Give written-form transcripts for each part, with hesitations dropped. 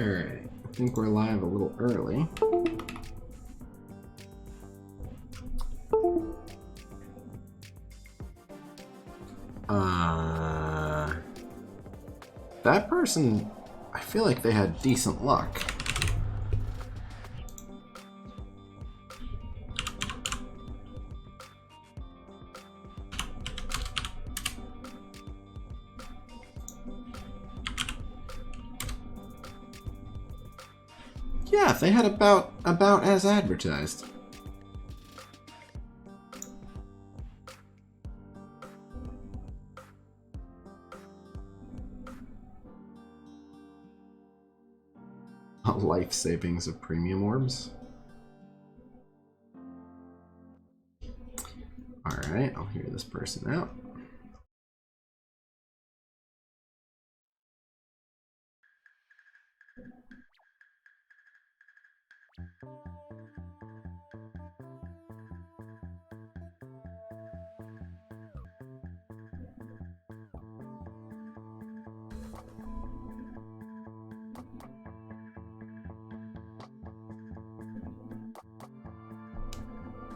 Alright, I think we're live a little early. That person, I feel like they had decent luck. Yeah, they had about as advertised. Life savings of premium orbs. Alright, I'll hear this person out.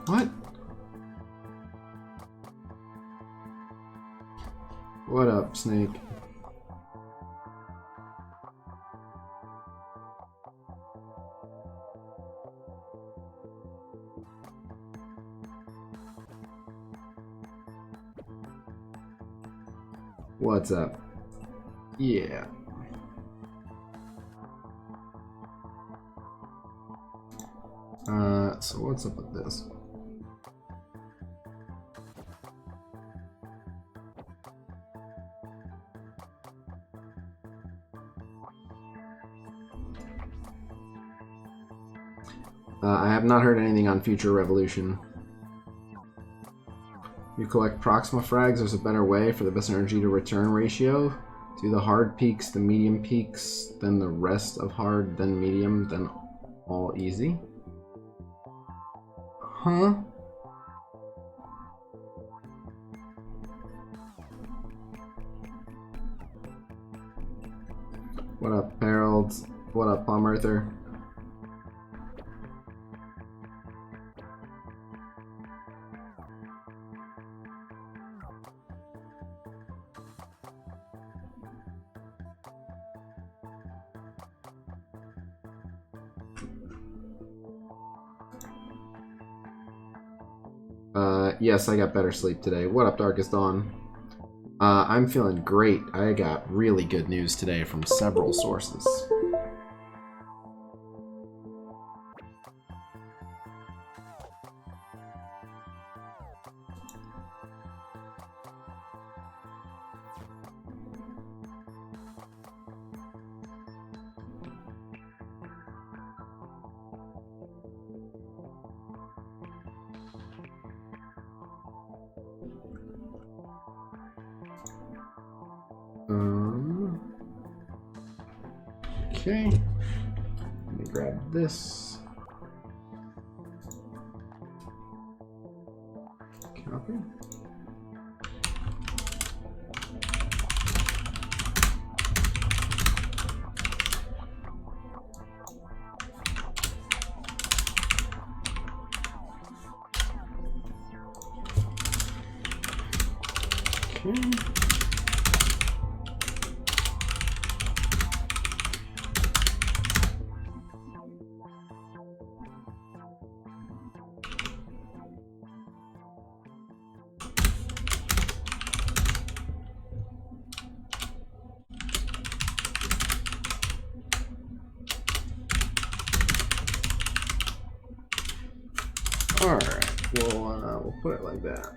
What? What up, Snake? What's up? Yeah. So what's up with this? I have not heard anything on Future Revolution. You collect Proxima frags, there's a better way for the best energy to return ratio. Do the hard peaks, the medium peaks, then the rest of hard, then medium, then all easy. Huh? What up, Harold? What up, Palm Arthur? Yes, I got better sleep today. What up, Darkest Dawn? I'm feeling great. I got really good news today from several sources. Okay, let me grab this. Copy. Okay. Alright, we'll put it like that.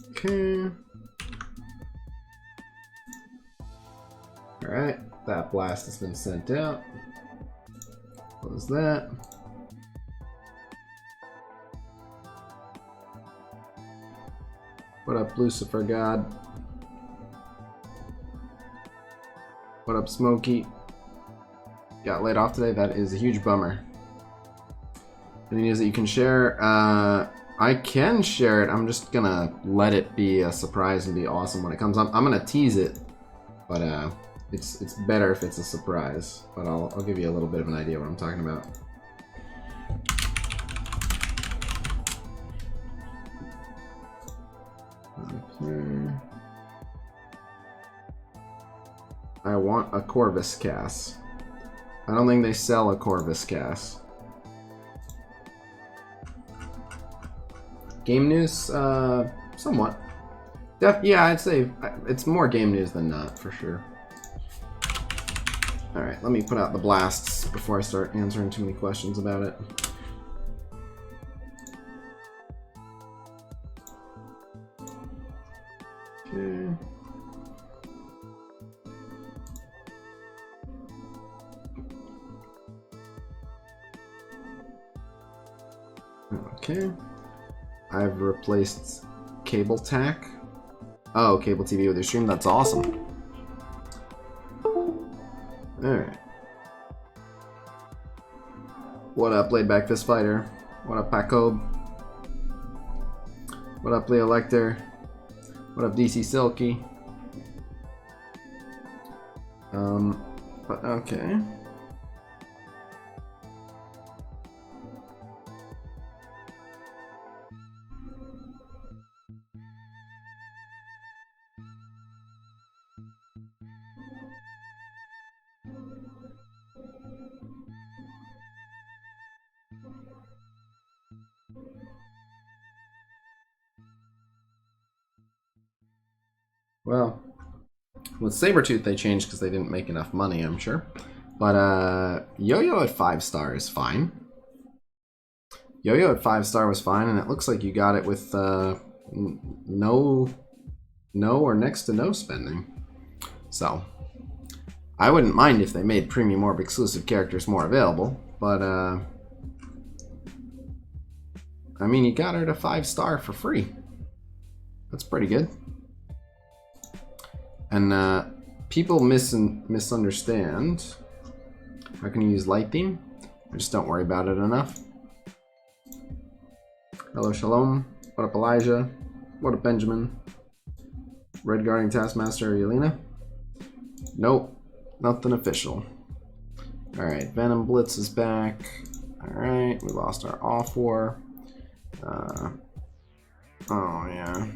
Okay. Alright, that blast has been sent out. Close that. What up, Lucifer God? What up, Smokey? Got laid off today? That is a huge bummer. Any news that you can share? I can share it. I'm just gonna let it be a surprise and be awesome when it comes. I'm gonna tease it, but It's better if it's a surprise, but I'll give you a little bit of an idea what I'm talking about. Okay. I want a Corvus Cass. I don't think they sell a Corvus Cass. Game news? Somewhat. Yeah, I'd say it's more game news than not, for sure. Alright, let me put out the blasts before I start answering too many questions about it. Okay. Okay. I've replaced cable tack. Oh, cable TV with your stream. That's awesome. Alright. What up, Laid Back Fist Fighter? What up, Pacob? What up, Leo Lecter? What up, DC Silky? But okay. Well, with Sabretooth they changed because they didn't make enough money, I'm sure. But Yo-Yo at 5-star is fine. Yo-Yo at 5-star was fine, and it looks like you got it with no or next to no spending. So, I wouldn't mind if they made Premium Orb exclusive characters more available, but I mean, you got her to 5-star for free. That's pretty good. And people misunderstand. How can you use light theme? I just don't worry about it enough. Hello, Shalom. What up, Elijah? What up, Benjamin? Red Guarding Taskmaster, Yelena? Nope, nothing official. Alright, Venom Blitz is back. Alright, we lost our off war. Oh, yeah.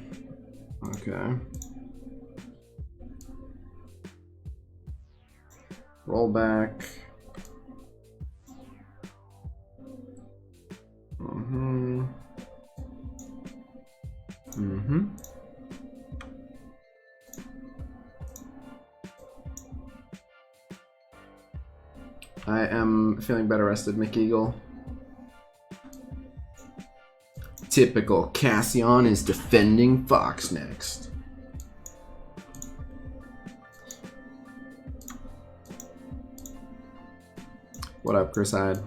Okay. Roll back. I am feeling better rested, McEagle. Typical. Cassian is defending Fox next. What up, Chris Hyde?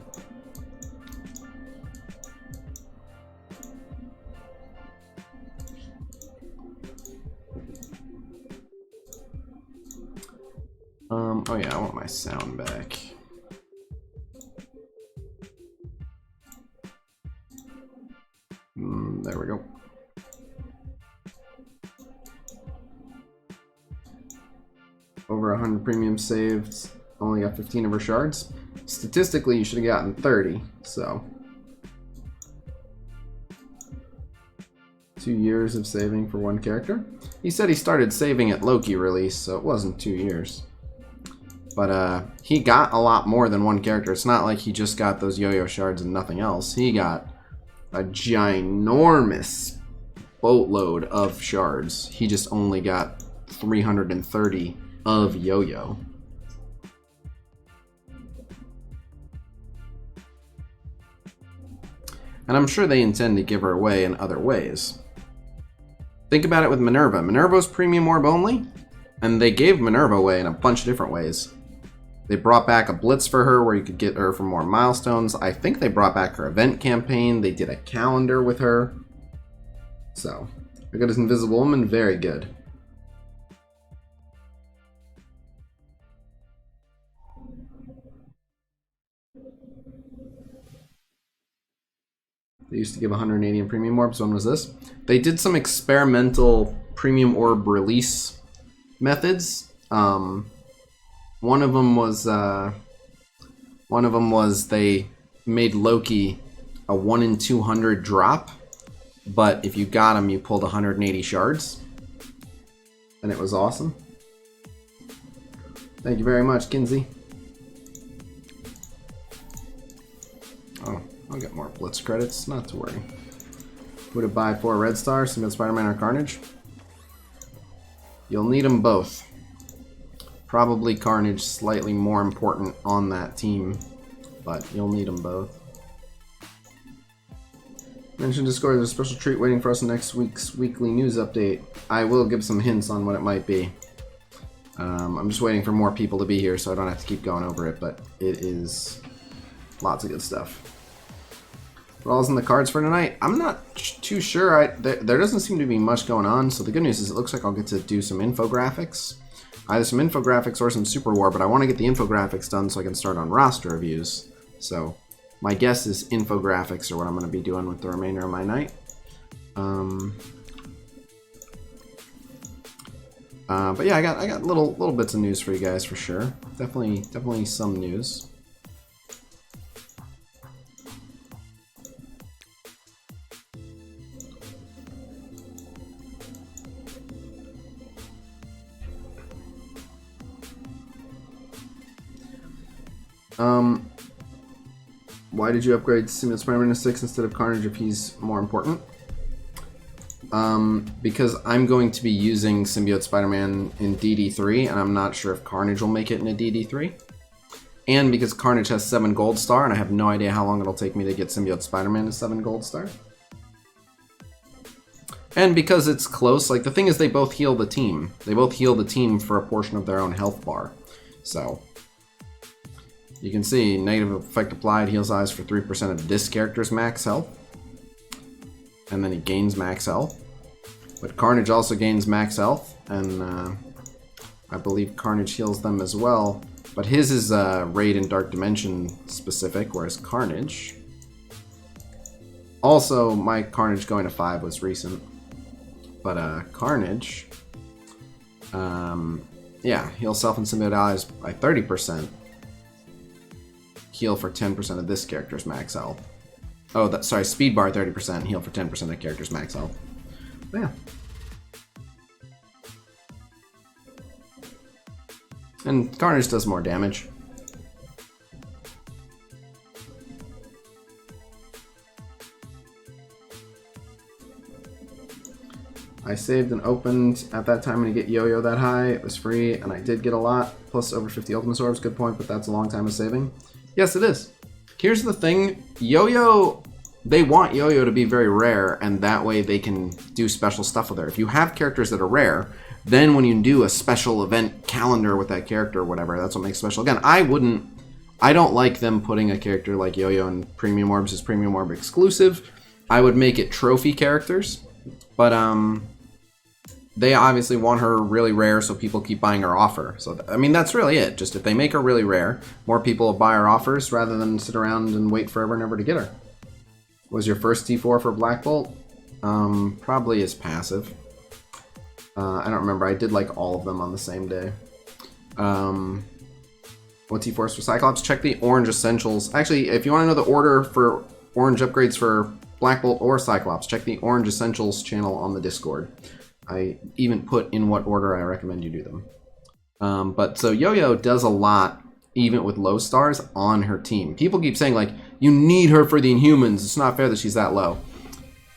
Oh yeah, I want my sound back. There we go. Over 100 premium saved. Only got 15 of her shards. Statistically, you should have gotten 30, so. 2 years of saving for one character. He said he started saving at Loki release, so it wasn't 2 years. But he got a lot more than one character. It's not like he just got those yo-yo shards and nothing else. He got a ginormous boatload of shards. He just only got 330 of yo-yo. And I'm sure they intend to give her away in other ways. Think about it with Minerva. Minerva's premium orb only, and they gave Minerva away in a bunch of different ways. They brought back a Blitz for her where you could get her for more milestones. I think they brought back her event campaign. They did a calendar with her. So, I got as Invisible Woman, very good. They used to give 180 in premium orbs. When was this? They did some experimental premium orb release methods. One of them was they made Loki a 1 in 200 drop, but if you got him, you pulled 180 shards, and it was awesome. Thank you very much, Kinsey. Oh, I'll get more Blitz credits, not to worry. Would it buy 4 red stars, Symbiote Spider-Man or Carnage? You'll need them both. Probably Carnage slightly more important on that team, but you'll need them both. Mentioned Discord, there's a special treat waiting for us in next week's weekly news update. I will give some hints on what it might be. I'm just waiting for more people to be here so I don't have to keep going over it, but it is lots of good stuff. What all's in the cards for tonight? I'm not too sure. There doesn't seem to be much going on, so the good news is it looks like I'll get to do some infographics. Either some infographics or some Super War, but I want to get the infographics done so I can start on roster reviews. So my guess is infographics are what I'm going to be doing with the remainder of my night. But yeah, I got little bits of news for you guys for sure. Definitely some news. Why did you upgrade Symbiote Spider-Man to 6 instead of Carnage if he's more important? Because I'm going to be using Symbiote Spider-Man in DD3, and I'm not sure if Carnage will make it in a DD3. And because Carnage has 7 gold star, and I have no idea how long it'll take me to get Symbiote Spider-Man to 7 gold star. And because it's close, like the thing is they both heal the team. They both heal the team for a portion of their own health bar. So you can see negative effect applied, heals eyes for 3% of this character's max health. And then he gains max health. But Carnage also gains max health, and I believe Carnage heals them as well. But his is Raid and Dark Dimension specific, whereas Carnage... Also, my Carnage going to 5 was recent. But Carnage... yeah, heal self and symbiote allies by 30%. Heal for 10% of this character's max health. Oh, sorry, speed bar 30%, heal for 10% of the character's max health. But yeah. And Carnage does more damage. I saved and opened at that time when you get Yo-Yo that high. It was free, and I did get a lot. Plus over 50 Ultimate Orbs, good point, but that's a long time of saving. Yes, it is. Here's the thing, Yo-Yo, they want Yo-Yo to be very rare, and that way they can do special stuff with her. If you have characters that are rare, then when you do a special event calendar with that character or whatever, that's what makes special. Again, I don't like them putting a character like Yo-Yo in Premium Orbs as Premium Orb exclusive. I would make it trophy characters, but they obviously want her really rare, so people keep buying her offer. So, I mean, that's really it. Just if they make her really rare, more people will buy her offers rather than sit around and wait forever and ever to get her. Was your first T4 for Black Bolt? Probably is passive. I don't remember. I did like all of them on the same day. What T4s for Cyclops? Check the Orange Essentials. Actually, if you want to know the order for Orange upgrades for Black Bolt or Cyclops, check the Orange Essentials channel on the Discord. I even put in what order I recommend you do them. But so Yo-Yo does a lot, even with low stars, on her team. People keep saying, like, you need her for the Inhumans. It's not fair that she's that low.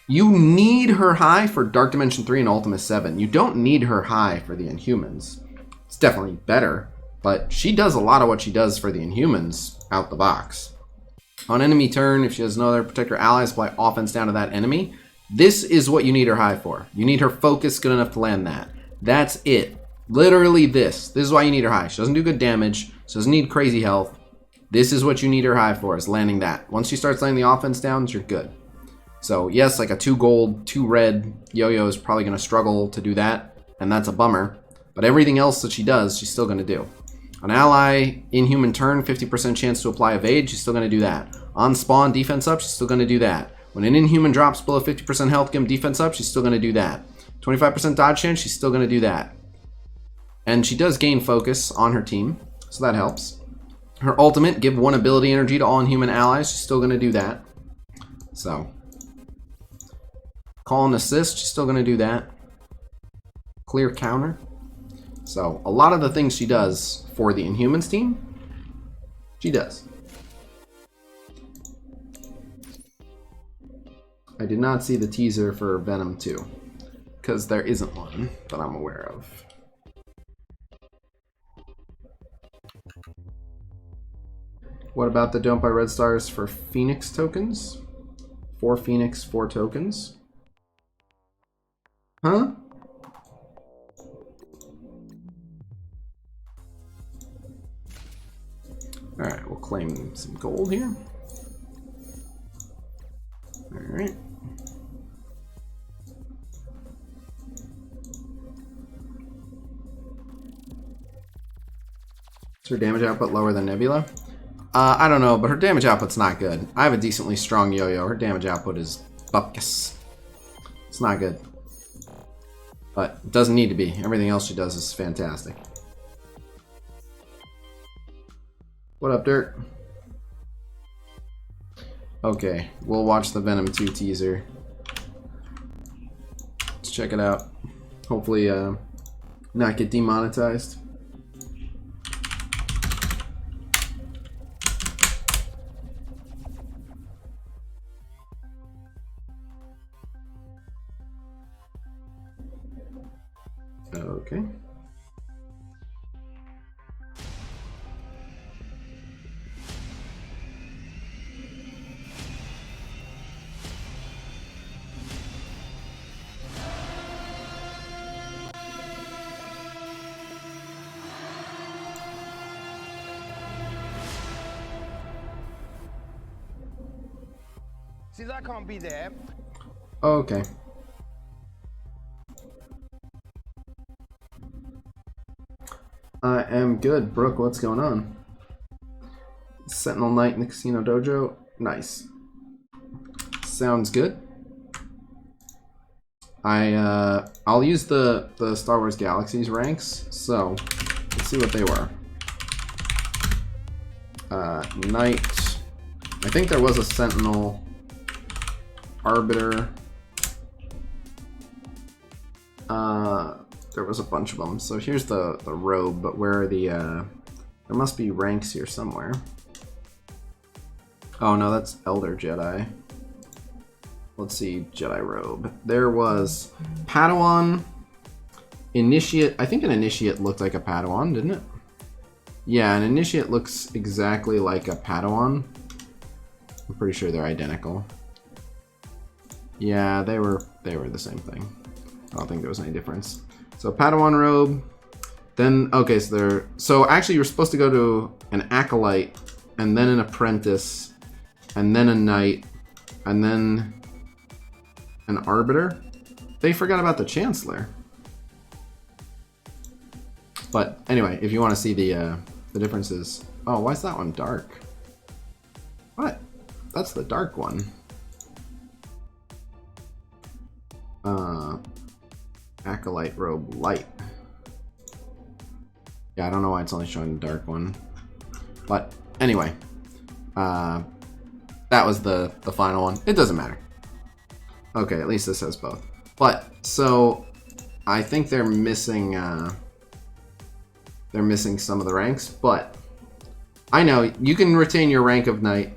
You need her high for Dark Dimension 3 and Ultima 7. You don't need her high for the Inhumans. It's definitely better, but she does a lot of what she does for the Inhumans out the box. On enemy turn, if she has no other protector allies, apply offense down to that enemy. This is what you need her high for. You need her focus good enough to land that. That's it. Literally this. This is why you need her high. She doesn't do good damage. She doesn't need crazy health. This is what you need her high for, is landing that. Once she starts landing the offense down, you're good. So yes, like a 2 gold, 2 red Yo-Yo is probably going to struggle to do that, and that's a bummer. But everything else that she does, she's still going to do. An ally, Inhuman turn, 50% chance to apply evade, she's still going to do that. On spawn, defense up, she's still going to do that. When an Inhuman drops below 50% health, give him defense up, she's still going to do that. 25% dodge chance, she's still going to do that. And she does gain focus on her team. So that helps. Her ultimate, give 1 ability energy to all inhuman allies. She's still going to do that. So. Call and assist. She's still going to do that. Clear counter. So, a lot of the things she does for the Inhumans team, she does. I did not see the teaser for Venom 2, because there isn't one that I'm aware of. What about the don't buy red stars for Phoenix tokens? 4 Phoenix, 4 tokens. Huh? Alright, we'll claim some gold here. Alright. Is her damage output lower than Nebula? I don't know, but her damage output's not good. I have a decently strong yo-yo. Her damage output is bupkis. It's not good. But it doesn't need to be. Everything else she does is fantastic. What up, Dirt? Okay, we'll watch the Venom 2 teaser. Let's check it out. Hopefully, not get demonetized. Okay. Since I can't be there. Okay. I am good. Brooke, what's going on? Sentinel Knight in the Khasino Dojo. Nice. Sounds good. I'll use the Star Wars Galaxies ranks. So let's see what they were. Knight. I think there was a Sentinel. Arbiter. There was a bunch of them. So here's the robe, but where are the there must be ranks here somewhere. Oh no, that's Elder Jedi. Let's see, Jedi robe. There was Padawan, Initiate. I think an Initiate looked like a Padawan, didn't it? Yeah, an Initiate looks exactly like a Padawan. I'm pretty sure they're identical. Yeah, they were the same thing. I don't think there was any difference. So Padawan robe, then okay, so actually you're supposed to go to an acolyte, and then an apprentice, and then a knight, and then an arbiter. They forgot about the chancellor. But anyway, if you want to see the differences, oh, why is that one dark? What? That's the dark one. Acolyte robe light. Yeah, I don't know why it's only showing the dark one. But anyway, that was the final one. It doesn't matter. Okay, at least this has both. But so I think they're missing some of the ranks, but I know you can retain your rank of knight.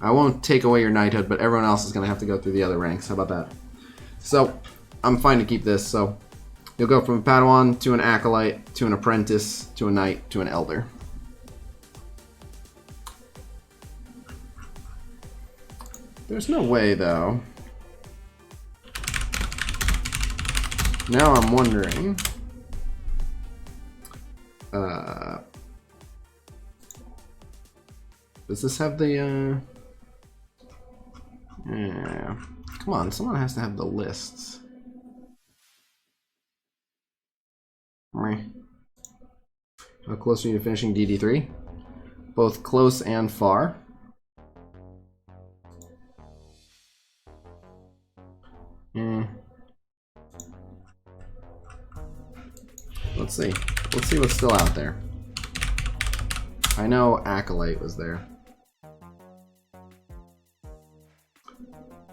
I won't take away your knighthood, but everyone else is going to have to go through the other ranks. How about that? So I'm fine to keep this. So you'll go from a Padawan to an acolyte to an apprentice to a knight to an elder. There's no way though. Now I'm wondering. Does this have the yeah. Come on, someone has to have the lists. How close are you to finishing DD3? Both close and far. Let's see. Let's see what's still out there. I know Acolyte was there.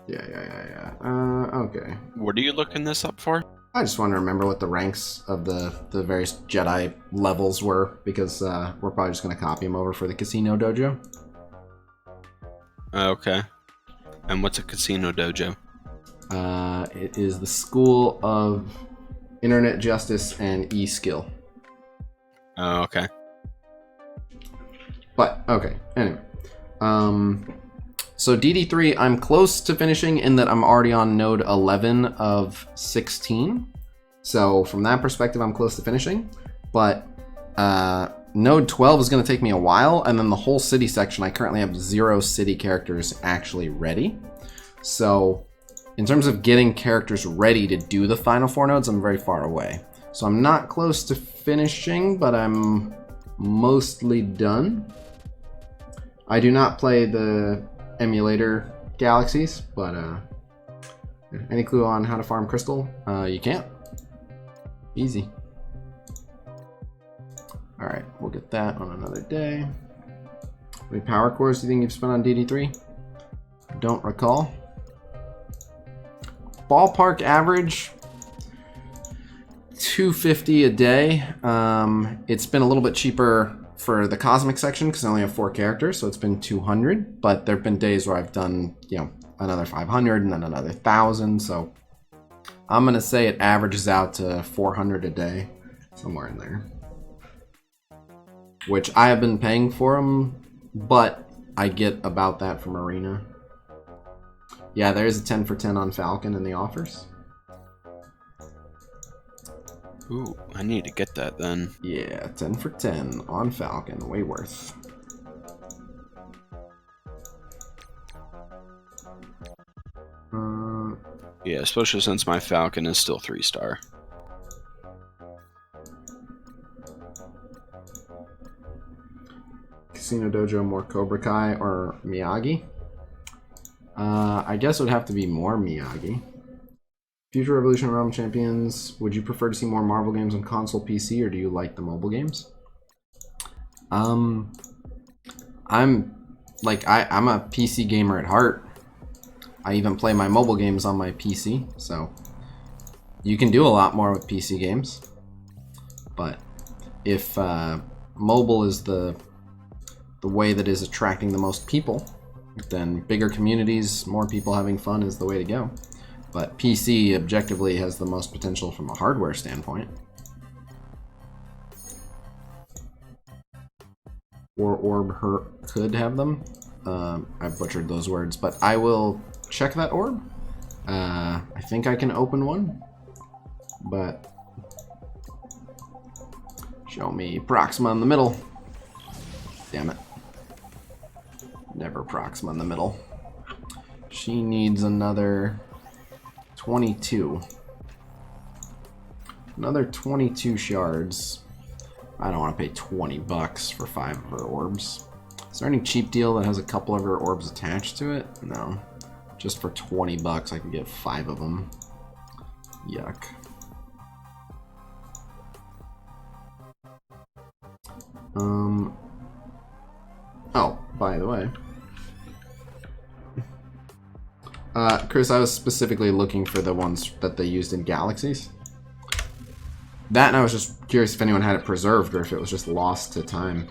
Yeah. Okay. What are you looking this up for? I just want to remember what the ranks of the various Jedi levels were, because we're probably just going to copy them over for the Khasino dojo. Okay. And what's a Khasino dojo? It is the School of Internet Justice and E-Skill. Oh, okay. But, okay, anyway. So DD3, I'm close to finishing in that I'm already on node 11 of 16. So from that perspective, I'm close to finishing. But node 12 is going to take me a while. And then the whole city section, I currently have 0 city characters actually ready. So in terms of getting characters ready to do the final 4 nodes, I'm very far away. So I'm not close to finishing, but I'm mostly done. I do not play the emulator galaxies, but any clue on how to farm crystal? You can't. Easy. Alright, we'll get that on another day. How many power cores do you think you've spent on DD3? Don't recall. Ballpark average, 250 a day. It's been a little bit cheaper for the cosmic section because I only have 4 characters, so it's been 200. But there have been days where I've done, you know, another 500 and then another 1,000. So I'm gonna say it averages out to 400 a day, somewhere in there. Which I have been paying for them, but I get about that from Arena. Yeah, there is a 10 for 10 on Falcon in the offers. Ooh, I need to get that then. Yeah, 10 for 10 on Falcon. Way worth. Yeah, especially since my Falcon is still 3-star. Khasino Dojo, more Cobra Kai or Miyagi? I guess it would have to be more Miyagi. Future Revolution Realm Champions, would you prefer to see more Marvel games on console PC, or do you like the mobile games? I'm a PC gamer at heart. I even play my mobile games on my PC, so you can do a lot more with PC games. But if mobile is the way that is attracting the most people, then bigger communities, more people having fun is the way to go. But PC objectively has the most potential from a hardware standpoint. Or Orb could have them. I butchered those words, but I will check that orb. I think I can open one, but show me Proxima in the middle. Damn it. Never Proxima in the middle. She needs another 22. Another 22 shards. I don't want to pay 20 bucks for 5 of her orbs. Is there any cheap deal that has a couple of her orbs attached to it? No. Just for 20 bucks I can get 5 of them. Yuck. Oh, by the way. Chris, I was specifically looking for the ones that they used in Galaxies. That, and I was just curious if anyone had it preserved or if it was just lost to time.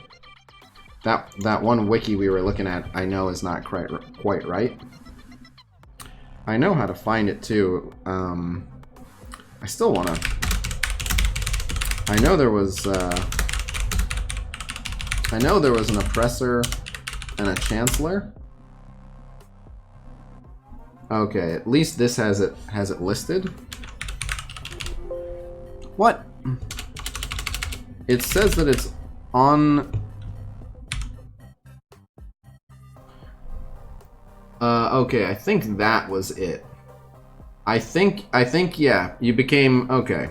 That one wiki we were looking at, I know is not quite right. I know how to find it too. I still wanna. I know there was an oppressor and a chancellor. Okay, at least this has it listed. What? It says that it's on. Okay, I think that was it. I think yeah, you became okay.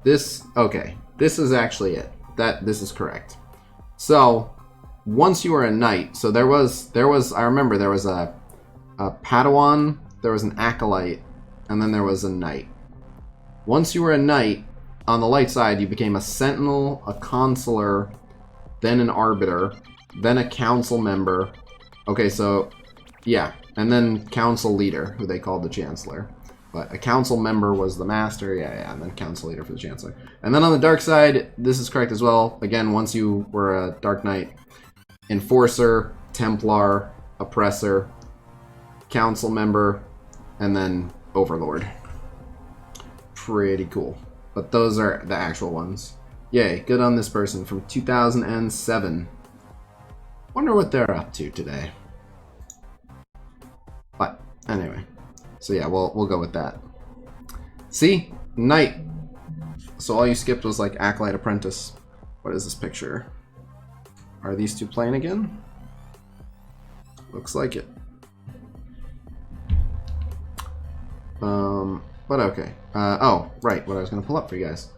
This is actually it. This is correct. So, once you were a knight, so there was I remember there was a Padawan, there was an acolyte, and then there was a knight. Once you were a knight, on the light side, you became a sentinel, a consular, then an arbiter, then a council member. Okay, so, yeah. And then council leader, who they called the chancellor. But a council member was the master, yeah, and then council leader for the chancellor. And then on the dark side, this is correct as well. Again, once you were a Dark Knight, enforcer, Templar, oppressor, council member, and then overlord. Pretty cool. But those are the actual ones. Yay, good on this person from 2007. Wonder what they're up to today. But anyway. So yeah, we'll go with that. See? Knight. So all you skipped was like Acolyte Apprentice. What is this picture? Are these two playing again? Looks like it. But okay. Oh, right, what I was gonna pull up for you guys.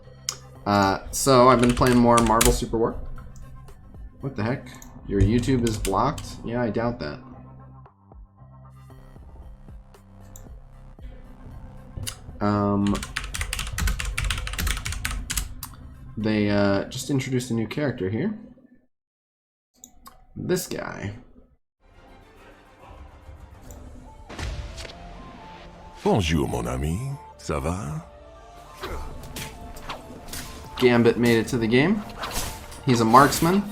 So I've been playing more Marvel Super War. What the heck? Your YouTube is blocked? Yeah, I doubt that. They just introduced a new character here. This guy. Bonjour, mon ami. Ça va? Gambit made it to the game. He's a marksman.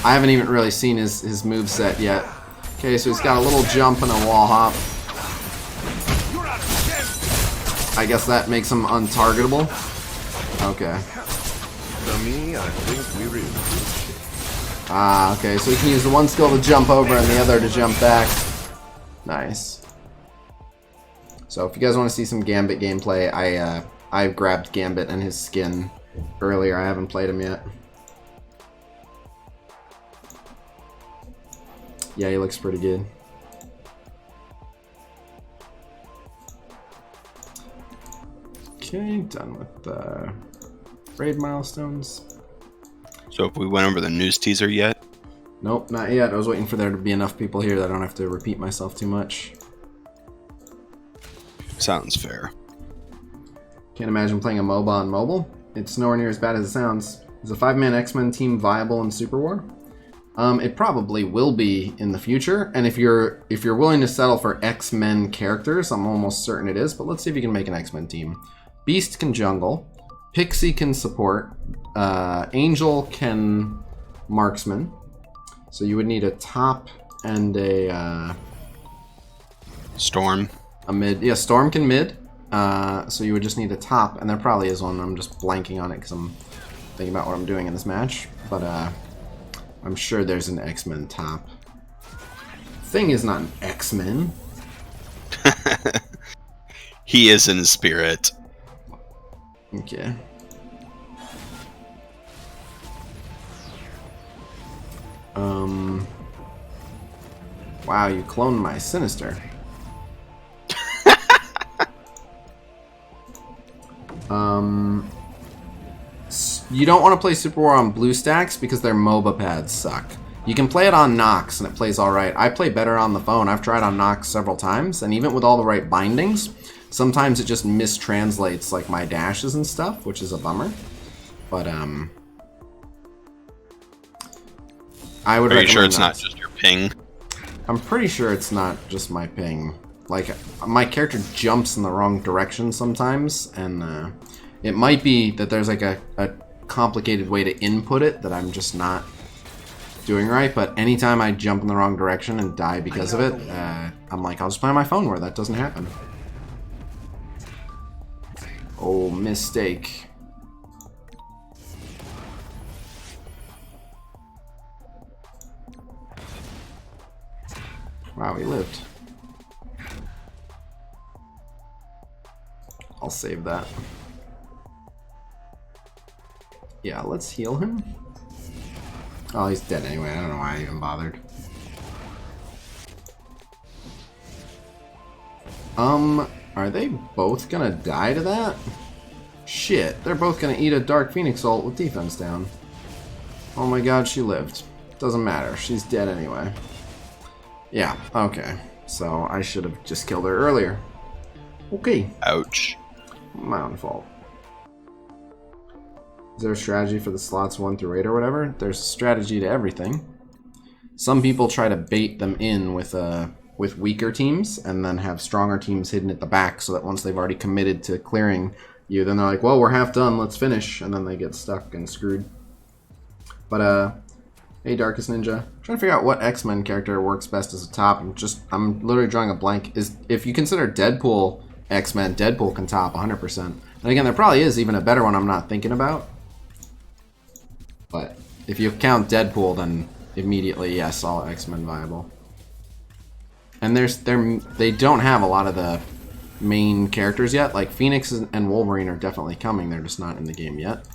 I haven't even really seen his moveset yet. Okay, so he's got a little jump and a wall hop. I guess that makes him untargetable. Okay. Dummy, I think we really Ah, okay, so he can use the one skill to jump over and the other to jump back. Nice. So if you guys want to see some Gambit gameplay, I grabbed Gambit and his skin earlier. I haven't played him yet. Yeah, he looks pretty good. Okay, done with the raid milestones. So if we went over the news teaser yet? Nope, not yet. I was waiting for there to be enough people here that I don't have to repeat myself too much. Sounds fair. Can't imagine playing a MOBA on mobile. It's nowhere near as bad as it sounds. Is a 5-man X-Men team viable in Super War? It probably will be in the future, and if you're willing to settle for X-Men characters, I'm almost certain it is, but let's see if you can make an X-Men team. Beast can jungle, Pixie can support, Angel can marksman, so you would need a top and a Storm. a mid. Yeah, Storm can mid, so you would just need a top, and there probably is one. I'm just blanking on it because I'm thinking about what I'm doing in this match, but I'm sure there's an X-Men top. Thing is not an X-Men. He is in spirit. Okay. Wow, you cloned my Sinister. You don't want to play Super War on BlueStacks because their MOBA pads suck. You can play it on Nox and it plays alright. I play better on the phone. I've tried on Nox several times, and even with all the right bindings, sometimes it just mistranslates like my dashes and stuff, which is a bummer. But I would. Are you sure it's Nox. not just your ping? I'm pretty sure it's not just my ping. Like, my character jumps in the wrong direction sometimes, and it might be that there's like a complicated way to input it that I'm just not doing right, but anytime I jump in the wrong direction and die because of it, I'm like, I'll just play on my phone where that doesn't happen. Oh, mistake. Wow, he lived. I'll save that. Yeah, let's heal him. Oh, he's dead anyway. I don't know why I even bothered. Are they both gonna die to that? Shit, they're both gonna eat a Dark Phoenix ult with defense down. Oh my god, she lived. Doesn't matter, she's dead anyway. Yeah, okay. So I should have just killed her earlier. Okay. Ouch. My own fault. Is there a strategy for the slots 1 through 8 or whatever? There's a strategy to everything. some people try to bait them in with weaker teams and then have stronger teams hidden at the back so that once they've already committed to clearing you, then they're like, well, we're half done, let's finish, and then they get stuck and screwed. But hey, Darkest Ninja, I'm trying to figure out what X-Men character works best as a top. I'm literally drawing a blank. If you consider Deadpool X-Men, Deadpool can top 100%. And again, there probably is even a better one I'm not thinking about. But if you count Deadpool, then immediately, yes, all X-Men viable. And they don't have a lot of the main characters yet. Like Phoenix and Wolverine are definitely coming. They're just not in the game yet.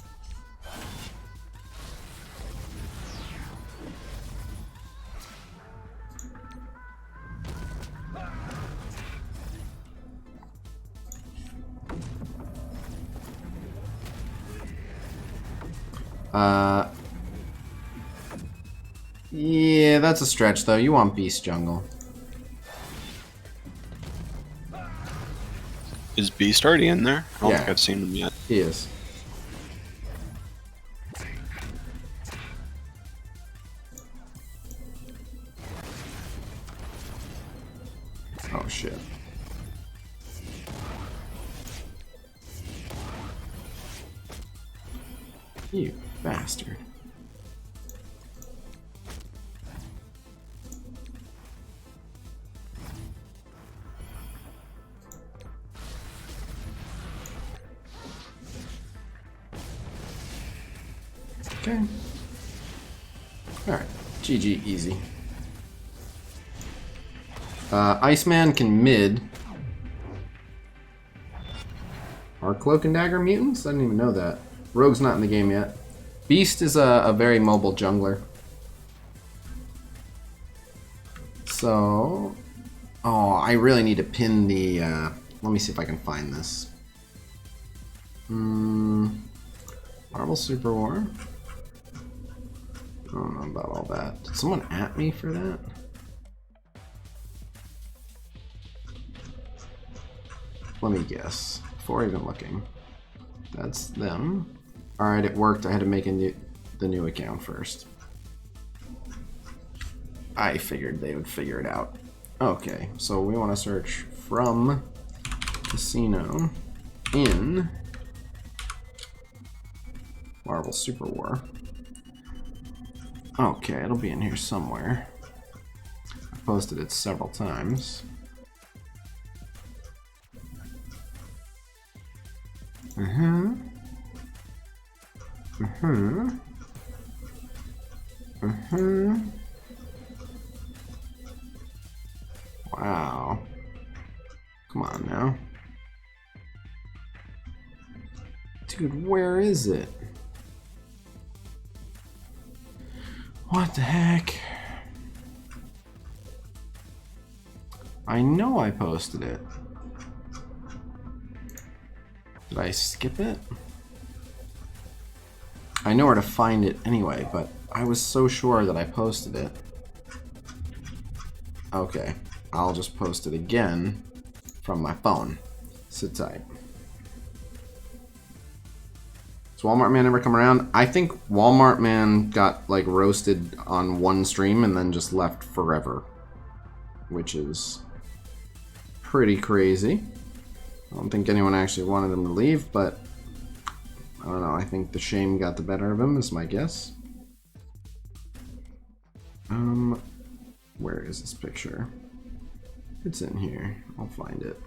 Yeah, that's a stretch though. You want Beast Jungle. Is Beast already in there? I don't Yeah. think I've seen him yet. He is. Oh shit. You bastard. Okay. Alright. GG, easy. Iceman can mid. Are Cloak and Dagger mutants? I didn't even know that. Rogue's not in the game yet. Beast is a very mobile jungler. So... Oh, I really need to pin the... let me see if I can find this. Marvel Super War. I don't know about all that. Did someone at me for that? Let me guess. Before even looking. That's them. Alright, it worked. I had to make the new account first. I figured they would figure it out. Okay, so we want to search from Khasino in Marvel Super War. Okay, it'll be in here somewhere. I posted it several times. Wow. Come on now. Dude, where is it? What the heck? I know I posted it. Did I skip it? I know where to find it anyway, but I was so sure that I posted it. Okay, I'll just post it again from my phone. Sit tight. Does Walmart Man ever come around? I think Walmart Man got like roasted on one stream and then just left forever, which is pretty crazy. I don't think anyone actually wanted him to leave, but I don't know. I think the shame got the better of him, is my guess. Where is this picture? It's in here. I'll find it.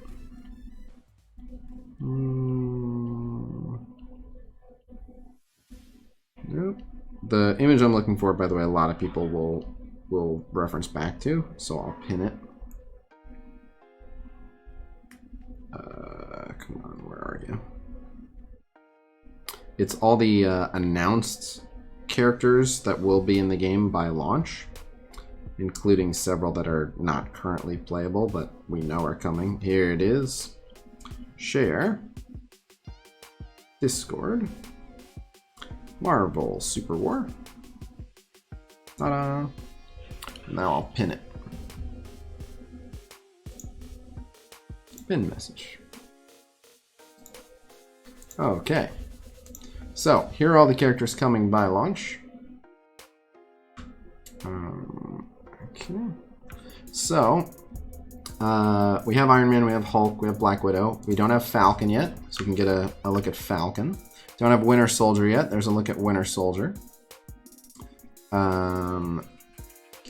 Nope. The image I'm looking for, by the way, a lot of people will reference back to, so I'll pin it. Come on, where are you? It's all the announced characters that will be in the game by launch, including several that are not currently playable, but we know are coming. Here it is. Share. Discord. Marvel Super War. Ta-da! Now I'll pin it. Pin message. Okay. So, here are all the characters coming by launch. Okay. So, we have Iron Man, we have Hulk, we have Black Widow. We don't have Falcon yet, so we can get a look at Falcon. Don't have Winter Soldier yet. There's a look at Winter Soldier. Get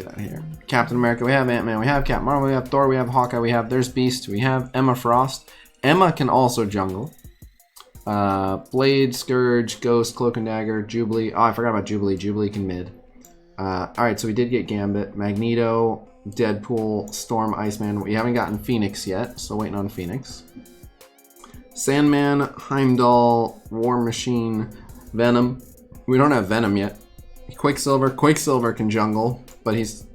out of here. Captain America, we have Ant-Man, we have Captain Marvel, we have Thor, we have Hawkeye, there's Beast, we have Emma Frost. Emma can also jungle. Blade, Scourge, Ghost, Cloak and Dagger, Jubilee. Oh, I forgot about Jubilee. Jubilee can mid. Alright, so we did get Gambit, Magneto, Deadpool, Storm, Iceman. We haven't gotten Phoenix yet, so waiting on Phoenix. Sandman, Heimdall, War Machine, Venom. We don't have Venom yet. Quicksilver. Quicksilver can jungle, but he's...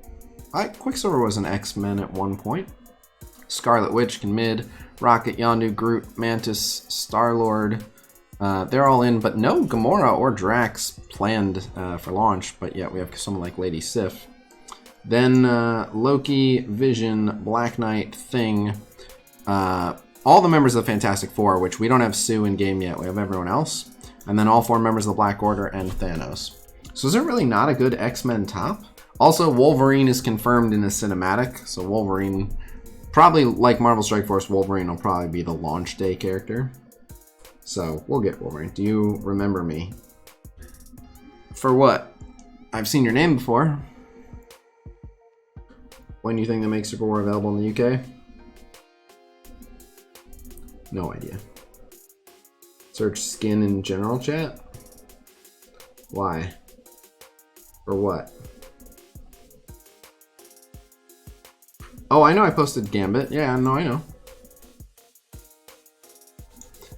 Quicksilver was an X-Men at one point. Scarlet Witch can mid. Rocket, Yondu, Groot, Mantis, Star-Lord. They're all in, but no Gamora or Drax planned for launch, but yet we have someone like Lady Sif. Then Loki, Vision, Black Knight, Thing. All the members of the Fantastic Four, which we don't have Sue in game yet. We have everyone else. And then all 4 members of the Black Order and Thanos. So is there really not a good X-Men top? Also, Wolverine is confirmed in the cinematic. So Wolverine, probably like Marvel Strike Force, Wolverine will probably be the launch day character. So we'll get Wolverine. Do you remember me? For what? I've seen your name before. When do you think the Make Super War available in the UK? No idea. Search skin in general chat? Why? For what? Oh, I know I posted Gambit. Yeah, no, I know.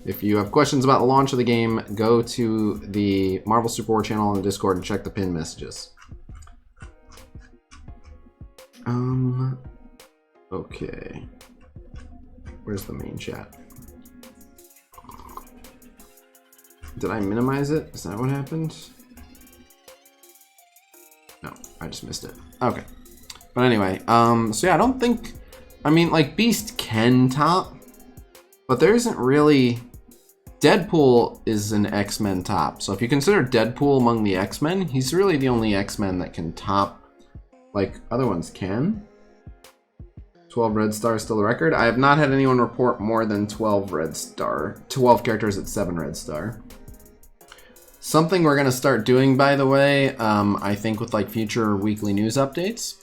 If you have questions about the launch of the game, go to the Marvel Super War channel on the Discord and check the pinned messages. Okay. Where's the main chat? Did I minimize it? Is that what happened? No, I just missed it. Okay. But anyway, so yeah, I don't think... I mean, like, Beast can top, but there isn't really... Deadpool is an X-Men top. So if you consider Deadpool among the X-Men, he's really the only X-Men that can top. Like, other ones can. 12 red stars still the record. I have not had anyone report more than 12 red star. 12 characters at 7 red star. Something we're going to start doing, by the way, I think with like future weekly news updates,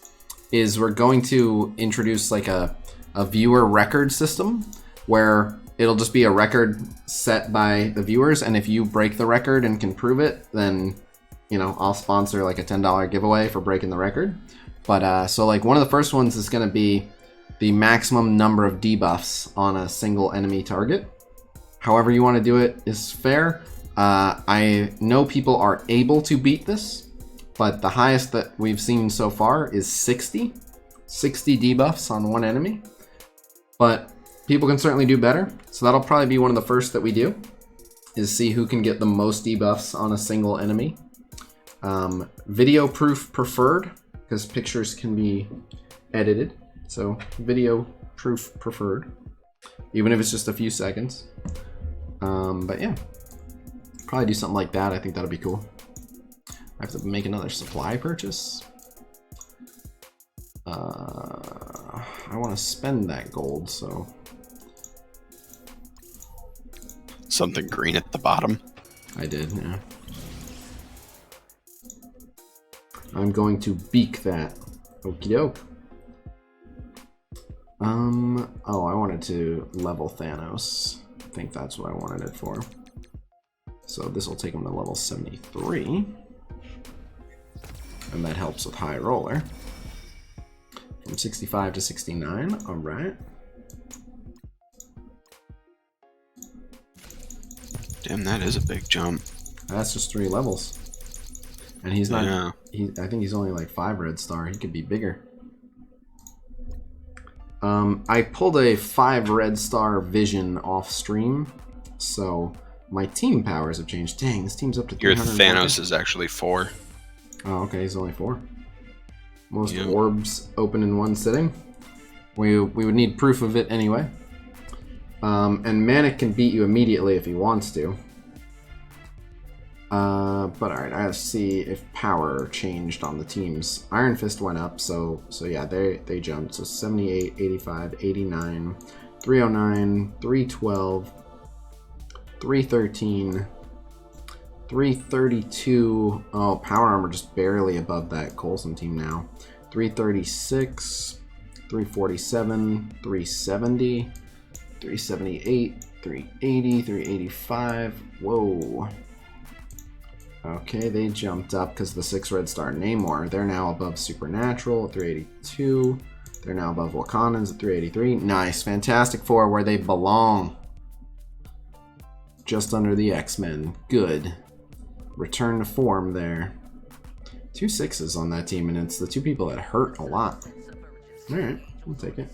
is we're going to introduce like a viewer record system where it'll just be a record set by the viewers, and if you break the record and can prove it, then, you know, I'll sponsor like a $10 giveaway for breaking the record. But so like one of the first ones is going to be the maximum number of debuffs on a single enemy target. However you want to do it is fair. I know people are able to beat this, but the highest that we've seen so far is 60 debuffs on one enemy. But people can certainly do better, so that'll probably be one of the first that we do, is see who can get the most debuffs on a single enemy. Video proof preferred, because pictures can be edited, so video proof preferred, even if it's just a few seconds. But yeah, probably do something like that. I think that'll be cool. I have to make another supply purchase. I want to spend that gold, so... Something green at the bottom. I did, yeah. I'm going to beak that. Okie doke. Oh, I wanted to level Thanos. I think that's what I wanted it for. So this will take him to level 73. And that helps with High Roller. From 65 to 69, alright. Damn, that is a big jump. That's just 3 levels. And he's not... Yeah. I think he's only like 5 red star. He could be bigger. I pulled a 5 red star vision off stream, so my team powers have changed. Dang, this team's up to 300. Your Thanos is actually 4. Oh, okay, he's only 4. Most Yep. orbs open in one sitting. We would need proof of it anyway. And Manic can beat you immediately if he wants to. But alright, I gotta see if power changed on the teams. Iron Fist went up, so yeah, they jumped. So 78, 85, 89, 309, 312, 313, 332. Oh, power armor just barely above that Coulson team now. 336, 347, 370, 378, 380, 385. Whoa. Okay, they jumped up because the 6 red star Namor. They're now above Supernatural at 382. They're now above Wakandans at 383. Nice. Fantastic Four where they belong. Just under the X-Men. Good. Return to form there. 2 6s on that team, and it's the 2 people that hurt a lot. Alright, we'll take it.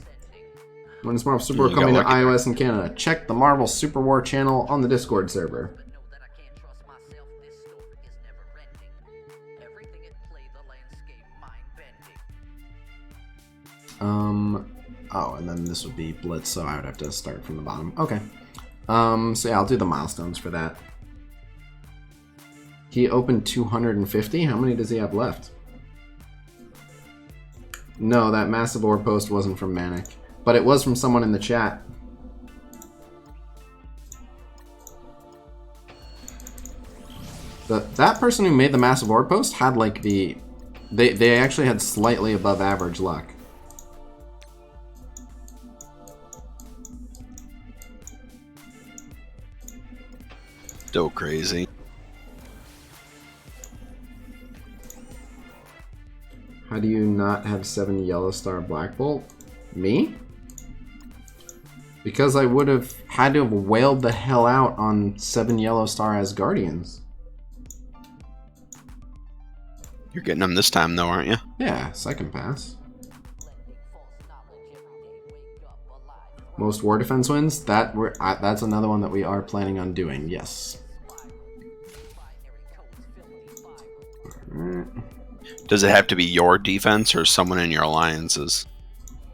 When is Marvel Super War coming to iOS and Canada? Check the Marvel Super War channel on the Discord server. Oh, and then this would be Blitz, so I would have to start from the bottom. Okay. So yeah, I'll do the milestones for that. He opened 250. How many does he have left? No, that massive orb post wasn't from Manic, but it was from someone in the chat. That person who made the massive orb post had like they actually had slightly above average luck. So crazy. How do you not have 7 yellow star Black Bolt? Me? Because I would have had to have wailed the hell out on 7 yellow star Asgardians. You're getting them this time though, aren't you? Yeah, second pass. Most war defense wins? That's another one that we are planning on doing, yes. Does it have to be your defense or someone in your alliances?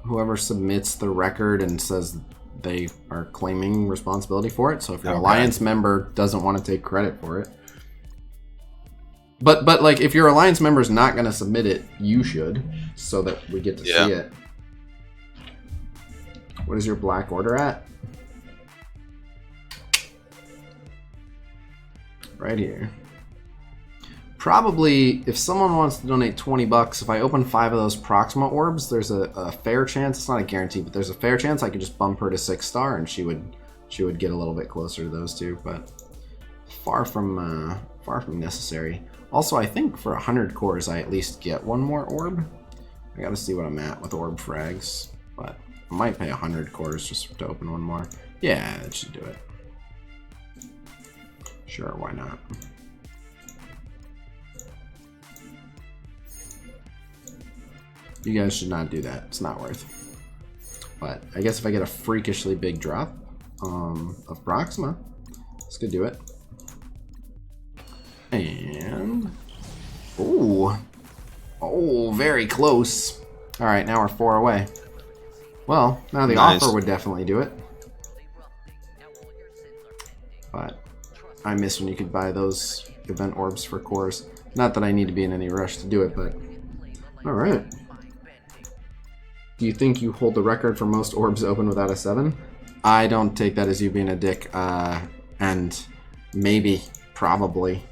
Whoever submits the record and says they are claiming responsibility for it. So if your alliance member doesn't want to take credit for it. But like if your alliance member is not going to submit it, you should, so that we get to see it. What is your Black Order at? Right here. Probably, if someone wants to donate 20 bucks, if I open 5 of those Proxima orbs, there's a fair chance, it's not a guarantee, but there's a fair chance I could just bump her to 6 star and she would get a little bit closer to those 2, but far from necessary. Also, I think for 100 cores, I at least get 1 more orb. I gotta see what I'm at with orb frags, but I might pay 100 cores just to open 1 more. Yeah, that should do it. Sure, why not? You guys should not do that. It's not worth. But I guess if I get a freakishly big drop of Proxima, this could do it. And oh, very close. All right, now we're 4 away. Well, now the offer would definitely do it. But I miss when you could buy those event orbs for cores. Not that I need to be in any rush to do it, but all right. Do you think you hold the record for most orbs open without a 7? I don't take that as you being a dick, and maybe, probably.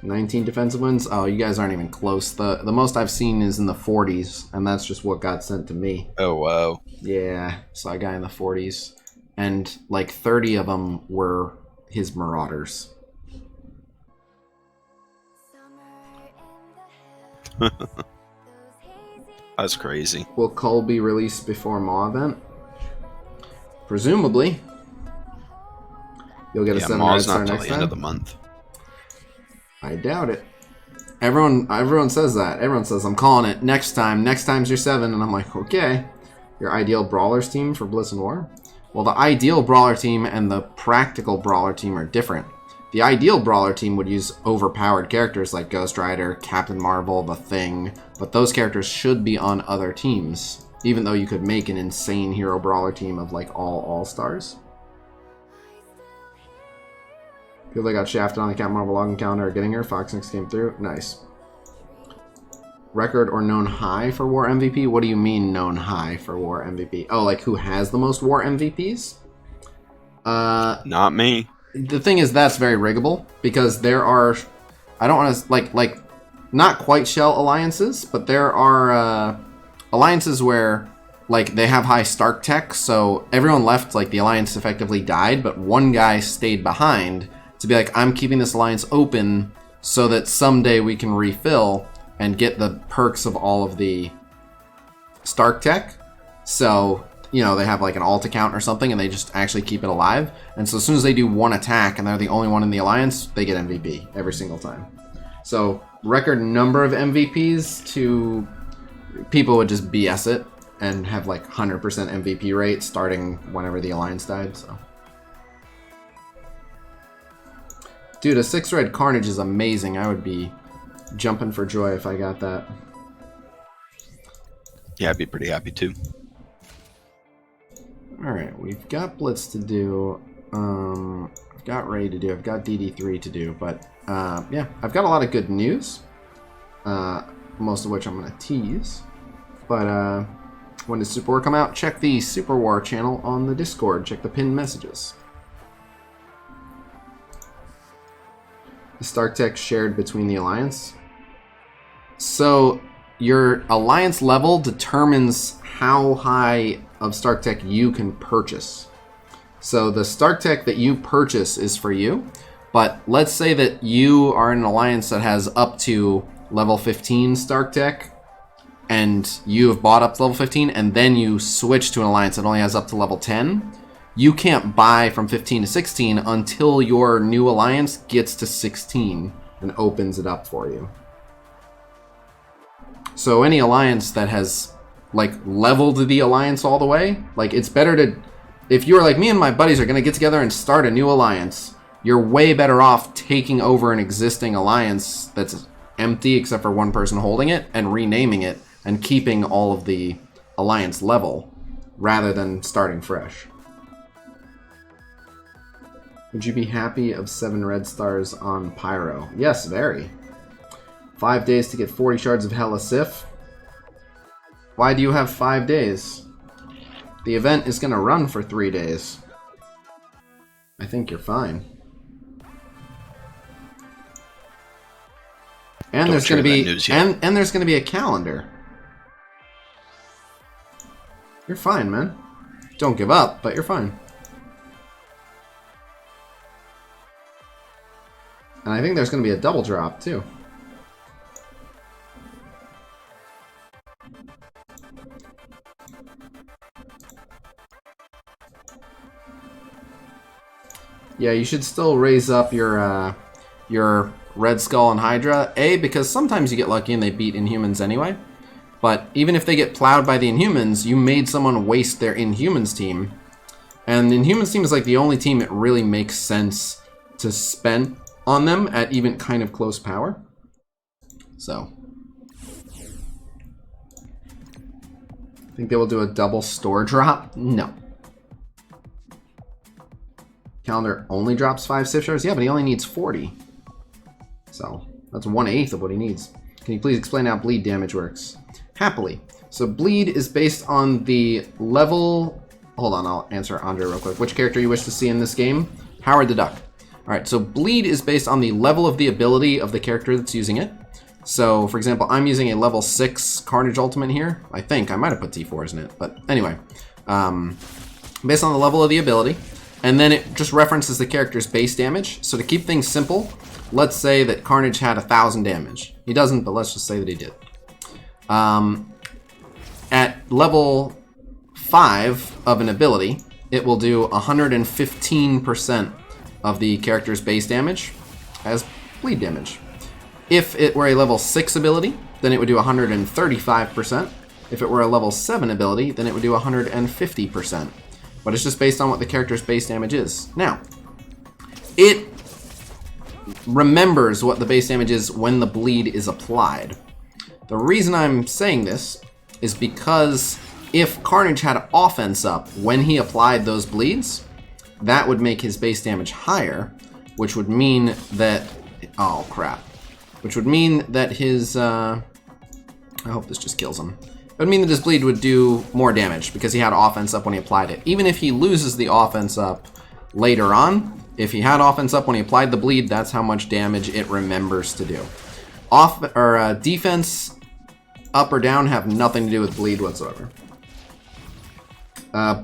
$19 defensive wins? Oh, you guys aren't even close. The most I've seen is in the 40s, and that's just what got sent to me. Oh, wow. Yeah, saw a guy in the 40s. And like 30 of them were his Marauders. That's crazy. Will Cull be released before Maw event? Presumably. You'll get a 7 red star not till next the end time? of the month. I doubt it. Everyone says that. Everyone says, I'm calling it next time. Next time's your 7. And I'm like, okay. Your ideal Brawlers team for Blitz and War? Well, the ideal Brawler team and the practical Brawler team are different. The ideal Brawler team would use overpowered characters like Ghost Rider, Captain Marvel, The Thing, but those characters should be on other teams, even though you could make an insane hero Brawler team of like all All-Stars. People that got shafted on the Captain Marvel login calendar are getting her. Foxnix came through. Nice. Record or known high for War MVP? What do you mean known high for War MVP? Oh, like who has the most War MVPs? Not me. The thing is, that's very riggable because there are, I don't want to like not quite shell alliances, but there are alliances where like they have high Stark tech, so everyone left, like the alliance effectively died, but one guy stayed behind to be like, I'm keeping this alliance open so that someday we can refill and get the perks of all of the Stark tech. So, you know, they have like an alt account or something and they just actually keep it alive. And so as soon as they do one attack and they're the only one in the alliance, they get MVP every single time. So record number of MVPs to people would just BS it and have like 100% MVP rate starting whenever the alliance died. So, dude, a 6-red Carnage is amazing. I would be jumping for joy if I got that. Yeah, I'd be pretty happy too. Alright, we've got Blitz to do. I've got Ray to do. I've got DD3 to do. But, yeah, I've got a lot of good news. Most of which I'm going to tease. But, when does Super War come out? Check the Super War channel on the Discord. Check the pinned messages. The Stark Tech shared between the Alliance. So, your Alliance level determines how high of Stark Tech you can purchase. So, the Stark Tech that you purchase is for you. But let's say that you are in an Alliance that has up to level 15 Stark Tech, and you have bought up to level 15, and then you switch to an alliance that only has up to level 10, you can't buy from 15 to 16 until your new alliance gets to 16 and opens it up for you. So any alliance that has like leveled the alliance all the way, like it's better to, if you're like me and my buddies are going to get together and start a new alliance, you're way better off taking over an existing alliance that's empty except for one person holding it and renaming it and keeping all of the alliance level rather than starting fresh. Would you be happy of 7 red stars on Pyro? Yes, very. 5 days to get 40 shards of Hella Sif. Why do you have 5 days? The event is going to run for 3 days. I think you're fine. And there's going to be and there's going to be a calendar. You're fine, man. Don't give up, but you're fine. And I think there's going to be a double drop, too. Yeah, you should still raise up your Red Skull and Hydra. A, because sometimes you get lucky and they beat Inhumans anyway. But even if they get plowed by the Inhumans, you made someone waste their Inhumans team. And the Inhumans team is like the only team it really makes sense to spend on them at even kind of close power. So. Think they will do a double store drop? No. Calendar only drops 5 Sif shards? Yeah, but he only needs 40. So, that's 1/8 of what he needs. Can you please explain how bleed damage works? Happily. So bleed is based on the level... Hold on, I'll answer Andre real quick. Which character you wish to see in this game? Howard the Duck. Alright, so bleed is based on the level of the ability of the character that's using it. So, for example, I'm using a level 6 Carnage Ultimate here. I think. I might have put T4s in it. But anyway. Based on the level of the ability. And then it just references the character's base damage. So to keep things simple, let's say that Carnage had 1,000 damage. He doesn't, but let's just say that he did. At level 5 of an ability, it will do 115% of the character's base damage as bleed damage. If it were a level 6 ability, then it would do 135%. If it were a level 7 ability, then it would do 150%. But it's just based on what the character's base damage is. Now, it remembers what the base damage is when the bleed is applied. The reason I'm saying this is because if Carnage had offense up when he applied those bleeds, that would make his base damage higher. which would mean that... Oh, crap. Which would mean that his... I hope this just kills him. It would mean that his bleed would do more damage because he had offense up when he applied it. Even if he loses the offense up later on, if he had offense up when he applied the bleed, that's how much damage it remembers to do. Defense up or down have nothing to do with bleed whatsoever.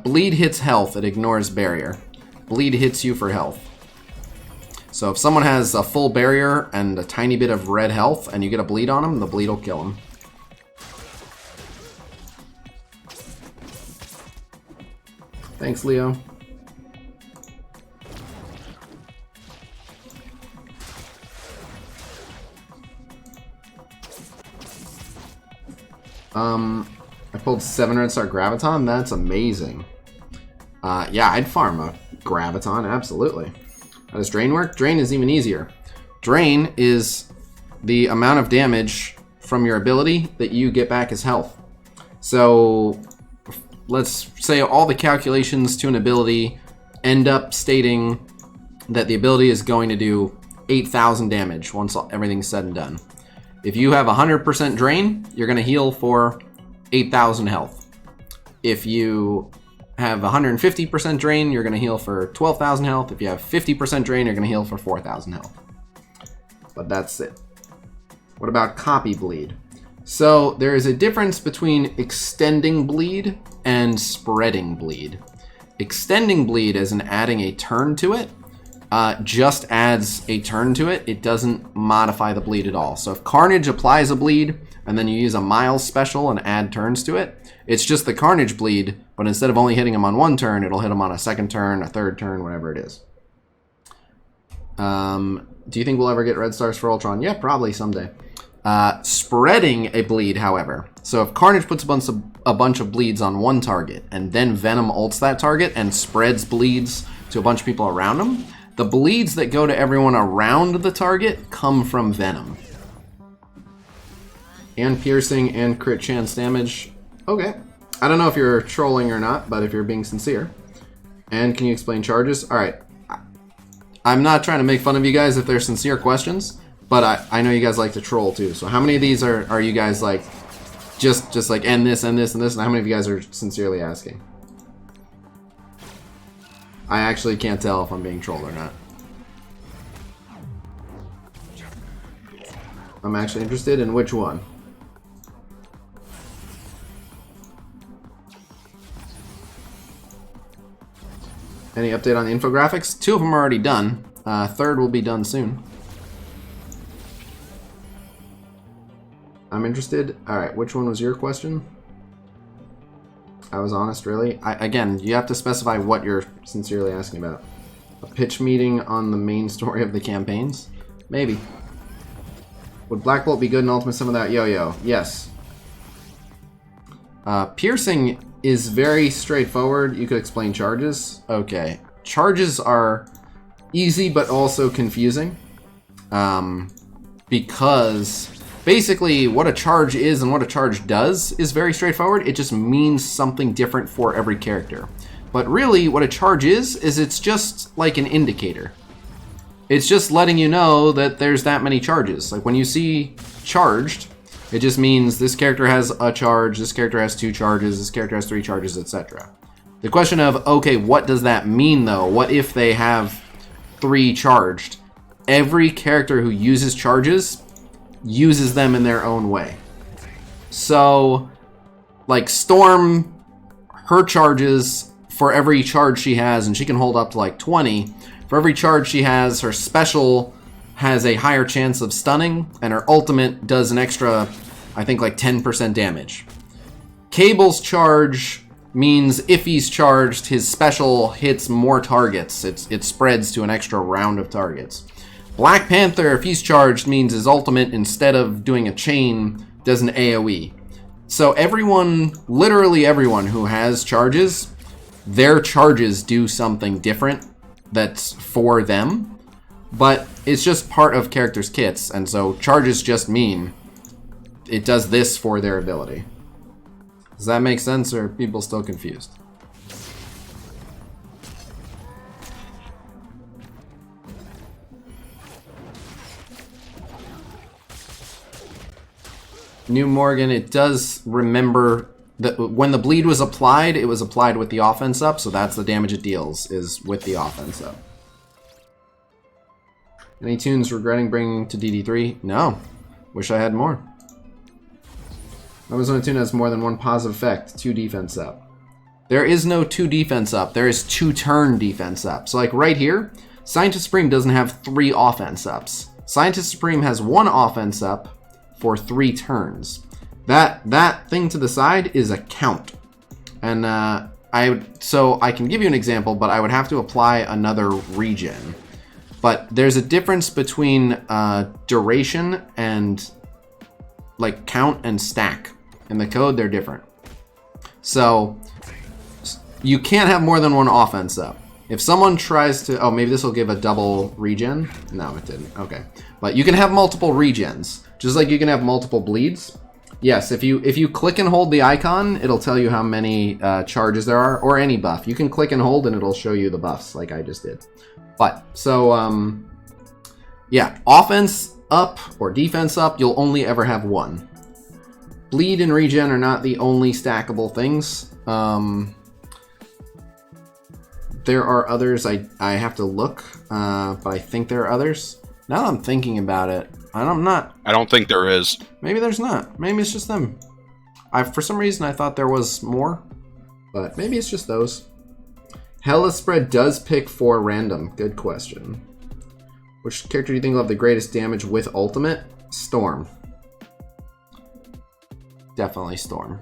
Bleed hits health, it ignores barrier. Bleed hits you for health. So if someone has a full barrier and a tiny bit of red health and you get a bleed on them, the bleed will kill them. Thanks, Leo. I pulled 7 Red Star Graviton. That's amazing. Yeah, I'd farm a Graviton, absolutely. How does Drain work? Drain is even easier. Drain is the amount of damage from your ability that you get back as health. So let's say all the calculations to an ability end up stating that the ability is going to do 8,000 damage once everything's said and done. If you have 100% drain, you're going to heal for 8,000 health. If you have 150% drain, you're going to heal for 12,000 health. If you have 50% drain, you're going to heal for 4,000 health. But that's it. What about copy bleed? So there is a difference between extending bleed and spreading bleed. Extending bleed, as in adding a turn to it, just adds a turn to it. It doesn't modify the bleed at all. So if Carnage applies a bleed and then you use a Miles special and add turns to it, it's just the Carnage bleed, but instead of only hitting him on one turn, it'll hit him on a second turn, a third turn, whatever it is. Do you think we'll ever get red stars for Ultron? Yeah, probably someday. Spreading a bleed, however. So if Carnage puts a bunch of bleeds on one target, and then Venom ults that target and spreads bleeds to a bunch of people around him, the bleeds that go to everyone around the target come from Venom. And piercing and crit chance damage. Okay. I don't know if you're trolling or not, but if you're being sincere. And can you explain charges? Alright. I'm not trying to make fun of you guys if they're sincere questions, but I know you guys like to troll too. So how many of these are you guys like, just like end this, and this, and this, and how many of you guys are sincerely asking? I actually can't tell if I'm being trolled or not. I'm actually interested in which one. Any update on the infographics? 2 of them are already done. Third will be done soon. I'm interested. Alright, which one was your question? I was honest, really? Again, you have to specify what you're sincerely asking about. A pitch meeting on the main story of the campaigns? Maybe. Would Black Bolt be good in Ultimate Sim without Yo-Yo? Yes. Piercing is very straightforward. You could explain charges. Okay. Charges are easy but also confusing. Because basically what a charge is and what a charge does is very straightforward. It just means something different for every character. But really what a charge is it's just like an indicator. It's just letting you know that there's that many charges. Like when you see charged, it just means this character has a charge, this character has 2 charges, this character has 3 charges, etc. The question of, okay, what does that mean though? What if they have 3 charged? Every character who uses charges uses them in their own way. So, like Storm, her charges, for every charge she has, and she can hold up to like 20, for every charge she has, her special has a higher chance of stunning, and her ultimate does an extra, I think, like 10% damage. Cable's charge means if he's charged, his special hits more targets. It spreads to an extra round of targets. Black Panther, if he's charged, means his ultimate, instead of doing a chain, does an AoE. So everyone, literally everyone who has charges, their charges do something different that's for them. But it's just part of characters' kits, and so charges just mean it does this for their ability. Does that make sense, or are people still confused? New Morgan, it does remember that when the bleed was applied, it was applied with the offense up, so that's the damage it deals, is with the offense up. Any tunes regretting bringing to DD3? No. Wish I had more. Amazon tune has more than one positive effect. 2 defense up. There is no 2 defense up. There is 2 turn defense up. So like right here, Scientist Supreme doesn't have 3 offense ups. Scientist Supreme has 1 offense up for 3 turns. That thing to the side is a count. And so I can give you an example, but I would have to apply another regen. But there's a difference between duration and like count and stack. In the code, they're different. So you can't have more than 1 offense up. If someone tries to, oh, maybe this will give a double regen. No, it didn't. Okay, but you can have multiple regens, just like you can have multiple bleeds. Yes, if you click and hold the icon, it'll tell you how many charges there are, or any buff. You can click and hold, and it'll show you the buffs, like I just did. But so yeah, offense up or defense up, you'll only ever have 1. Bleed and regen are not the only stackable things. There are others. I have to look, but I think there are others. Now that I'm thinking about it, I'm not. I don't think there is. Maybe there's not. Maybe it's just them. For some reason, I thought there was more, but maybe it's just those. Hella Spread does pick 4 random. Good question. Which character do you think will have the greatest damage with ultimate? Storm. Definitely Storm.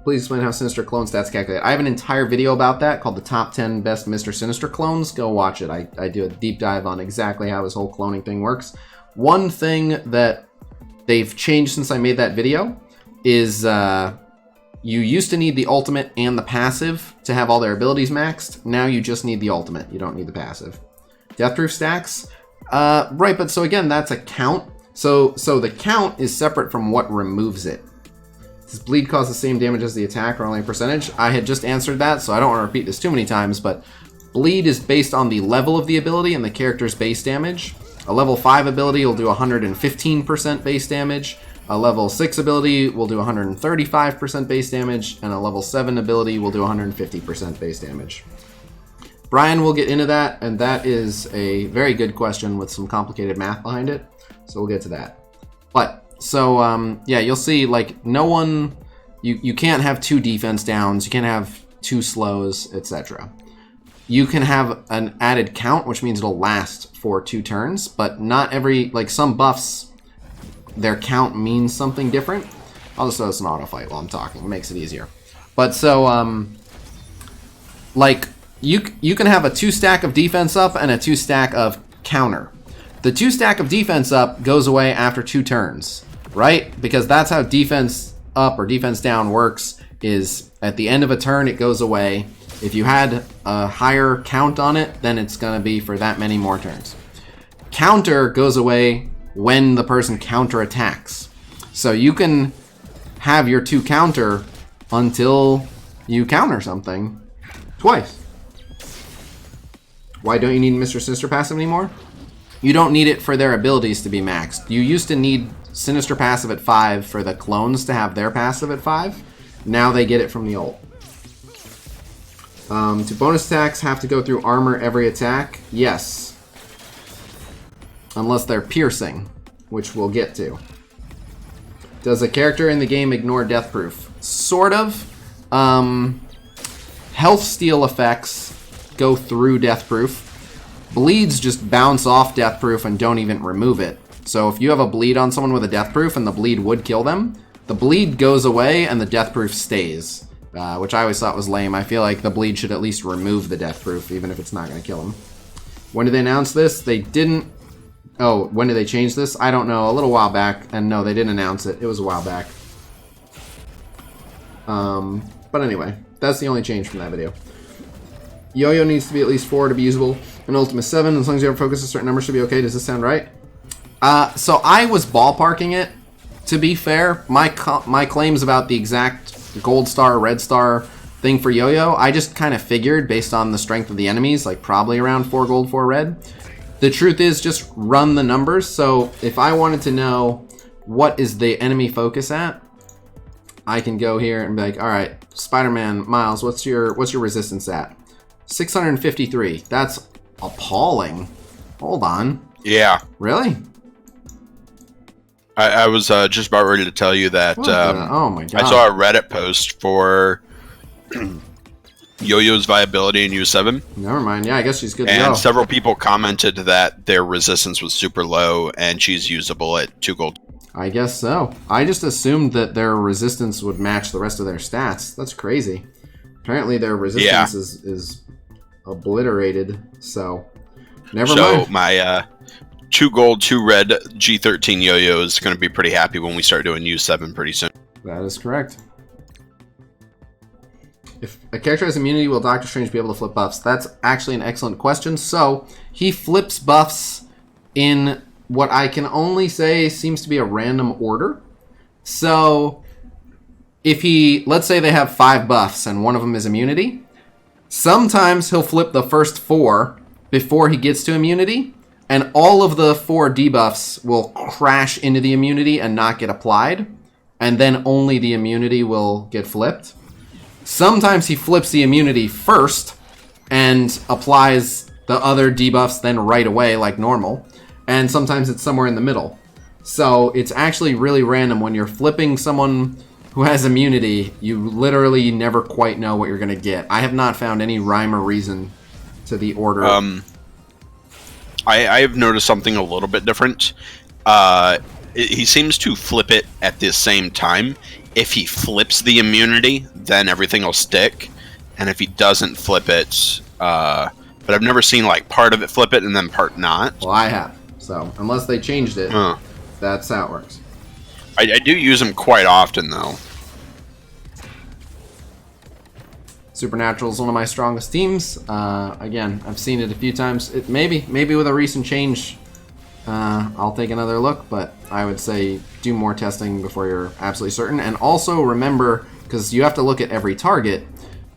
Please explain how Sinister clone stats calculate. I have an entire video about that called the top 10 best Mr. Sinister clones. Go watch it. I do a deep dive on exactly how his whole cloning thing works. One thing that they've changed since I made that video is you used to need the ultimate and the passive to have all their abilities maxed. Now you just need the ultimate. You don't need the passive. Deathproof stacks? Right, but so again, that's a count. So the count is separate from what removes it. Does bleed cause the same damage as the attack or only a percentage? I had just answered that, so I don't want to repeat this too many times, but bleed is based on the level of the ability and the character's base damage. A level 5 ability will do 115% base damage. A level 6 ability will do 135% base damage, and a level 7 ability will do 150% base damage. Brian will get into that, and that is a very good question with some complicated math behind it, so we'll get to that. But so, yeah, you'll see, like, no one... You can't have 2 defense downs, you can't have 2 slows, etc. You can have an added count, which means it'll last for 2 turns, but not every... Like, some buffs, their count means something different. I'll just throw this an auto fight while I'm talking. It makes it easier. But so, like, you can have a 2 stack of defense up and a 2 stack of counter. The 2 stack of defense up goes away after 2 turns. Right? Because that's how defense up or defense down works, is at the end of a turn it goes away. If you had a higher count on it, then it's going to be for that many more turns. Counter goes away when the person counter attacks. So you can have your 2 counter until you counter something twice. Why don't you need Mr. Sinister passive anymore? You don't need it for their abilities to be maxed. You used to need Sinister passive at 5 for the clones to have their passive at 5. Now they get it from the ult. Do bonus attacks have to go through armor every attack? Yes. Unless they're piercing, which we'll get to. Does a character in the game ignore deathproof? Sort of. Health steal effects go through deathproof. Bleeds just bounce off deathproof and don't even remove it. So if you have a bleed on someone with a deathproof and the bleed would kill them, the bleed goes away and the deathproof stays, which I always thought was lame. I feel like the bleed should at least remove the deathproof, even if it's not going to kill them. When did they announce this? They didn't... Oh, when did they change this? I don't know. A little while back. And no, they didn't announce it. It was a while back. But anyway, that's the only change from that video. Yo-Yo needs to be at least 4 to be usable. And Ultimate 7, as long as you ever focus a certain number, should be okay. Does this sound right? So I was ballparking it. To be fair, my claims about the exact gold star, red star thing for Yo-Yo, I just kind of figured based on the strength of the enemies, like probably around 4 gold, 4 red. the truth is just run the numbers. So if I wanted to know what is the enemy focus at, I can go here and be like, all right, Spider-Man, Miles, what's your resistance at? 653. That's appalling. Hold on. Yeah. Really? I was just about ready to tell you that oh my god. I saw a Reddit post for Yo-Yo's viability in U7. Never mind. Yeah, I guess she's good to go. And several people commented that their resistance was super low and she's usable at 2 gold. I guess so. I just assumed that their resistance would match the rest of their stats. That's crazy. Apparently their resistance is obliterated, so never mind. So my 2 gold, 2 red G13 Yo-Yo is going to be pretty happy when we start doing U7 pretty soon. That is correct. If a character has immunity, will Doctor Strange be able to flip buffs? That's actually an excellent question. So he flips buffs in what I can only say seems to be a random order. So if let's say they have 5 buffs and one of them is immunity, sometimes he'll flip the first 4 before he gets to immunity, and all of the 4 debuffs will crash into the immunity and not get applied, and then only the immunity will get flipped. Sometimes he flips the immunity first and applies the other debuffs then right away like normal, and sometimes it's somewhere in the middle. So it's actually really random. When you're flipping someone who has immunity, you literally never quite know what you're going to get. I have not found any rhyme or reason to the order. I have noticed something a little bit different. He seems to flip it at the same time. If he flips the immunity, then everything will stick. And if he doesn't flip it, but I've never seen like part of it flip it and then part not. Well, I have. So unless they changed it, that's how it works. I do use him quite often, though. Supernatural is one of my strongest teams. Again, I've seen it a few times. Maybe with a recent change, I'll take another look. But I would say do more testing before you're absolutely certain. And also remember, because you have to look at every target,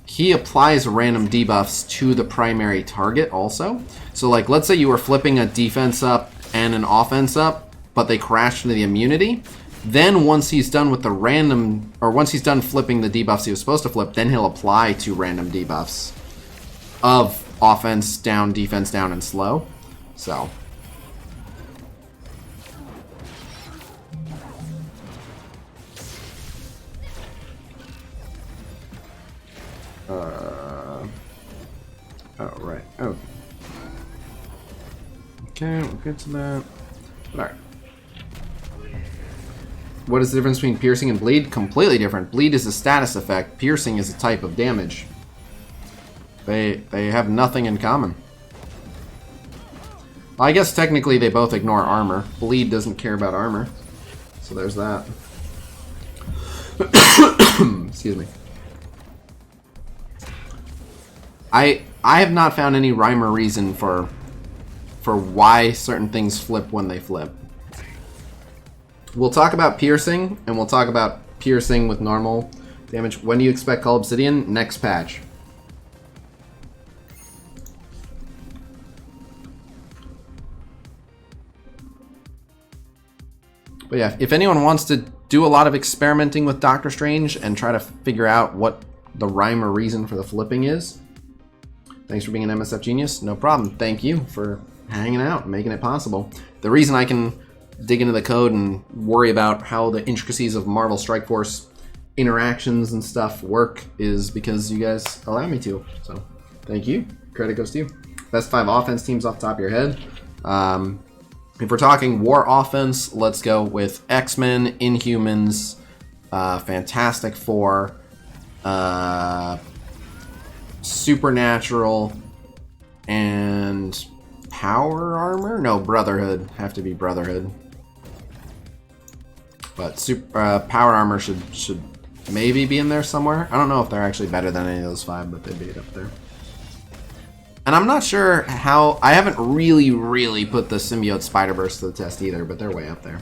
he applies random debuffs to the primary target also. So like, let's say you were flipping a defense up and an offense up, but they crashed into the immunity. Then once he's done with the random, or once he's done flipping the debuffs he was supposed to flip, then he'll apply 2 random debuffs of offense down, defense down, and slow. So. Oh, right. Oh. Okay, we'll get to that. Alright. What is the difference between piercing and bleed? Completely different. Bleed is a status effect. Piercing is a type of damage. They have nothing in common. Well, I guess technically they both ignore armor. Bleed doesn't care about armor. So there's that. Excuse me. I have not found any rhyme or reason for why certain things flip when they flip. We'll talk about piercing, and we'll talk about piercing with normal damage. When do you expect Call Obsidian? Next patch. But yeah, if anyone wants to do a lot of experimenting with Doctor Strange and try to figure out what the rhyme or reason for the flipping is, thanks for being an MSF genius. No problem. Thank you for hanging out and making it possible. The reason I can dig into the code and worry about how the intricacies of Marvel Strike Force interactions and stuff work is because you guys allow me to. So, thank you. Credit goes to you. Best 5 offense teams off the top of your head. If we're talking war offense, let's go with X-Men, Inhumans, Fantastic Four, Supernatural, and Power Armor? No, Brotherhood. Have to be Brotherhood. But Power Armor should maybe be in there somewhere. I don't know if they're actually better than any of those 5, but they'd be up there. And I'm not sure how... I haven't really put the Symbiote Spider-Verse to the test either, but they're way up there.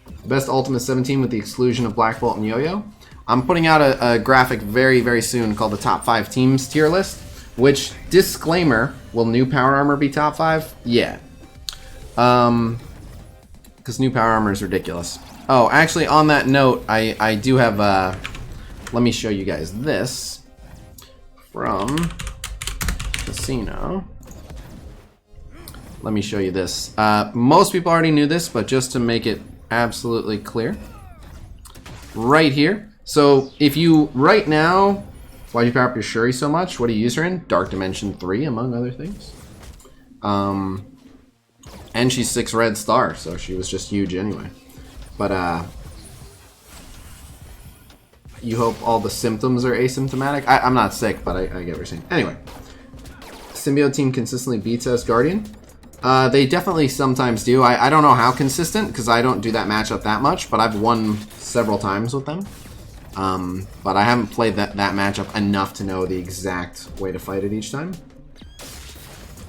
The best Ultimate 17 with the exclusion of Black Bolt and Yo-Yo. I'm putting out a graphic very soon called the Top 5 Teams tier list, which, disclaimer, will new Power Armor be top 5? Yeah. Because new power armor is ridiculous. Oh, actually, on that note, I do have, let me show you guys this from Khasino. Let me show you this. Most people already knew this, but just to make it absolutely clear. Right here. So, if you, right now, why do you power up your Shuri so much? What do you use her in? Dark Dimension 3, among other things. And she's 6 red star, so she was just huge anyway. But, you hope all the symptoms are asymptomatic? I'm not sick, but I get what you're saying. Anyway. Symbiote team consistently beats us Guardian. They definitely sometimes do. I don't know how consistent, because I don't do that matchup that much, but I've won several times with them. But I haven't played that matchup enough to know the exact way to fight it each time.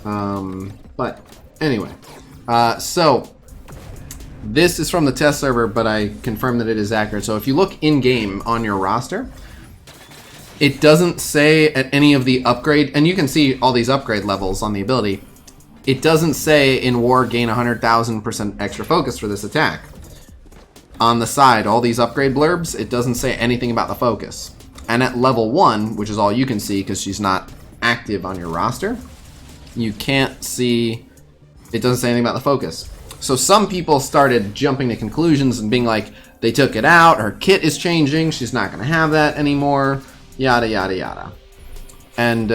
But anyway. So, this is from the test server, but I confirm that it is accurate. So if you look in-game on your roster, it doesn't say at any of the upgrade, and you can see all these upgrade levels on the ability, it doesn't say in war gain 100,000% extra focus for this attack. On the side, all these upgrade blurbs, it doesn't say anything about the focus. And at level 1, which is all you can see because she's not active on your roster, you can't see, it doesn't say anything about the focus. So some people started jumping to conclusions and being like, they took it out, her kit is changing, she's not going to have that anymore, yada yada yada. And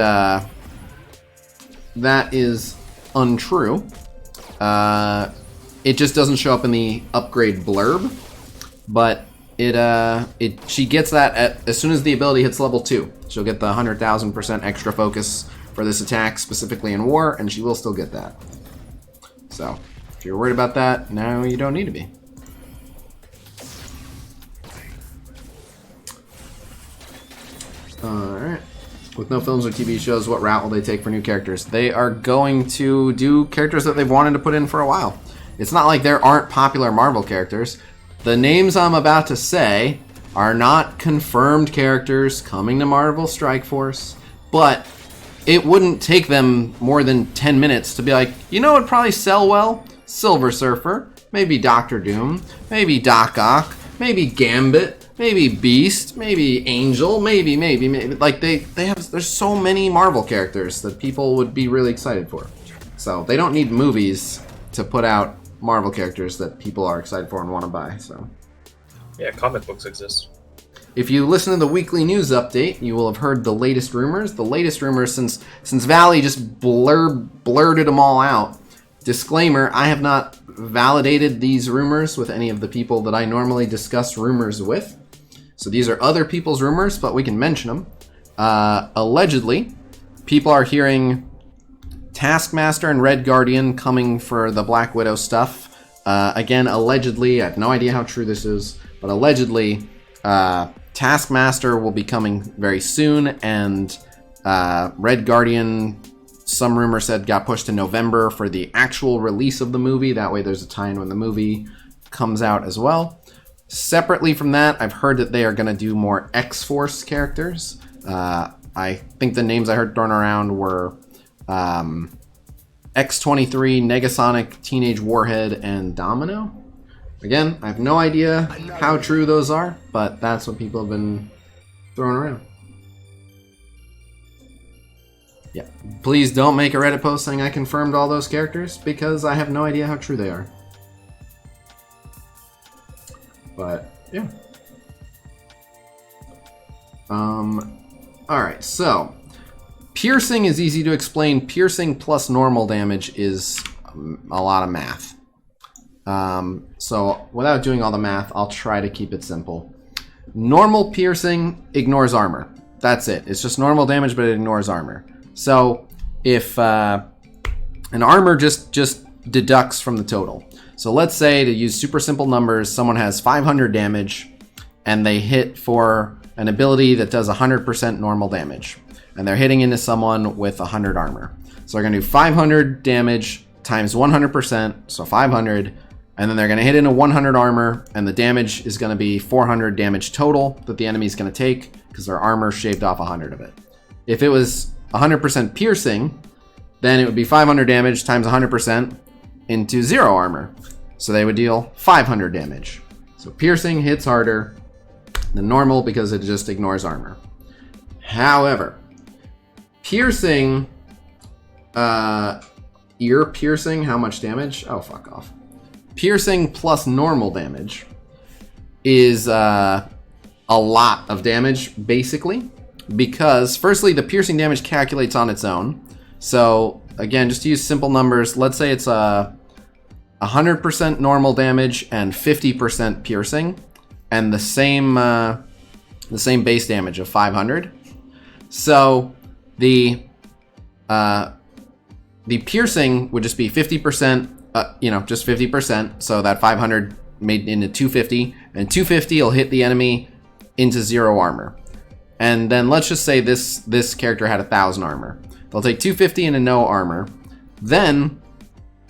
that is untrue. It just doesn't show up in the upgrade blurb, but she gets that as soon as the ability hits level 2. She'll get the 100,000% extra focus for this attack, specifically in war, and she will still get that. So, if you're worried about that, now you don't need to be. Alright. With no films or TV shows, what route will they take for new characters? They are going to do characters that they've wanted to put in for a while. It's not like there aren't popular Marvel characters. The names I'm about to say are not confirmed characters coming to Marvel Strike Force, but it wouldn't take them more than 10 minutes to be like, you know what would probably sell well? Silver Surfer, maybe Doctor Doom, maybe Doc Ock, maybe Gambit, maybe Beast, maybe Angel, maybe. Like they have, there's so many Marvel characters that people would be really excited for. So they don't need movies to put out Marvel characters that people are excited for and want to buy. So yeah, comic books exist. if you listen to the weekly news update, you will have heard the latest rumors. The latest rumors since Valley just blurted them all out. Disclaimer, I have not validated these rumors with any of the people that I normally discuss rumors with. So these are other people's rumors, but we can mention them. Allegedly, people are hearing Taskmaster and Red Guardian coming for the Black Widow stuff. Again, allegedly, I have no idea how true this is, but allegedly, Taskmaster will be coming very soon, and Red Guardian, some rumor said, got pushed to November for the actual release of the movie. That way there's a tie-in when the movie comes out as well. Separately from that, I've heard that they are going to do more X-Force characters. I think the names I heard thrown around were X-23, Negasonic, Teenage Warhead, and Domino. Again, I have no idea how true those are, but that's what people have been throwing around. Yeah, please don't make a Reddit post saying I confirmed all those characters, because I have no idea how true they are. But, yeah. Alright, so piercing is easy to explain. Piercing plus normal damage is a lot of math. So without doing all the math, I'll try to keep it simple. Normal piercing ignores armor. That's it. It's just normal damage, but it ignores armor. So if an armor just deducts from the total. So let's say, to use super simple numbers, someone has 500 damage and they hit for an ability that does 100% normal damage. And they're hitting into someone with 100 armor. So they're going to do 500 damage times 100%, so 500. And then they're going to hit into 100 armor, and the damage is going to be 400 damage total that the enemy is going to take, because their armor shaved off 100 of it. If it was 100% piercing, then it would be 500 damage times 100%, into 0 armor. So they would deal 500 damage. So piercing hits harder than normal because it just ignores armor. However, piercing, ear piercing, how much damage? Oh, fuck off. Piercing plus normal damage is a lot of damage, basically. Because, firstly, the piercing damage calculates on its own. So, again, just to use simple numbers, let's say it's 100% normal damage and 50% piercing. And the same base damage of 500. So, the piercing would just be 50%, just 50%. So that 500 made into 250. And 250 will hit the enemy into 0 armor. And then let's just say this character had 1,000 armor. They'll take 250 into no armor. Then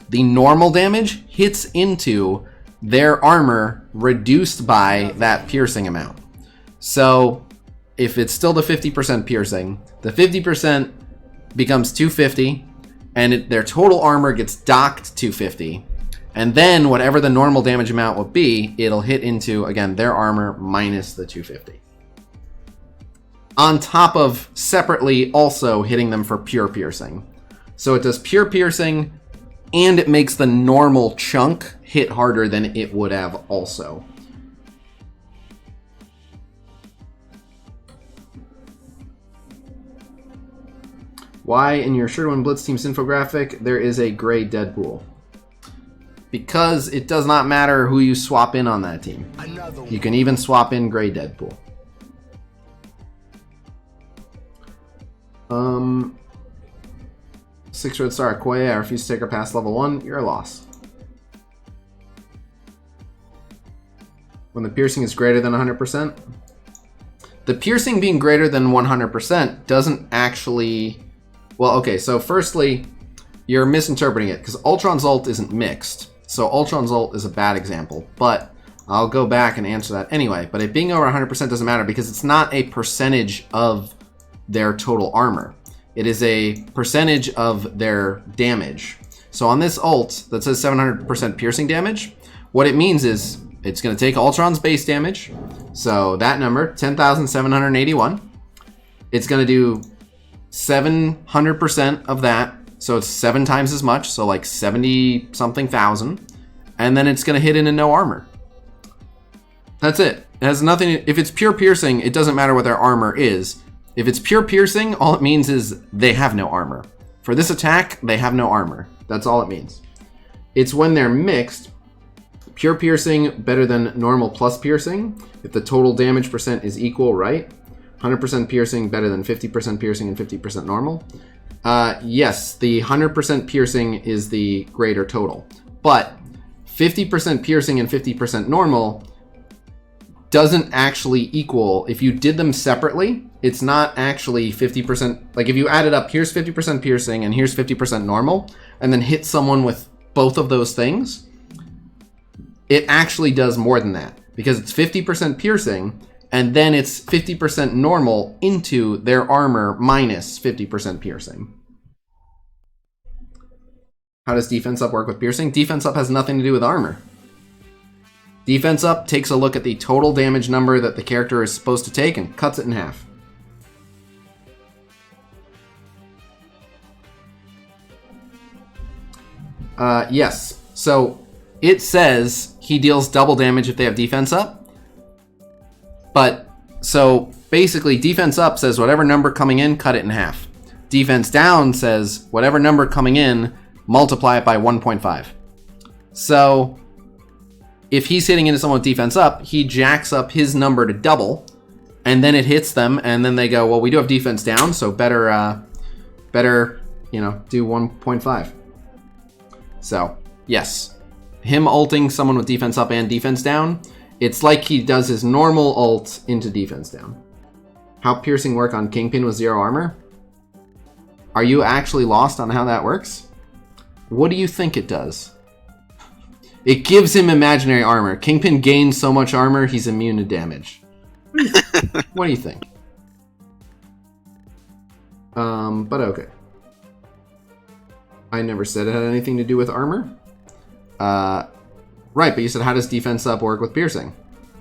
the normal damage hits into their armor reduced by that piercing amount. So if it's still the 50% piercing, the 50% becomes 250, and their total armor gets docked 250. And then whatever the normal damage amount would be, it'll hit into, again, their armor minus the 250. On top of separately also hitting them for pure piercing. So it does pure piercing, and it makes the normal chunk hit harder than it would have also. Why in your Shadowrun Blitz Team's infographic there is a gray Deadpool? Because it does not matter who you swap in on that team. You can even swap in gray Deadpool. 6 red star Akoya, I refuse to take her past level 1. You're a loss. When the piercing is greater than 100%. The piercing being greater than 100% doesn't actually... Well, okay, so firstly, you're misinterpreting it, because Ultron's ult isn't mixed. So Ultron's ult is a bad example, but I'll go back and answer that anyway. But it being over 100% doesn't matter, because it's not a percentage of their total armor. It is a percentage of their damage. So on this ult that says 700% piercing damage, what it means is it's going to take Ultron's base damage. So that number, 10,781. It's going to do 700% of that. So it's 7 times as much. So like 70 something thousand. And then it's going to hit into no armor. That's it. It has nothing. If it's pure piercing, it doesn't matter what their armor is. If it's pure piercing, all it means is they have no armor. For this attack, they have no armor. That's all it means. It's when they're mixed. Pure piercing better than normal plus piercing. If the total damage percent is equal, right? 100% piercing better than 50% piercing and 50% normal. Yes, the 100% piercing is the greater total. But 50% piercing and 50% normal doesn't actually equal. If you did them separately, it's not actually 50%. Like if you added up, here's 50% piercing and here's 50% normal, and then hit someone with both of those things, it actually does more than that, because it's 50% piercing and then it's 50% normal into their armor minus 50% piercing. How does defense up work with piercing? Defense up has nothing to do with armor. Defense up takes a look at the total damage number that the character is supposed to take and cuts it in half. Yes. So it says he deals double damage if they have defense up. But so basically defense up says whatever number coming in, cut it in half. Defense down says whatever number coming in, multiply it by 1.5. So if he's hitting into someone with defense up, he jacks up his number to double, and then it hits them, and then they go, well, we do have defense down, so better, do 1.5. So, yes. Him ulting someone with defense up and defense down, it's like he does his normal ult into defense down. How piercing work on Kingpin with 0 armor? Are you actually lost on how that works? What do you think it does? It gives him imaginary armor. Kingpin gains so much armor, he's immune to damage. What do you think? But okay. I never said it had anything to do with armor. Right, but you said how does defense up work with piercing?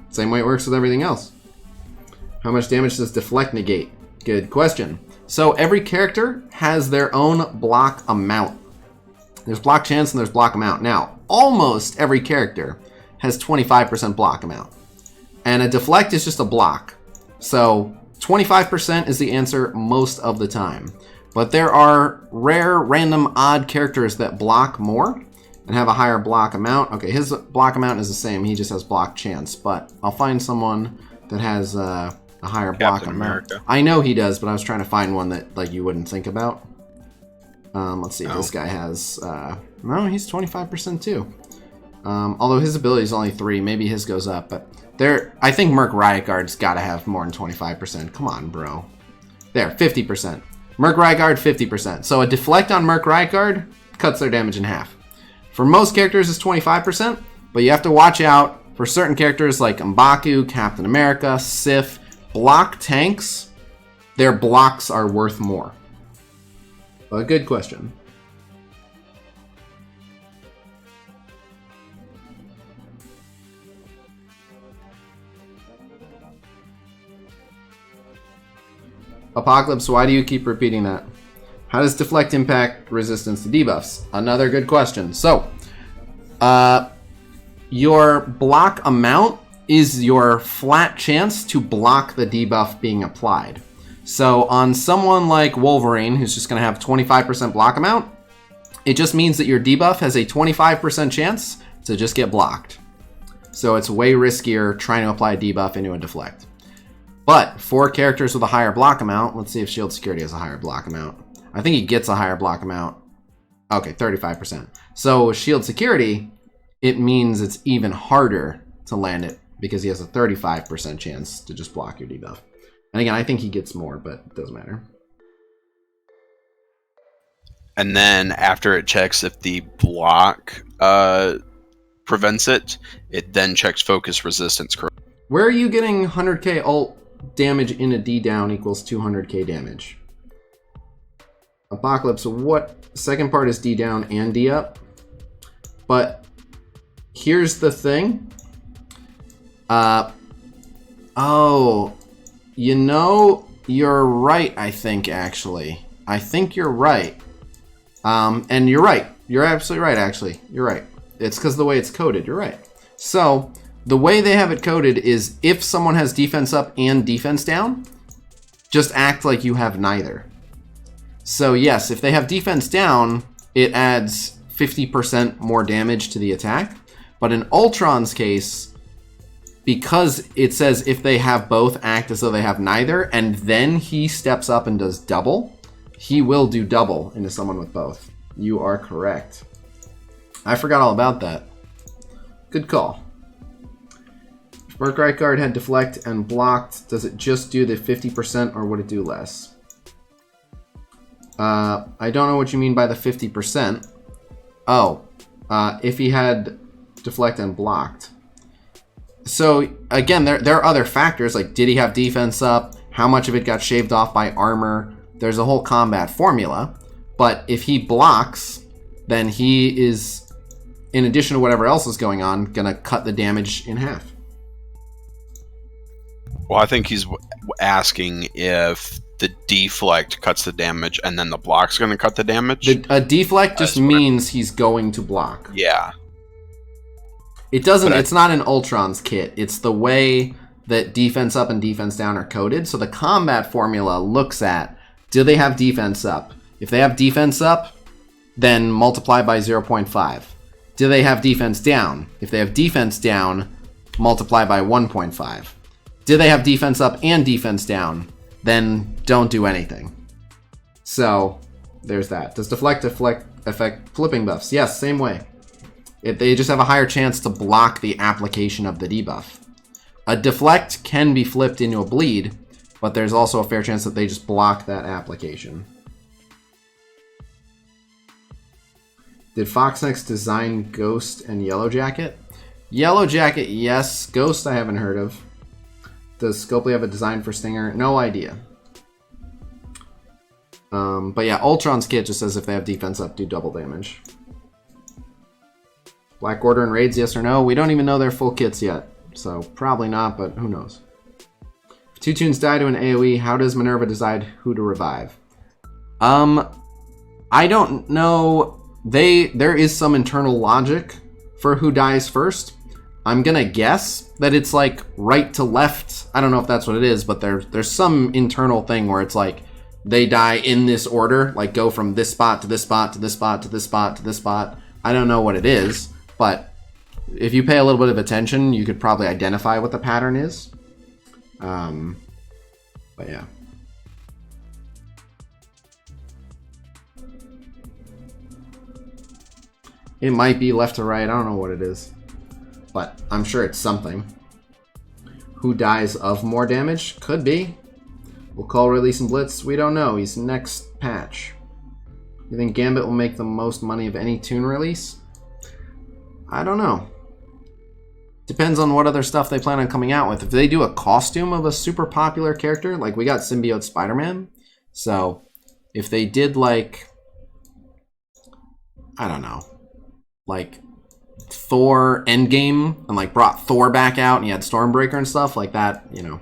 Same way it works with everything else. How much damage does deflect negate? Good question. So every character has their own block amount. There's block chance and there's block amount. Now, almost every character has 25% block amount. And a deflect is just a block. So 25% is the answer most of the time. But there are rare, random, odd characters that block more and have a higher block amount. Okay, his block amount is the same. He just has block chance. But I'll find someone that has a higher block amount. America. I know he does, but I was trying to find one that like you wouldn't think about. Let's see if this guy has... no, he's 25% too. Although his ability is only 3, maybe his goes up. But I think Merc Riot Guard's got to have more than 25%. Come on, bro. There, 50%. Merc Riot Guard, 50%. So a deflect on Merc Riot Guard cuts their damage in half. For most characters, it's 25%, but you have to watch out for certain characters like M'Baku, Captain America, Sif, block tanks. Their blocks are worth more. A good question. Apocalypse, why do you keep repeating that? How does deflect impact resistance to debuffs? Another good question. So, your block amount is your flat chance to block the debuff being applied. So on someone like Wolverine, who's just going to have 25% block amount, it just means that your debuff has a 25% chance to just get blocked. So it's way riskier trying to apply a debuff into a deflect. But for characters with a higher block amount, let's see if Shield Security has a higher block amount. I think he gets a higher block amount. Okay, 35%. So Shield Security, it means it's even harder to land it because he has a 35% chance to just block your debuff. And again, I think he gets more, but it doesn't matter. And then after it checks if the block prevents it, it then checks focus resistance. Where are you getting 100k ult damage in a D down equals 200k damage? Apocalypse, what second part is D down and D up? But here's the thing. Oh, you know, you're right, I think, actually. I think you're right. And you're right. You're absolutely right, actually. You're right. It's because of the way it's coded. You're right. So, the way they have it coded is if someone has defense up and defense down, just act like you have neither. So, yes, if they have defense down, it adds 50% more damage to the attack. But in Ultron's case, because it says if they have both, act as though they have neither, and then he steps up and does double, he will do double into someone with both. You are correct. I forgot all about that. Good call. If Merc Right Guard had deflect and blocked, does it just do the 50% or would it do less? I don't know what you mean by the 50%. Oh, if he had deflect and blocked. So again, there are other factors, like did he have defense up? How much of it got shaved off by armor? There's a whole combat formula. But if he blocks, then he is, in addition to whatever else is going on, gonna cut the damage in half. Well, I think he's asking if the deflect cuts the damage and then the block's going to cut the damage. A deflect just means he's going to block. Yeah. It doesn't. It's not in Ultron's kit. It's the way that defense up and defense down are coded. So the combat formula looks at, do they have defense up? If they have defense up, then multiply by 0.5. Do they have defense down? If they have defense down, multiply by 1.5. Do they have defense up and defense down? Then don't do anything. So there's that. Does deflect affect flipping buffs? Yes, same way. They just have a higher chance to block the application of the debuff. A deflect can be flipped into a bleed, but there's also a fair chance that they just block that application. Did Foxnex design Ghost and Yellow Jacket? Yellow Jacket, yes. Ghost, I haven't heard of. Does Scopely have a design for Stinger? No idea. But yeah, Ultron's kit just says if they have defense up, do double damage. Black Order and raids, yes or no? We don't even know their full kits yet, so probably not, but who knows. If 2 tunes die to an AoE, how does Minerva decide who to revive? I don't know. There is some internal logic for who dies first. I'm gonna guess that it's like right to left. I don't know if that's what it is, but there's some internal thing where it's like they die in this order, like go from this spot to this spot to this spot to this spot to this spot. I don't know what it is, but if you pay a little bit of attention, you could probably identify what the pattern is. But yeah. It might be left to right. I don't know what it is. But I'm sure it's something. Who dies of more damage? Could be. We'll call release and Blitz. We don't know. He's next patch. You think Gambit will make the most money of any tune release? I don't know. Depends on what other stuff they plan on coming out with. If they do a costume of a super popular character, like we got Symbiote Spider-Man. So if they did like, I don't know, like Thor Endgame and like brought Thor back out and you had Stormbreaker and stuff like that, you know,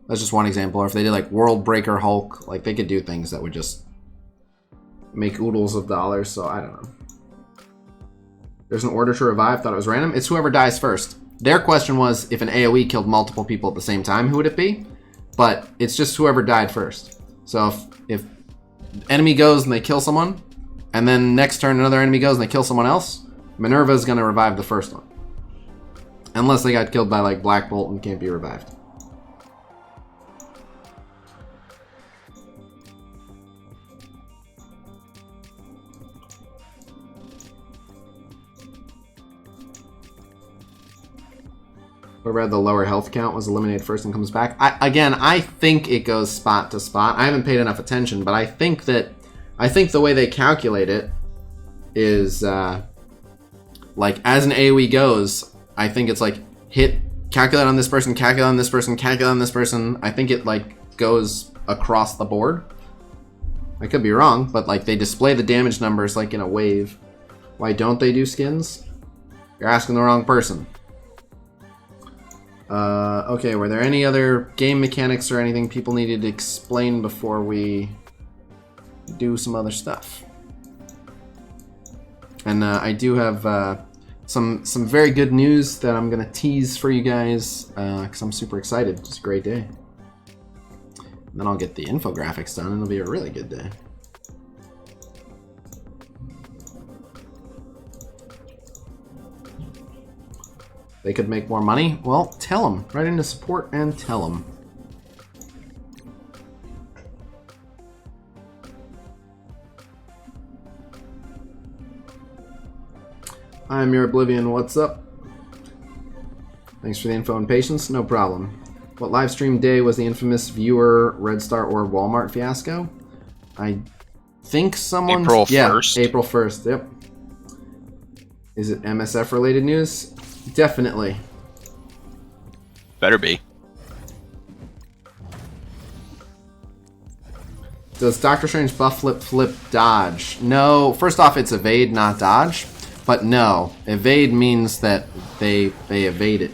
that's just one example. Or if they did like World Breaker Hulk, like they could do things that would just make oodles of dollars. So I don't know. There's an order to revive. Thought it was random. It's whoever dies first. Their question was if an AoE killed multiple people at the same time, who would it be? But it's just whoever died first. So if enemy goes and they kill someone, and then next turn another enemy goes and they kill someone else, Minerva's going to revive the first one. Unless they got killed by like Black Bolt and can't be revived. Whoever had the lower health count was eliminated first and comes back. I think it goes spot to spot. I haven't paid enough attention, but I think the way they calculate it is like as an AoE goes, I think it's like hit, calculate on this person, calculate on this person, calculate on this person. I think it like goes across the board. I could be wrong, but like they display the damage numbers like in a wave. Why don't they do skins? You're asking the wrong person. Okay, were there any other game mechanics or anything people needed to explain before we do some other stuff? And I do have some very good news that I'm gonna tease for you guys because I'm super excited. It's a great day. And then I'll get the infographics done and it'll be a really good day. They could make more money? Well, tell them. Write into support and tell them. I'm your Oblivion. What's up? Thanks for the info and patience. No problem. What live stream day was the infamous viewer Red Star or Walmart fiasco? I think someone... April 1st. Yeah, April 1st. Yep. Is it MSF related news? Definitely. Better be. Does Doctor Strange buff flip dodge? No. First off, it's evade, not dodge. But no. Evade means that they evade it.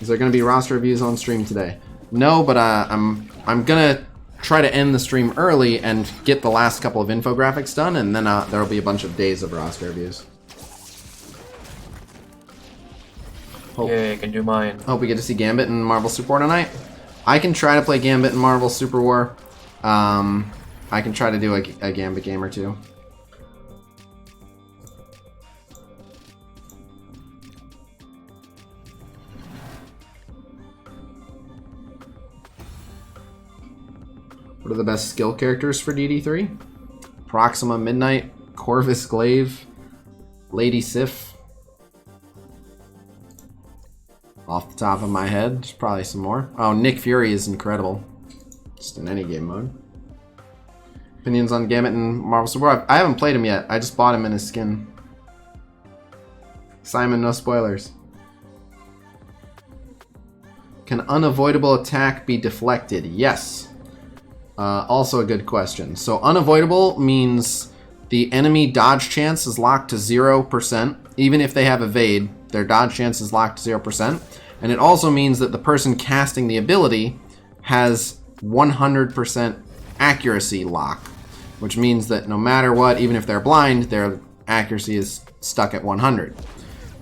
Is there going to be roster reviews on stream today? No, but I'm going to try to end the stream early and get the last couple of infographics done, and then there will be a bunch of days of roster reviews. Yeah, I can do mine. Hope we get to see Gambit and Marvel Super War tonight. I can try to play Gambit and Marvel Super War. I can try to do a Gambit game or two. What are the best skill characters for DD3? Proxima Midnight, Corvus Glaive, Lady Sif. Off the top of my head, there's probably some more. Oh, Nick Fury is incredible. Just in any game mode. Opinions on Gambit and Marvel Super War? I haven't played him yet. I just bought him in his skin. Simon, no spoilers. Can unavoidable attack be deflected? Yes. Also a good question. So unavoidable means the enemy dodge chance is locked to 0%. Even if they have evade, their dodge chance is locked to 0%. And it also means that the person casting the ability has 100% accuracy lock, which means that no matter what, even if they're blind, their accuracy is stuck at 100.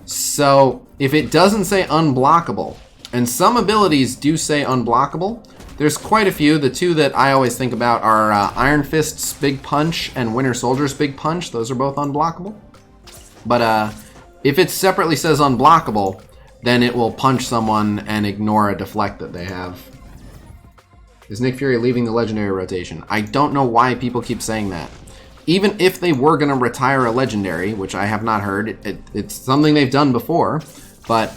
So if it doesn't say unblockable, and some abilities do say unblockable, there's quite a few. The two that I always think about are Iron Fist's Big Punch and Winter Soldier's Big Punch. Those are both unblockable. But if it separately says unblockable, then it will punch someone and ignore a deflect that they have. Is Nick Fury leaving the legendary rotation? I don't know why people keep saying that. Even if they were going to retire a legendary, which I have not heard, it's something they've done before, but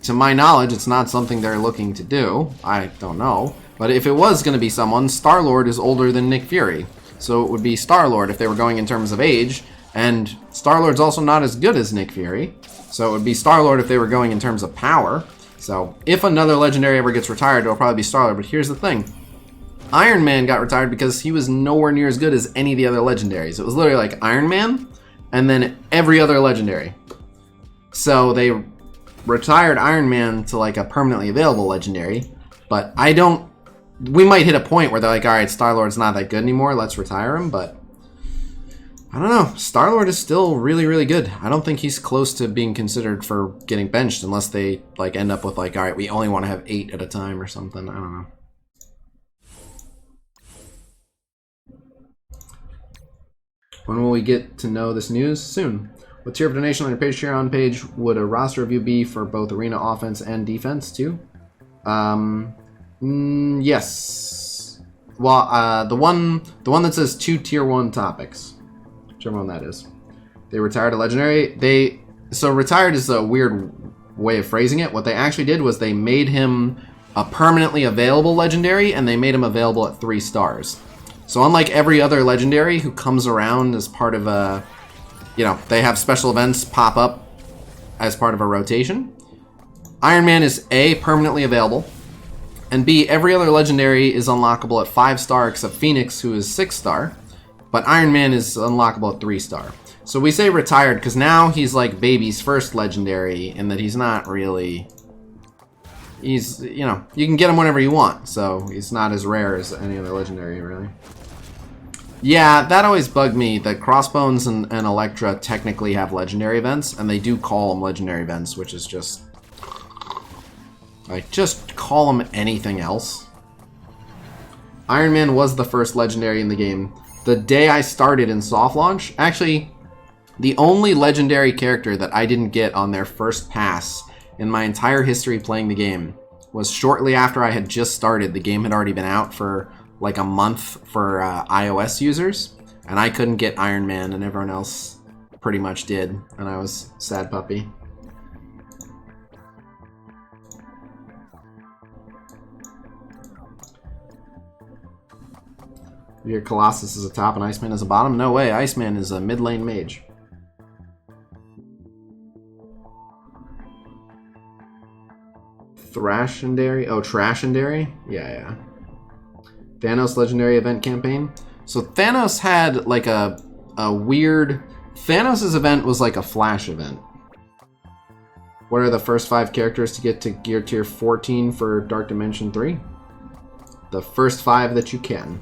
to my knowledge, it's not something they're looking to do. I don't know. But if it was going to be someone, Star-Lord is older than Nick Fury. So it would be Star-Lord if they were going in terms of age, and Star-Lord's also not as good as Nick Fury. So it would be Star-Lord if they were going in terms of power. So if another legendary ever gets retired, it'll probably be Star-Lord. But here's the thing. Iron Man got retired because he was nowhere near as good as any of the other legendaries. It was literally like Iron Man and then every other legendary. So they retired Iron Man to like a permanently available legendary. But we might hit a point where they're like, alright, Star-Lord's not that good anymore, let's retire him. But I don't know. Star-Lord is still really, really good. I don't think he's close to being considered for getting benched unless they like end up with like, alright, we only want to have 8 at a time or something. I don't know. When will we get to know this news? Soon. What tier of donation on your Patreon page would a roster review be for both arena offense and defense too? Yes. Well, the one that says 2 tier 1 topics. Whichever one that is. They retired a legendary. So retired is a weird way of phrasing it. What they actually did was they made him a permanently available legendary, and they made him available at 3 stars. So unlike every other legendary who comes around as part of a, they have special events pop up as part of a rotation, Iron Man is A, permanently available, and B, every other legendary is unlockable at 5-star except Phoenix, who is 6-star, but Iron Man is unlockable at 3-star. So we say retired because now he's like baby's first legendary in that he's not really... He's, you can get him whenever you want, so he's not as rare as any other legendary, really. Yeah, that always bugged me, that Crossbones and Elektra technically have legendary events, and they do call them legendary events, which is just... like, just call them anything else. Iron Man was the first legendary in the game. The day I started in soft launch, actually, the only legendary character that I didn't get on their first pass in my entire history playing the game was shortly after I had just started. The game had already been out for like a month for iOS users, and I couldn't get Iron Man, and everyone else pretty much did, and I was sad puppy. Your Colossus is a top and Iceman is a bottom? No way, Iceman is a mid lane mage. Thrashendary? Oh, Trashendary? Yeah. Thanos Legendary Event Campaign. So Thanos had like a weird... Thanos' event was like a flash event. What are the first 5 characters to get to Gear Tier 14 for Dark Dimension 3? The first 5 that you can.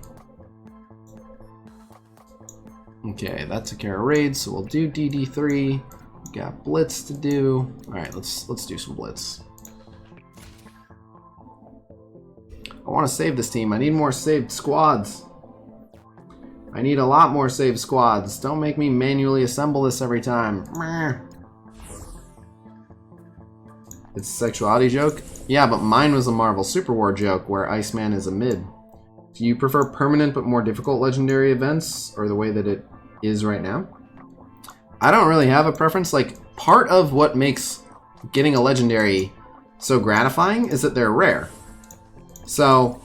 Okay, that's a care of raids, so we'll do DD3. Got Blitz to do. Alright, let's do some Blitz. I want to save this team. I need more saved squads. I need a lot more saved squads. Don't make me manually assemble this every time. It's a sexuality joke? Yeah, but mine was a Marvel Super War joke where Iceman is a mid. Do you prefer permanent but more difficult legendary events, or the way that it is right now? I don't really have a preference. Like, part of what makes getting a legendary so gratifying is that they're rare. So,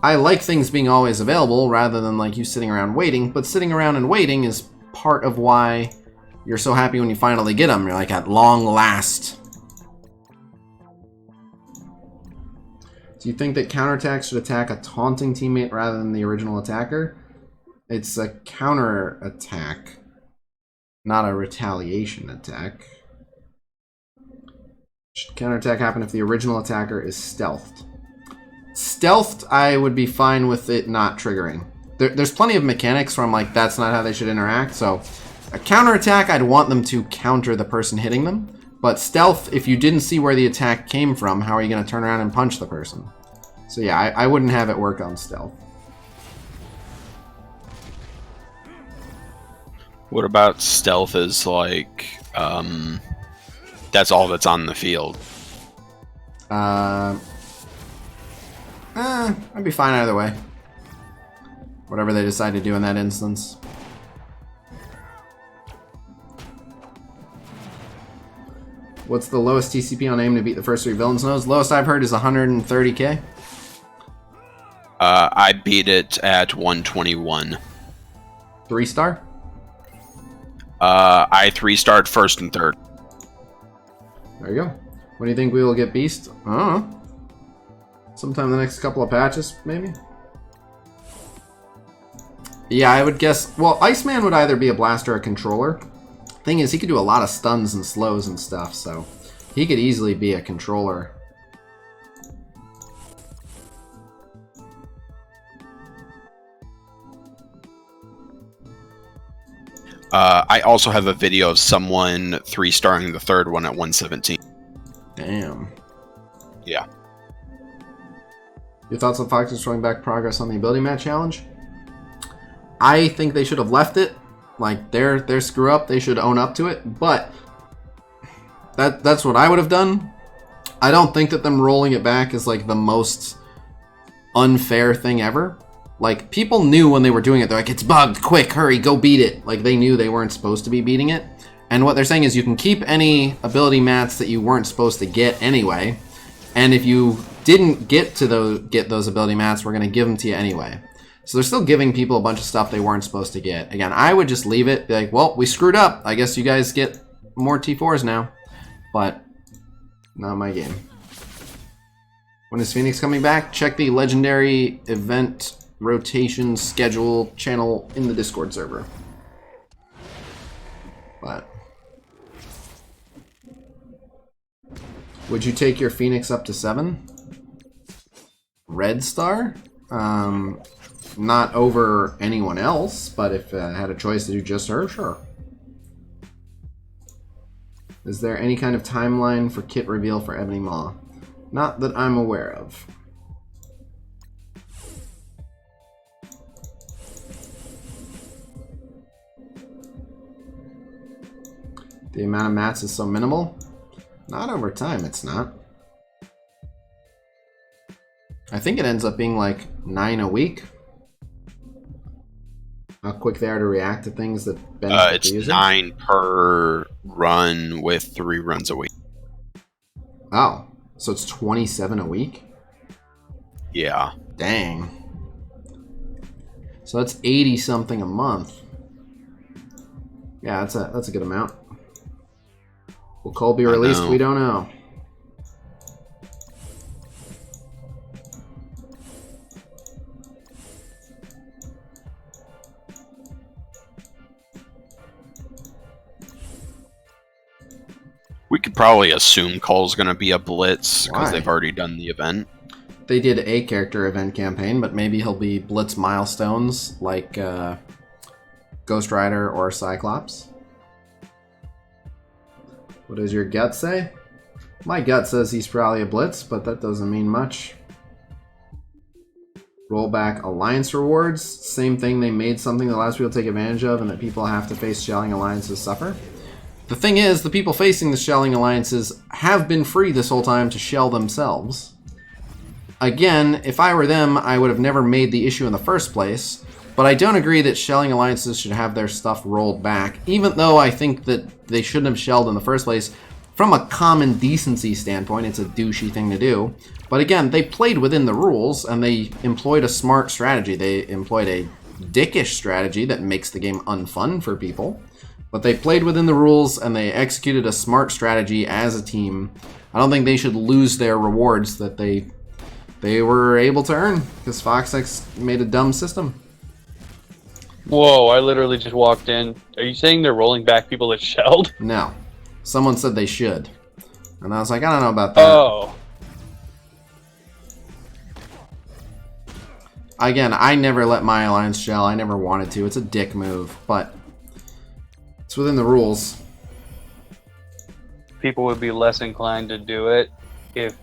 I like things being always available rather than like you sitting around waiting, but sitting around and waiting is part of why you're so happy when you finally get them. You're like, at long last. Do you think that counterattack should attack a taunting teammate rather than the original attacker? It's a counter attack, not a retaliation attack. Should counterattack happen if the original attacker is stealthed? Stealthed, I would be fine with it not triggering. There's plenty of mechanics where I'm like, that's not how they should interact. So a counterattack, I'd want them to counter the person hitting them. But stealth, if you didn't see where the attack came from, how are you going to turn around and punch the person? So yeah, I wouldn't have it work on stealth. What about stealth is like, that's all that's on the field? I'd be fine either way. Whatever they decide to do in that instance. What's the lowest TCP on aim to beat the first 3 villains' nodes? Lowest I've heard is 130k. I beat it at 121. 3-star? I 3-starred first and third. There you go. When do you think we will get Beast? I don't know. Sometime in the next couple of patches, maybe? Yeah, I would guess... Well, Iceman would either be a blaster or a controller. Thing is, he could do a lot of stuns and slows and stuff, so... He could easily be a controller. I also have a video of someone 3-starring the third one at 117. Damn. Yeah. Your thoughts on Fox showing back progress on the ability match challenge? I think they should have left it. Like, their screw up, they should own up to it. But that's what I would have done. I don't think that them rolling it back is like the most unfair thing ever. Like, people knew when they were doing it, they're like, it's bugged, quick, hurry, go beat it. Like, they knew they weren't supposed to be beating it. And what they're saying is you can keep any ability mats that you weren't supposed to get anyway. And if you didn't get those ability mats, we're going to give them to you anyway. So they're still giving people a bunch of stuff they weren't supposed to get. Again, I would just leave it, be like, well, we screwed up. I guess you guys get more T4s now. But, not my game. When is Phoenix coming back? Check the legendary event rotation schedule channel in the Discord server. But would you take your Phoenix up to 7? Red Star? Not over anyone else, but if I had a choice to do just her, sure. Is there any kind of timeline for kit reveal for Ebony Maw? Not that I'm aware of. The amount of mats is so minimal? Not over time, it's not. I think it ends up being like 9 a week. How quick they are to react to things that benefit it's the user. 9 per run with 3 runs a week. Oh, so it's 27 a week? Yeah. Dang. So that's 80 something a month. Yeah, that's a good amount. Will Cole be released? We don't know. We could probably assume Cole's going to be a Blitz because Why? they've already done the event. They did a character event campaign, but maybe he'll be Blitz milestones like Ghost Rider or Cyclops. What does your gut say? My gut says he's probably a Blitz, but that doesn't mean much. Rollback Alliance rewards. Same thing, they made something that allows people to take advantage of and that people have to face shelling alliances suffer. The thing is, the people facing the shelling alliances have been free this whole time to shell themselves. Again, if I were them, I would have never made the issue in the first place. But I don't agree that shelling alliances should have their stuff rolled back, even though I think that they shouldn't have shelled in the first place. From a common decency standpoint, it's a douchey thing to do. But again, they played within the rules, and they employed a smart strategy. They employed a dickish strategy that makes the game unfun for people. But they played within the rules, and they executed a smart strategy as a team. I don't think they should lose their rewards that they were able to earn, because FoxX made a dumb system. Whoa, I literally just walked in. Are you saying they're rolling back people that shelled? No. Someone said they should. And I was like, I don't know about that. Oh. Again, I never let my alliance shell. I never wanted to. It's a dick move, but it's within the rules. People would be less inclined to do it if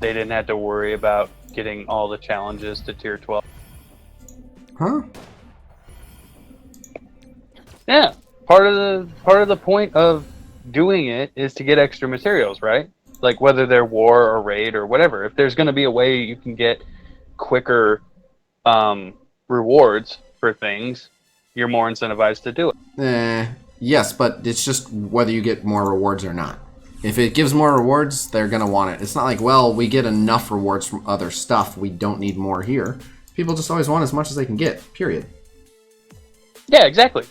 they didn't have to worry about getting all the challenges to tier 12. Huh? Yeah. Part of the point of doing it is to get extra materials, right? Like whether they're war or raid or whatever. If there's going to be a way you can get quicker rewards for things, you're more incentivized to do it. Yes, but it's just whether you get more rewards or not. If it gives more rewards, they're going to want it. It's not like, well, we get enough rewards from other stuff. We don't need more here. People just always want as much as they can get, period. Yeah, exactly.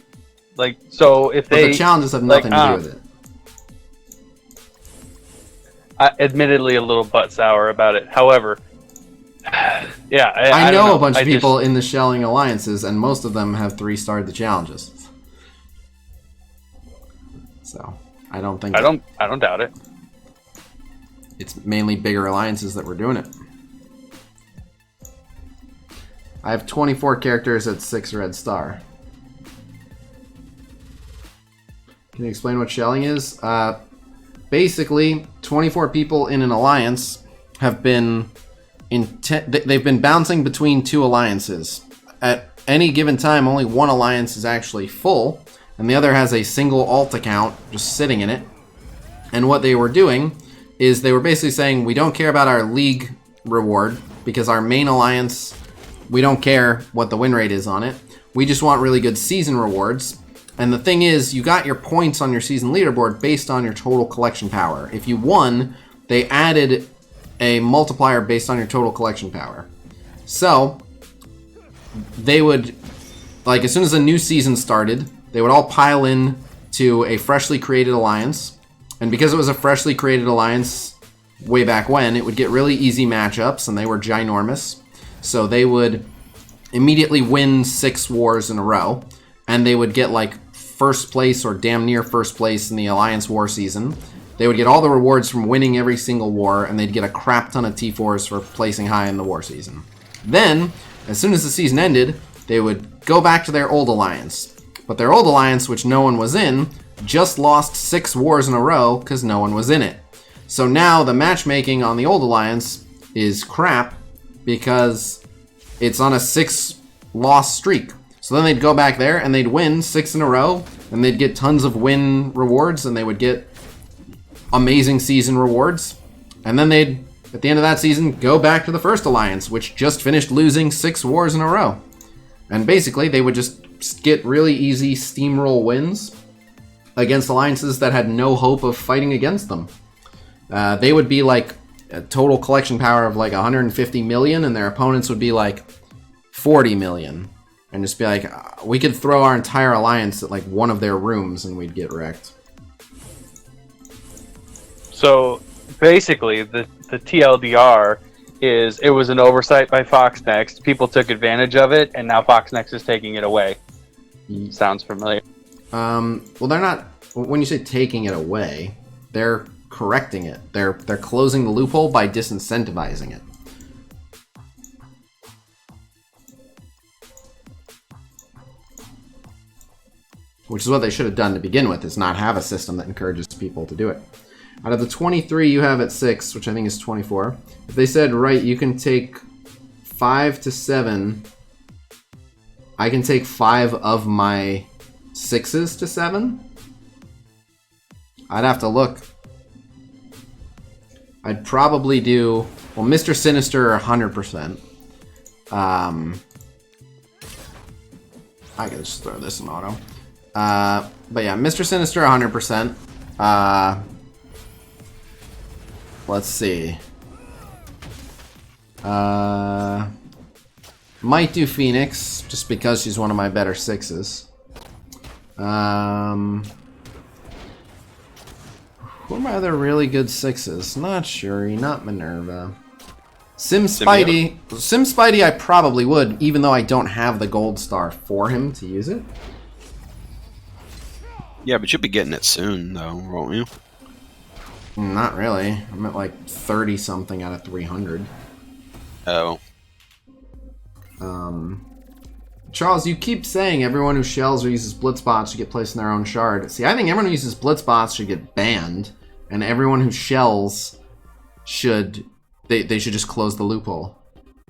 Like, so if But they... the challenges have nothing to do with it. Admittedly a little butt sour about it. However, yeah, I don't know a bunch of I people just, in the shelling alliances, and most of them have 3-starred the challenges. So, I don't think... I don't doubt it. It's mainly bigger alliances that were doing it. I have 24 characters at 6 red star. Can you explain what shelling is? Basically, 24 people in an alliance have been... they've been bouncing between 2 alliances. At any given time, only one alliance is actually full, and the other has a single alt account just sitting in it. And what they were doing is they were basically saying, we don't care about our league reward, because our main alliance, we don't care what the win rate is on it. We just want really good season rewards. And the thing is, you got your points on your season leaderboard based on your total collection power. If you won, they added a multiplier based on your total collection power. So, they would, like, as soon as a new season started, they would all pile in to a freshly created alliance. And because it was a freshly created alliance way back when, it would get really easy matchups, and they were ginormous. So they would immediately win 6 wars in a row, and they would get, like, first place or damn near first place in the alliance war season. They would get all the rewards from winning every single war, and they'd get a crap ton of T4s for placing high in the war season. Then, as soon as the season ended, they would go back to their old alliance. But their old alliance, which no one was in, just lost 6 wars in a row because no one was in it. So now the matchmaking on the old alliance is crap because it's on a 6-loss streak. So then they'd go back there and they'd win 6 in a row, and they'd get tons of win rewards, and they would get amazing season rewards. And then they'd, at the end of that season, go back to the first alliance, which just finished losing 6 wars in a row. And basically, they would just get really easy steamroll wins against alliances that had no hope of fighting against them. They would be like a total collection power of like 150 million, and their opponents would be like 40 million. And just be like, we could throw our entire alliance at like one of their rooms and we'd get wrecked. So basically, the TLDR is it was an oversight by Foxnext. People took advantage of it, and now Foxnext is taking it away. Sounds familiar. Well, they're not. When you say taking it away, they're correcting it. They're closing the loophole by disincentivizing it. Which is what they should have done to begin with, is not have a system that encourages people to do it. Out of the 23 you have at 6, which I think is 24, if they said, right, you can take 5 to 7, I can take 5 of my 6s to 7? I'd have to look. I'd probably do, well, Mr. Sinister 100%. I can just throw this in auto. But yeah, Mr. Sinister 100%. Let's see. Might do Phoenix, just because she's one of my better 6s. Who are my other really good 6s? Not Shuri, not Minerva. Sim Spidey I probably would, even though I don't have the gold star for him to use it. Yeah, but you'll be getting it soon, though, won't you? Not really. I'm at like 30 something out of 300. Oh. Charles, you keep saying everyone who shells or uses blitz bots should get placed in their own shard. See, I think everyone who uses blitz bots should get banned, and everyone who shells should they should just close the loophole.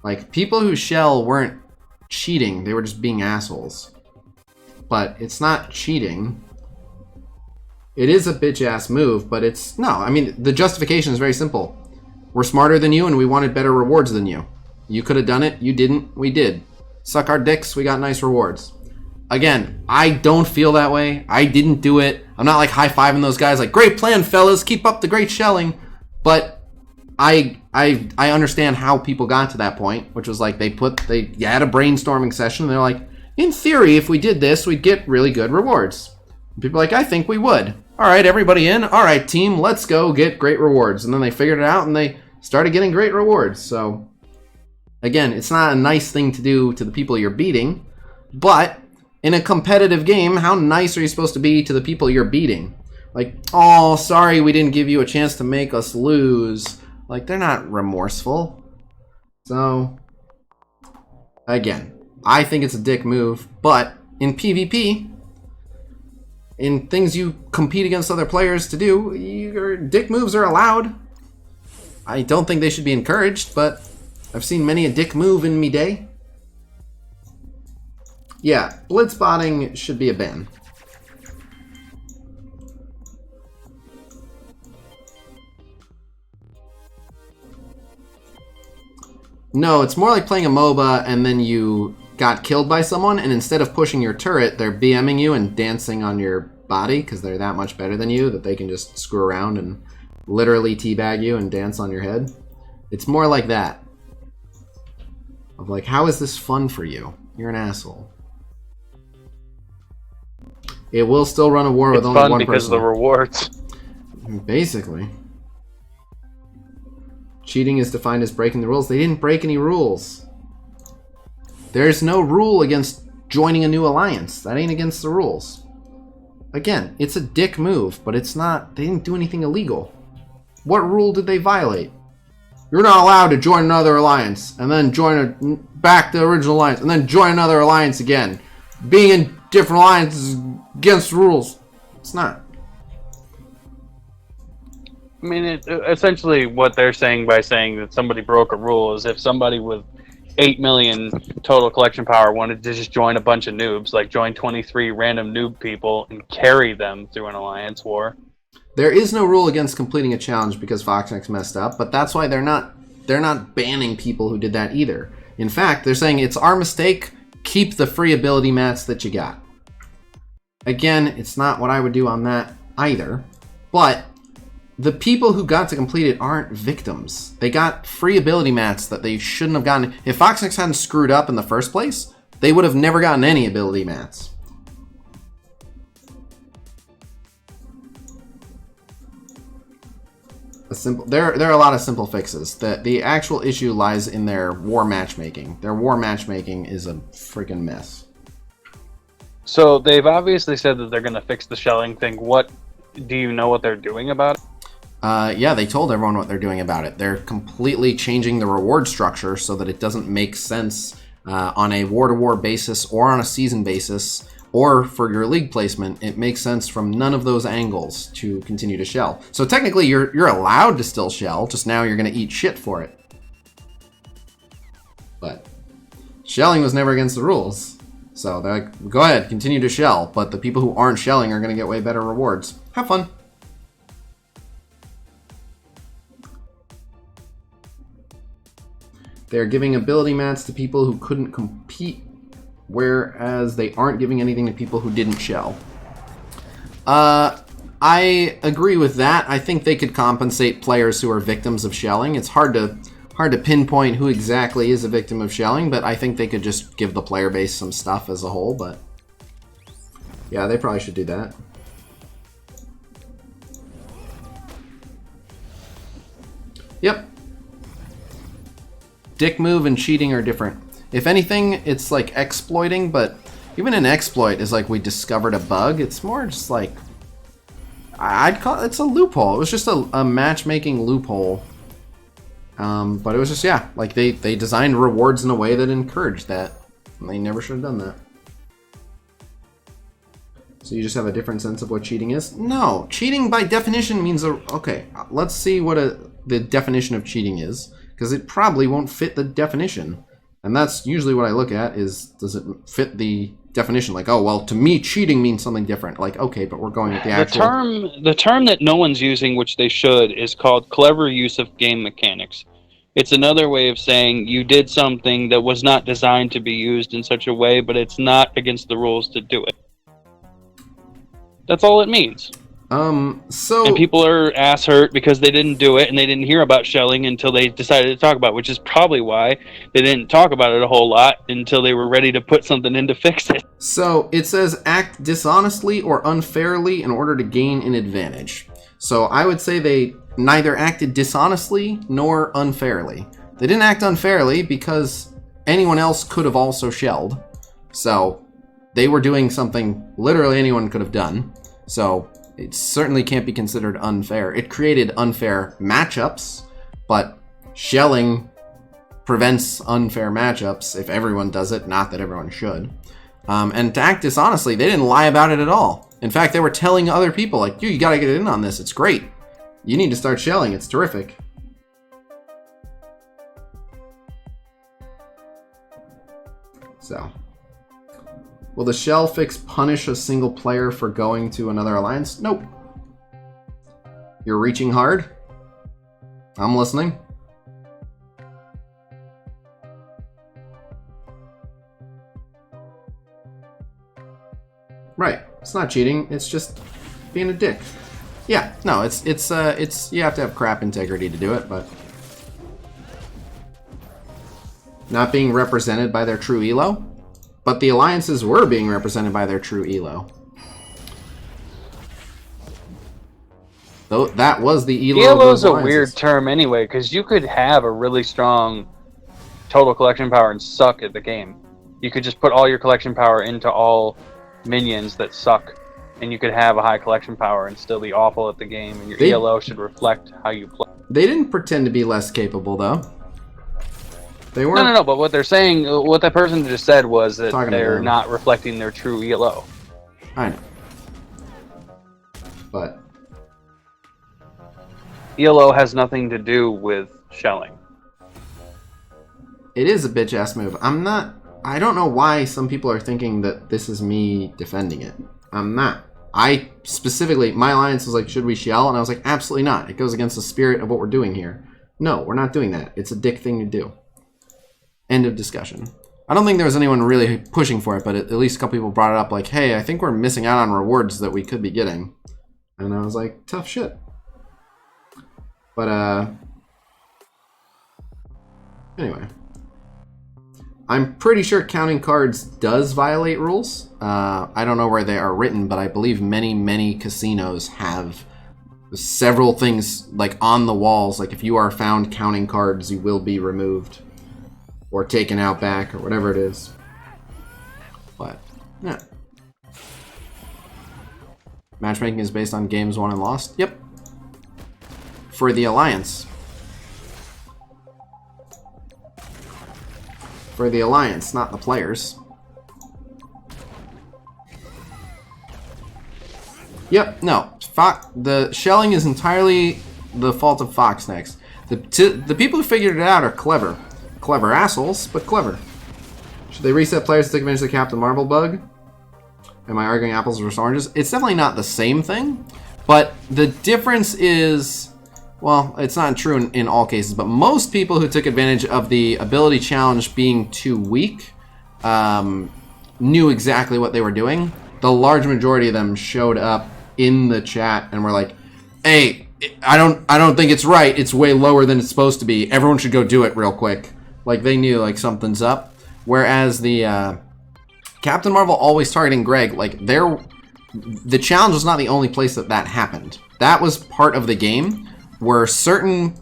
Like, people who shell weren't cheating, they were just being assholes. But it's not cheating. It is a bitch-ass move, but it's... No, I mean, the justification is very simple. We're smarter than you, and we wanted better rewards than you. You could have done it. You didn't. We did. Suck our dicks. We got nice rewards. Again, I don't feel that way. I didn't do it. I'm not, like, high-fiving those guys like, great plan, fellas. Keep up the great shelling. But I understand how people got to that point, which was, like, they had a brainstorming session, and they're like, in theory, if we did this, we'd get really good rewards. And people are like, I think we would. All right, everybody in. All right, team, let's go get great rewards. And then they figured it out, and they started getting great rewards. So, again, it's not a nice thing to do to the people you're beating, but in a competitive game, how nice are you supposed to be to the people you're beating? Like, oh, sorry we didn't give you a chance to make us lose. Like, they're not remorseful. So, again, I think it's a dick move, but in PvP... in things you compete against other players to do, your dick moves are allowed. I don't think they should be encouraged, but I've seen many a dick move in me day. Yeah, blitzbotting should be a ban. No, it's more like playing a MOBA and then you got killed by someone, and instead of pushing your turret, they're BMing you and dancing on your body because they're that much better than you that they can just screw around and literally teabag you and dance on your head. It's more like that. Of like, how is this fun for you? You're an asshole. It will still run a war with only one person. It's fun because of the rewards. Basically. Cheating is defined as breaking the rules. They didn't break any rules. There's no rule against joining a new alliance. That ain't against the rules. Again, it's a dick move, but it's not... They didn't do anything illegal. What rule did they violate? You're not allowed to join another alliance, and then back the original alliance, and then join another alliance again. Being in different alliances is against the rules. It's not. I mean, essentially what they're saying by saying that somebody broke a rule is if somebody with 8 million total collection power wanted to just join a bunch of noobs, like join 23 random noob people and carry them through an alliance war. There is no rule against completing a challenge because Foxnex messed up, but that's why they're not banning people who did that either. In fact, they're saying it's our mistake, keep the free ability mats that you got. Again, it's not what I would do on that either, but the people who got to complete it aren't victims. They got free ability mats that they shouldn't have gotten. If Foxnex hadn't screwed up in the first place, they would have never gotten any ability mats. There are a lot of simple fixes. The actual issue lies in their war matchmaking. Their war matchmaking is a freaking mess. So they've obviously said that they're going to fix the shelling thing. What do you know what they're doing about it? Yeah, they told everyone what they're doing about it. They're completely changing the reward structure so that it doesn't make sense on a war-to-war basis or on a season basis or for your league placement. It makes sense from none of those angles to continue to shell. So technically, you're allowed to still shell, just now you're going to eat shit for it. But shelling was never against the rules. So they're like, go ahead, continue to shell, but the people who aren't shelling are going to get way better rewards. Have fun. They're giving ability mats to people who couldn't compete, whereas they aren't giving anything to people who didn't shell. I agree with that. I think they could compensate players who are victims of shelling. It's hard to pinpoint who exactly is a victim of shelling, but I think they could just give the player base some stuff as a whole, but yeah, they probably should do that. Yep. dick move and cheating are different. If anything, it's like exploiting, but even an exploit is like we discovered a bug. It's more just like, I'd call it's a loophole. It was just a matchmaking loophole. But it was just, yeah, like they designed rewards in a way that encouraged that. And they never should have done that. So you just have a different sense of what cheating is? No, cheating by definition means okay, let's see what the definition of cheating is, because it probably won't fit the definition. And that's usually what I look at is, does it fit the definition? Like, oh, well, to me, cheating means something different. Like, okay, but we're going with the actual... The term that no one's using, which they should, is called clever use of game mechanics. It's another way of saying you did something that was not designed to be used in such a way, but it's not against the rules to do it. That's all it means. And people are ass hurt because they didn't do it and they didn't hear about shelling until they decided to talk about it, which is probably why they didn't talk about it a whole lot until they were ready to put something in to fix it. So it says act dishonestly or unfairly in order to gain an advantage. So I would say they neither acted dishonestly nor unfairly. They didn't act unfairly because anyone else could have also shelled. So they were doing something literally anyone could have done. So it certainly can't be considered unfair. It created unfair matchups, but shelling prevents unfair matchups if everyone does it, not that everyone should. And to act dishonestly, they didn't lie about it at all. In fact, they were telling other people, like, you gotta get in on this, it's great. You need to start shelling, it's terrific. So, will the shell fix punish a single player for going to another alliance? Nope. You're reaching hard? I'm listening. Right. It's not cheating. It's just being a dick. Yeah. No. It's you have to have crap integrity to do it, but not being represented by their true elo. But the alliances were being represented by their true elo. Though that was the elo. Elo is a weird term anyway, because you could have a really strong total collection power and suck at the game. You could just put all your collection power into all minions that suck, and you could have a high collection power and still be awful at the game, and your ELO should reflect how you play. They didn't pretend to be less capable, though. They weren't. No, but what they're saying, what that person just said was that they're not reflecting their true ELO. I know. But ELO has nothing to do with shelling. It is a bitch-ass move. I don't know why some people are thinking that this is me defending it. I'm not. I specifically, my alliance was like, should we shell? And I was like, absolutely not. It goes against the spirit of what we're doing here. No, we're not doing that. It's a dick thing to do. End of discussion. I don't think there was anyone really pushing for it, but at least a couple people brought it up like, hey, I think we're missing out on rewards that we could be getting. And I was like, tough shit. But, anyway. I'm pretty sure counting cards does violate rules. I don't know where they are written, but I believe many casinos have several things like on the walls. Like if you are found counting cards, you will be removed or taken out back or whatever it is. But, yeah. Matchmaking is based on games won and lost? Yep. For the Alliance. For the Alliance, not the players. Yep, no. The shelling is entirely the fault of Foxnex. The people who figured it out are clever. Clever assholes, but clever. Should they reset players to take advantage of the Captain Marvel bug? Am I arguing apples versus oranges? It's definitely not the same thing, but the difference is... Well, it's not true in all cases, but most people who took advantage of the ability challenge being too weak knew exactly what they were doing. The large majority of them showed up in the chat and were like, "Hey, I don't think it's right. It's way lower than it's supposed to be. Everyone should go do it real quick." Like they knew like something's up. Whereas the Captain Marvel always targeting Greg, like the challenge was not the only place that happened. That was part of the game. Where certain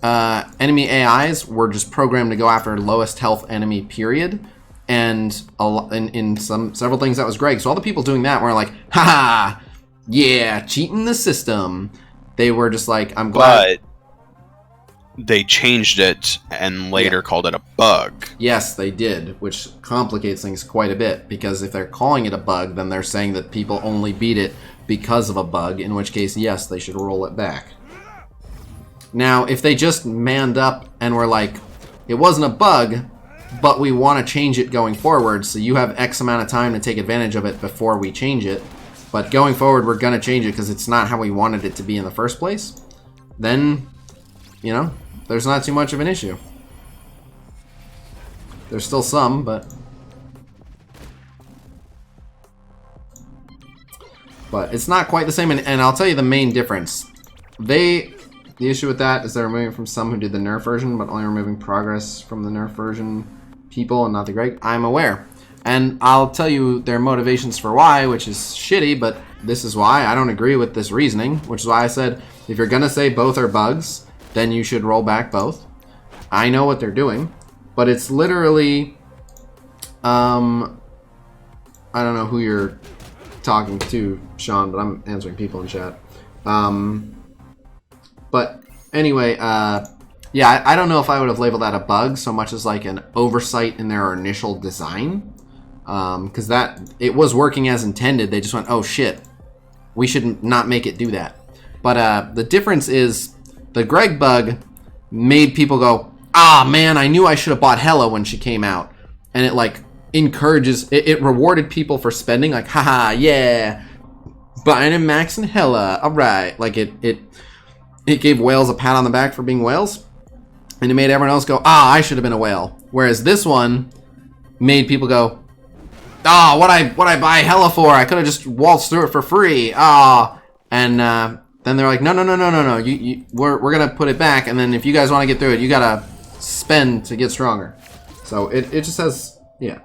enemy AIs were just programmed to go after lowest health enemy, period. And in several things that was Greg. So all the people doing that were like, haha, yeah, cheating the system. They were just like, I'm glad. But they changed it and later called it a bug. Yes, they did, which complicates things quite a bit, because if they're calling it a bug, then they're saying that people only beat it because of a bug, in which case, yes, they should roll it back. Now, if they just manned up and were like, it wasn't a bug, but we want to change it going forward, so you have X amount of time to take advantage of it before we change it, but going forward we're going to change it because it's not how we wanted it to be in the first place, then, you know, there's not too much of an issue. There's still some, but it's not quite the same, and I'll tell you the main difference. The issue with that is they're removing from some who did the nerf version, but only removing progress from the nerf version people and not the Greg. I'm aware. And I'll tell you their motivations for why, which is shitty, but this is why. I don't agree with this reasoning, which is why I said, if you're going to say both are bugs, then you should roll back both. I know what they're doing, but it's literally, I don't know who you're talking to, Sean, but I'm answering people in chat. But anyway, yeah, I don't know if I would have labeled that a bug so much as like an oversight in their initial design. Because it was working as intended. They just went, oh shit, we should not make it do that. But the difference is the Greg bug made people go, ah man, I knew I should have bought Hella when she came out. And it like encourages, it rewarded people for spending, like, haha, yeah, buying and maxing Hella, alright. Like it gave whales a pat on the back for being whales, and it made everyone else go, ah, I should have been a whale. Whereas this one made people go, ah, what I buy Hella for? I could have just waltzed through it for free. Ah, and then they're like, no, we're gonna put it back, and then if you guys want to get through it, you gotta spend to get stronger. So it just has, yeah.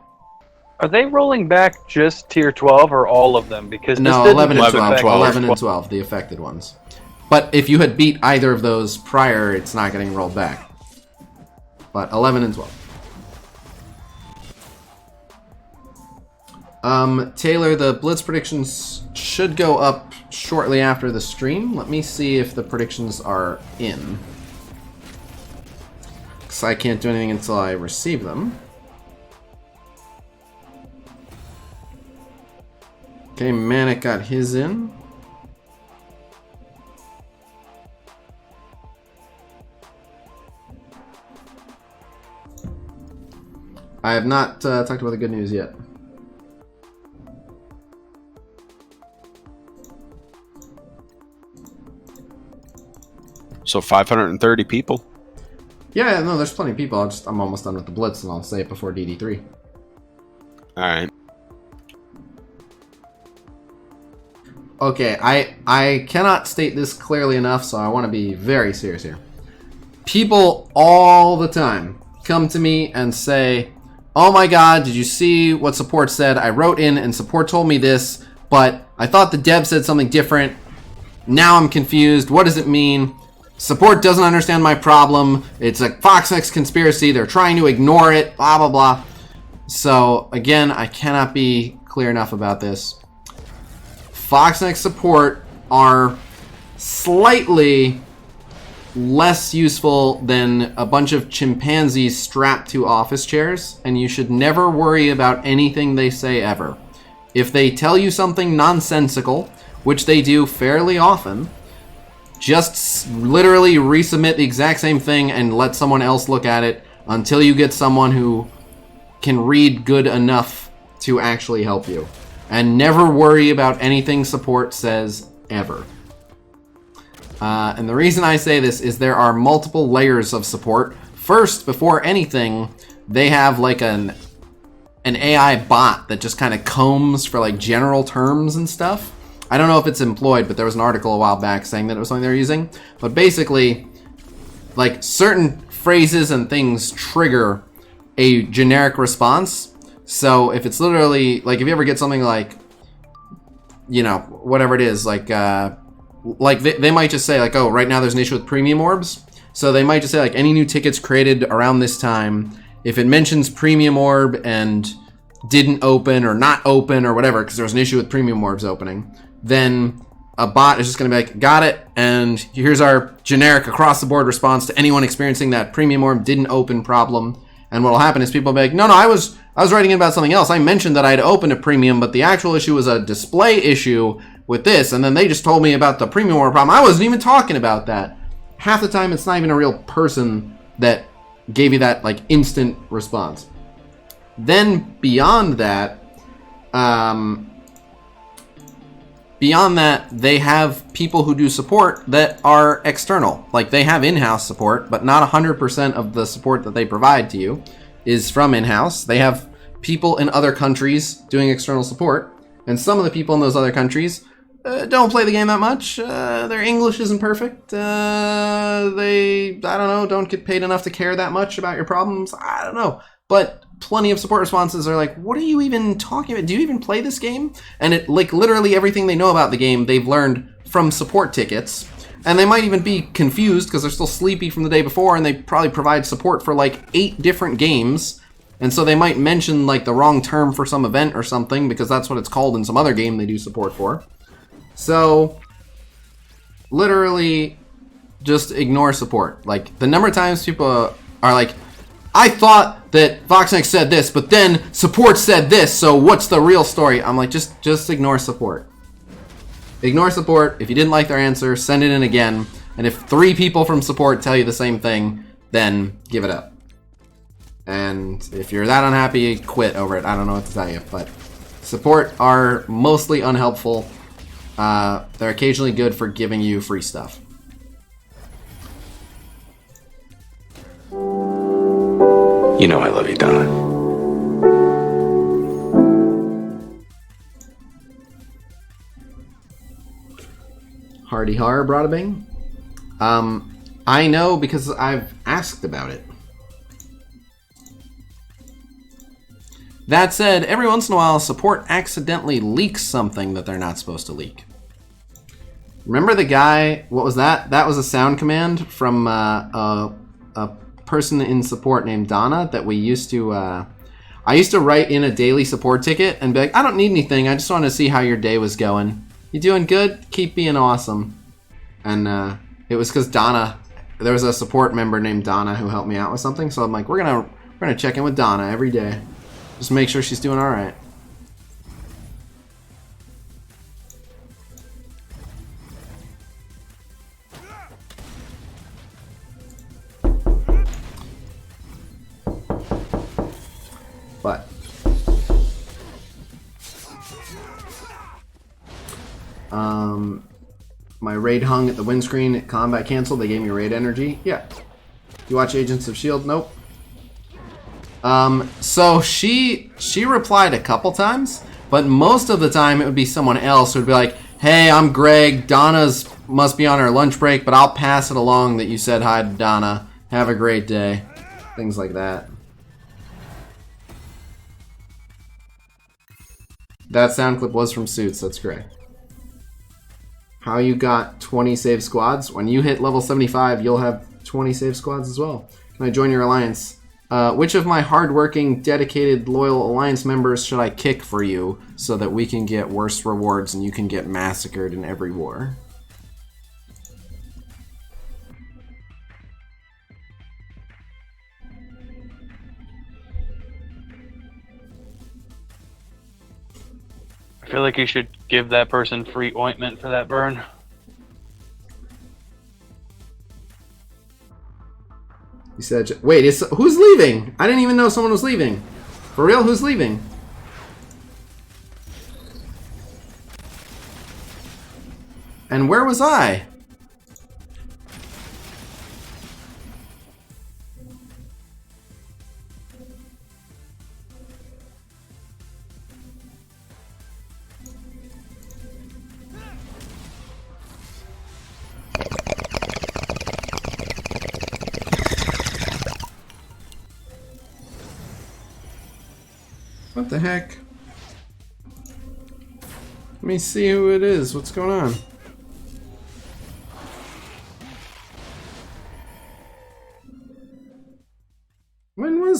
Are they rolling back just tier 12 or all of them? Because no, this 11 and 12, 12. 11 and 12, the affected ones. But if you had beat either of those prior, it's not getting rolled back. But 11 and 12. Taylor, the Blitz predictions should go up shortly after the stream. Let me see if the predictions are in. Because I can't do anything until I receive them. Okay, Manic got his in. I have not talked about the good news yet. So 530 people. Yeah, no, there's plenty of people. I'm almost done with the Blitz, and I'll say it before DD3. All right. Okay, I cannot state this clearly enough, so I want to be very serious here. People all the time come to me and say, oh my god, did you see what support said? I wrote in and support told me this, but I thought the dev said something different. Now I'm confused. What does it mean? Support doesn't understand my problem. It's a Foxnex conspiracy. They're trying to ignore it. Blah, blah, blah. So, again, I cannot be clear enough about this. Foxnex support are slightly less useful than a bunch of chimpanzees strapped to office chairs, and you should never worry about anything they say ever. If they tell you something nonsensical, which they do fairly often, just literally resubmit the exact same thing and let someone else look at it until you get someone who can read good enough to actually help you. And never worry about anything support says ever. And the reason I say this is there are multiple layers of support. First, before anything, they have like an AI bot that just kind of combs for like general terms and stuff. I don't know if it's employed, but there was an article a while back saying that it was something they're using. But basically, like certain phrases and things trigger a generic response. So if it's literally, like if you ever get something like, you know, whatever it is, like they might just say like, oh, right now there's an issue with premium orbs. So they might just say like any new tickets created around this time, if it mentions premium orb and didn't open or not open or whatever, because there was an issue with premium orbs opening, then a bot is just going to be like, got it, and here's our generic across the board response to anyone experiencing that premium orb didn't open problem. And what will happen is people will be like, no, I was writing in about something else. I mentioned that I had opened a premium, but the actual issue was a display issue with this, and then they just told me about the premium orb problem. I wasn't even talking about that. Half the time, it's not even a real person that gave you that like instant response. Then beyond that, they have people who do support that are external. Like they have in-house support, but not 100% of the support that they provide to you is from in-house. They have people in other countries doing external support, and some of the people in those other countries don't play the game that much. Their English isn't perfect. They, I don't know, don't get paid enough to care that much about your problems. I don't know. But plenty of support responses are like, what are you even talking about? Do you even play this game? And it, like, literally everything they know about the game, they've learned from support tickets. And they might even be confused because they're still sleepy from the day before, and they probably provide support for like 8 different games. And so they might mention like the wrong term for some event or something because that's what it's called in some other game they do support for. So literally just ignore support. Like the number of times people are like, I thought that VoxNext said this, but then support said this, so what's the real story? I'm like, just ignore support. Ignore support. If you didn't like their answer, send it in again. And if 3 people from support tell you the same thing, then give it up. And if you're that unhappy, quit over it. I don't know what to tell you, but support are mostly unhelpful. They're occasionally good for giving you free stuff. You know I love you, Donna. Hardy Har, Brada Bing. I know because I've asked about it. That said, every once in a while, support accidentally leaks something that they're not supposed to leak. Remember the guy, what was that? That was a sound command from a person in support named Donna that we used to, I used to write in a daily support ticket and be like, I don't need anything, I just want to see how your day was going. You doing good? Keep being awesome. And it was because Donna, there was a support member named Donna who helped me out with something, so I'm like, we're gonna check in with Donna every day. Just make sure she's doing alright. But my raid hung at the windscreen at combat canceled. They gave me raid energy. Yeah. You watch Agents of S.H.I.E.L.D.? Nope. So she replied a couple times, but most of the time it would be someone else who would be like, hey, I'm Greg. Donna's must be on her lunch break, but I'll pass it along that you said hi to Donna. Have a great day. Things like that. That sound clip was from Suits, that's correct. How you got 20 save squads? When you hit level 75, you'll have 20 save squads as well. Can I join your alliance? Which of my hardworking, dedicated, loyal alliance members should I kick for you so that we can get worse rewards and you can get massacred in every war? I feel like you should give that person free ointment for that burn. You said, wait, who's leaving? I didn't even know someone was leaving. For real, who's leaving? And where was I? What the heck? Let me see who it is. What's going on?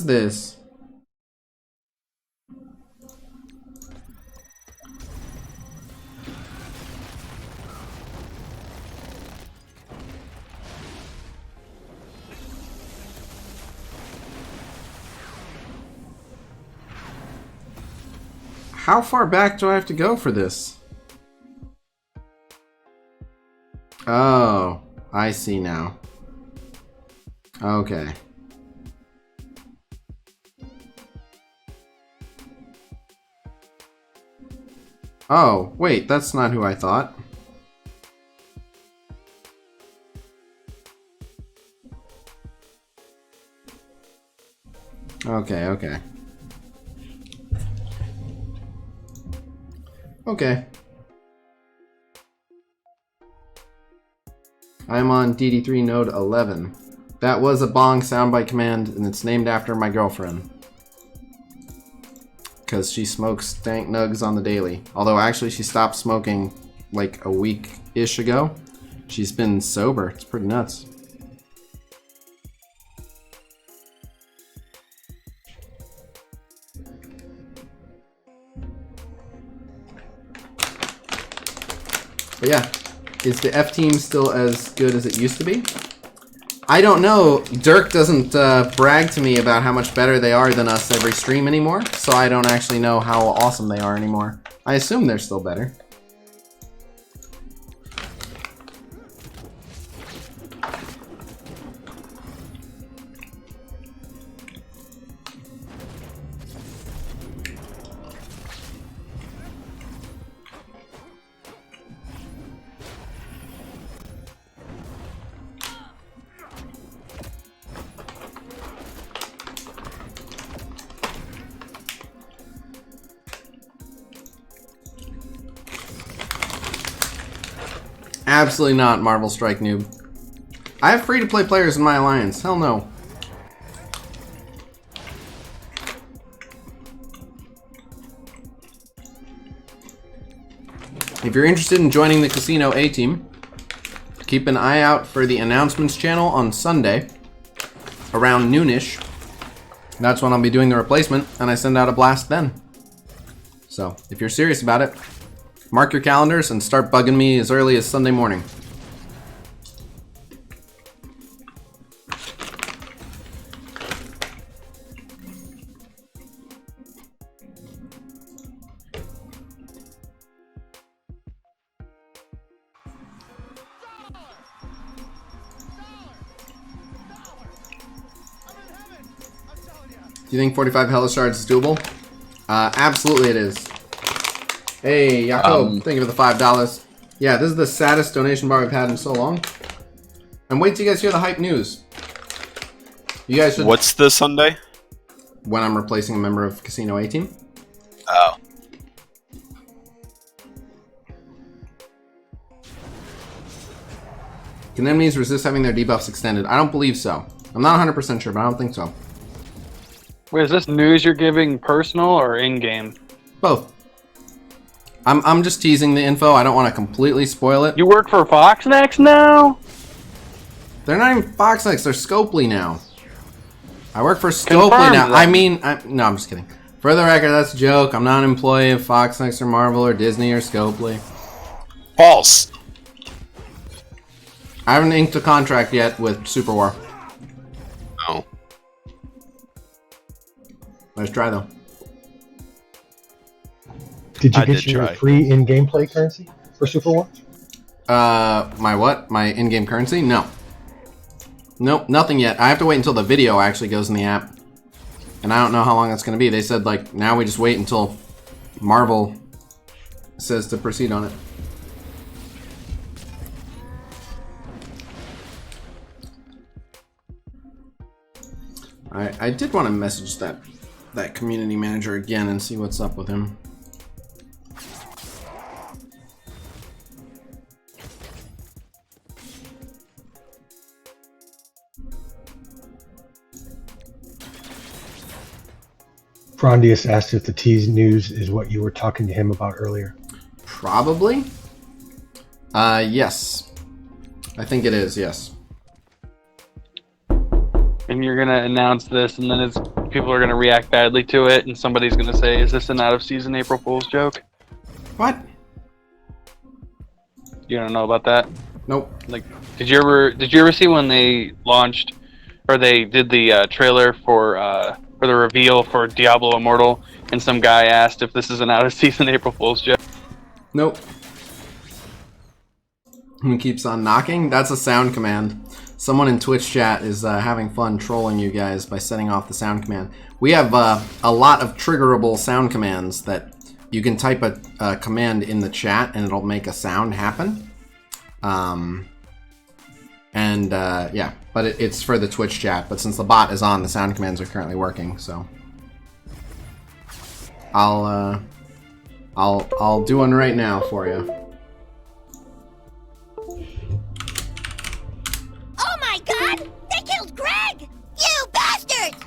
was this? How far back do I have to go for this? Oh, I see now. Okay. Oh, wait, that's not who I thought. Okay, okay. Okay. I'm on DD3 node 11. That was a bong soundbite command, and it's named after my girlfriend. Because she smokes dank nugs on the daily. Although actually she stopped smoking like a week-ish ago. She's been sober. It's pretty nuts. But yeah, is the F team still as good as it used to be? I don't know. Dirk doesn't brag to me about how much better they are than us every stream anymore, so I don't actually know how awesome they are anymore. I assume they're still better. Absolutely not, Marvel Strike Noob. I have free-to-play players in my alliance. Hell no. If you're interested in joining the Khasino A team, keep an eye out for the announcements channel on Sunday around noonish. That's when I'll be doing the replacement, and I send out a blast then. So, if you're serious about it, mark your calendars and start bugging me as early as Sunday morning. Do you think 45 Hella Shards is doable? Absolutely it is. Hey, Jakob, thank you for the $5. Yeah, this is the saddest donation bar we've had in so long. And wait till you guys hear the hype news. You guys should... What's the Sunday? When I'm replacing a member of Khasino A team. Oh. Can enemies resist having their debuffs extended? I don't believe so. I'm not 100% sure, but I don't think so. Wait, is this news you're giving personal or in-game? Both. I'm just teasing the info. I don't want to completely spoil it. You work for Fox Next now? They're not even Fox Next. They're Scopely now. I work for Scopely now. Then. I mean, no, I'm just kidding. For the record, that's a joke. I'm not an employee of Fox Next or Marvel or Disney or Scopely. False. I haven't inked a contract yet with Super War. Oh. Let's try though. Did you I get did your try. free in-game play currency for Super War? My what? My in-game currency? No. Nope, nothing yet. I have to wait until the video actually goes in the app. And I don't know how long that's going to be. They said, like, now we just wait until Marvel says to proceed on it. I did want to message that community manager again and see what's up with him. Frondius asked if the tease news is what you were talking to him about earlier. Probably. Yes. I think it is, yes. And you're gonna announce this, and then it's people are going to react badly to it, and somebody's going to say, "Is this an out-of-season April Fool's joke?" What? You don't know about that? Nope. Like, did you ever see when they launched, or they did the trailer for the reveal for Diablo Immortal, and some guy asked if this is an out-of-season April Fool's joke? Nope. Who keeps on knocking? That's a sound command. Someone in Twitch chat is having fun trolling you guys by setting off the sound command. We have a lot of triggerable sound commands that you can type a command in the chat and it'll make a sound happen. Yeah, but it's for the Twitch chat. But since the bot is on, the sound commands are currently working. So I'll do one right now for you. Oh my god! They killed Greg! You bastards!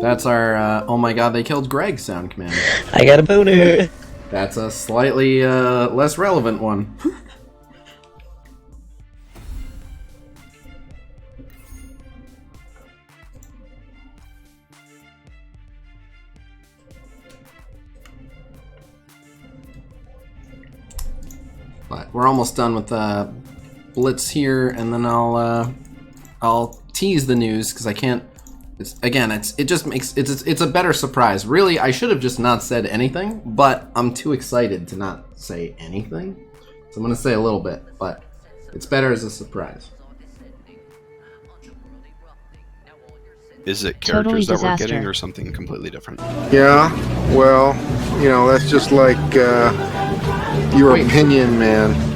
That's our oh my god, they killed Greg sound command. I got a boner. That's a slightly less relevant one. But we're almost done with Blitz here, and then I'll tease the news because I can't. It just makes it's a better surprise. Really, I should have just not said anything, but I'm too excited to not say anything. So I'm gonna say a little bit, but it's better as a surprise. Is it characters that we're getting or something completely different? Yeah, well, you know, that's just like your opinion, man.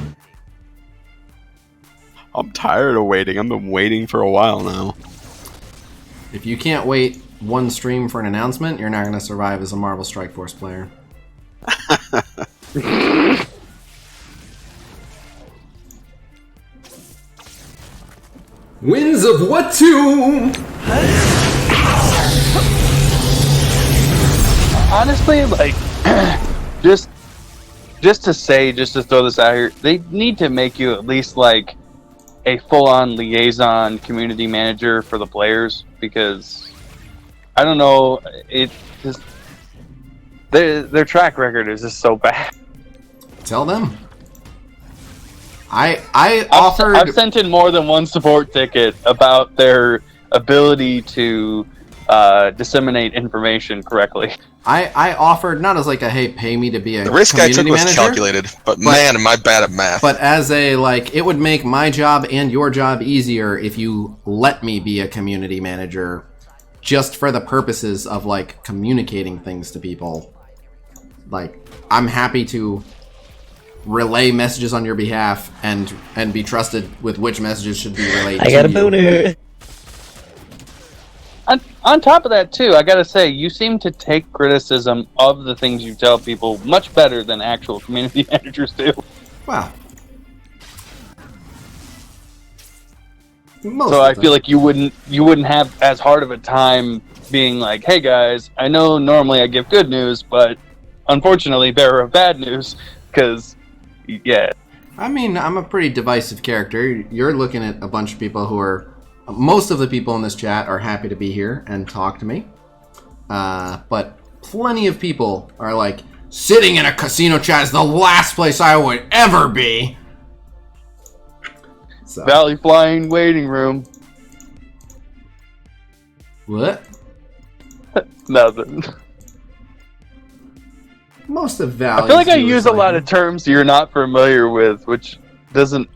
I'm tired of waiting. I've been waiting for a while now. If you can't wait one stream for an announcement, you're not going to survive as a Marvel Strike Force player. Winds of Watu! Honestly, like, just to throw this out here, they need to make you at least like a full-on liaison community manager for the players, because I don't know, it just their track record is just so bad. Tell them. I've sent in more than one support ticket about their ability to disseminate information correctly. I offered, not as like a, hey, pay me to be a The risk I took community was manager, calculated, but man, am I bad at math. but as a, like, it would make my job and your job easier if you let me be a community manager just for the purposes of, like, communicating things to people. Like, I'm happy to relay messages on your behalf and be trusted with which messages should be relayed to you. I got a boner. On top of that, too, I gotta say, you seem to take criticism of the things you tell people much better than actual community managers do. Wow. So I feel like you wouldn't have as hard of a time being like, hey guys, I know normally I give good news, but unfortunately bearer of bad news, because, yeah. I mean, I'm a pretty divisive character. You're looking at a bunch of people who are... Most of the people in this chat are happy to be here and talk to me. But plenty of people are like, sitting in a Khasino chat is the last place I would ever be. So. Valley Flying waiting room. What? Nothing. Most of Valley. I feel like I use a lot of terms you're not familiar with, which doesn't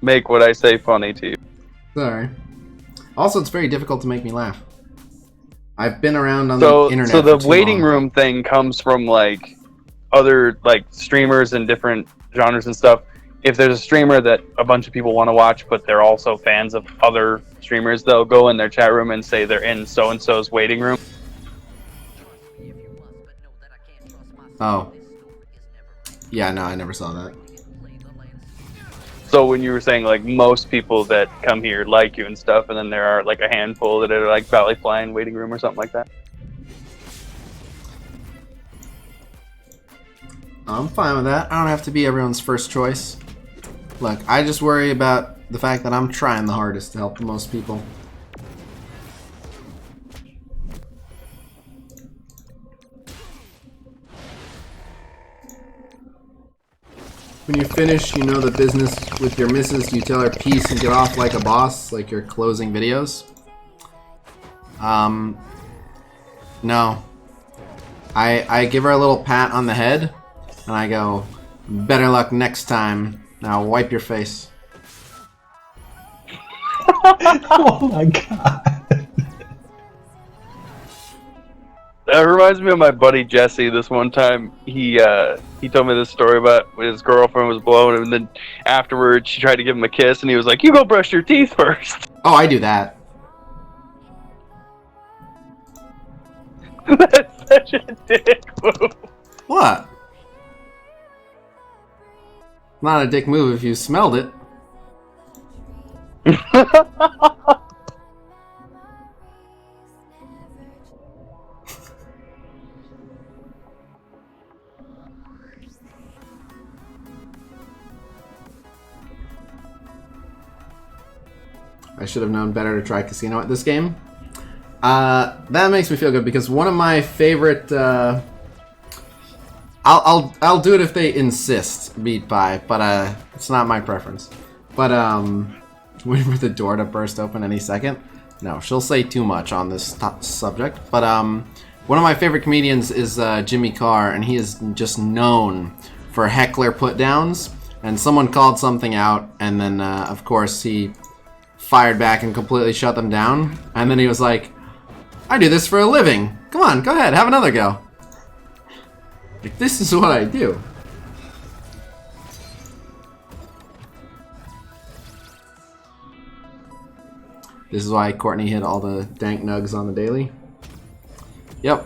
make what I say funny to you. Sorry. Also, it's very difficult to make me laugh. I've been around on the internet. So the for too waiting long. room thing comes from like other like streamers and different genres and stuff. If there's a streamer that a bunch of people want to watch, but they're also fans of other streamers, they'll go in their chat room and say they're in so-and-so's waiting room. Oh. Yeah, no, I never saw that. So when you were saying like most people that come here like you and stuff, and then there are like a handful that are like Valley Flying waiting room or something like that. I'm fine with that. I don't have to be everyone's first choice. Look, I just worry about the fact that I'm trying the hardest to help the most people. When you finish, you know the business with your missus, you tell her peace and get off like a boss, like your closing videos. No. I give her a little pat on the head, and I go, better luck next time. Now wipe your face. Oh my god. That reminds me of my buddy Jesse. This one time, he told me this story about when his girlfriend was blowing, and then afterwards she tried to give him a kiss, and he was like, "You go brush your teeth first." Oh, I do that. That's such a dick move. What? Not a dick move if you smelled it. I should have known better to try Khasino at this game. That makes me feel good because one of my favorite. I'll do it if they insist. Beat by, but it's not my preference. But waiting for the door to burst open any second. No, she'll say too much on this subject. But one of my favorite comedians is Jimmy Carr, and he is just known for heckler put downs. And someone called something out, and then of course he fired back and completely shut them down. And then he was like, I do this for a living. Come on, go ahead, have another go. Like, this is what I do. This is why Courtney hit all the dank nugs on the daily. Yep.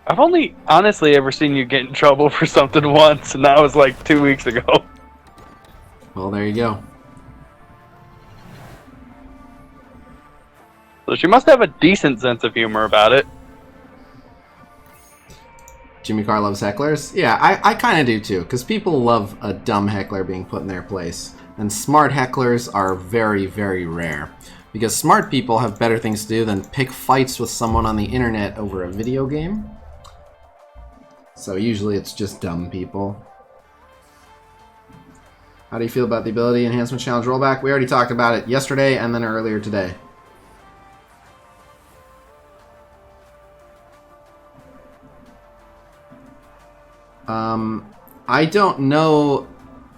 I've only honestly ever seen you get in trouble for something once, and that was like 2 weeks ago. Well, there you go. So she must have a decent sense of humor about it. Jimmy Carr loves hecklers? Yeah, I kind of do too, because people love a dumb heckler being put in their place. And smart hecklers are very, very rare. Because smart people have better things to do than pick fights with someone on the internet over a video game. So usually it's just dumb people. How do you feel about the ability enhancement challenge rollback? We already talked about it yesterday and then earlier today. I don't know.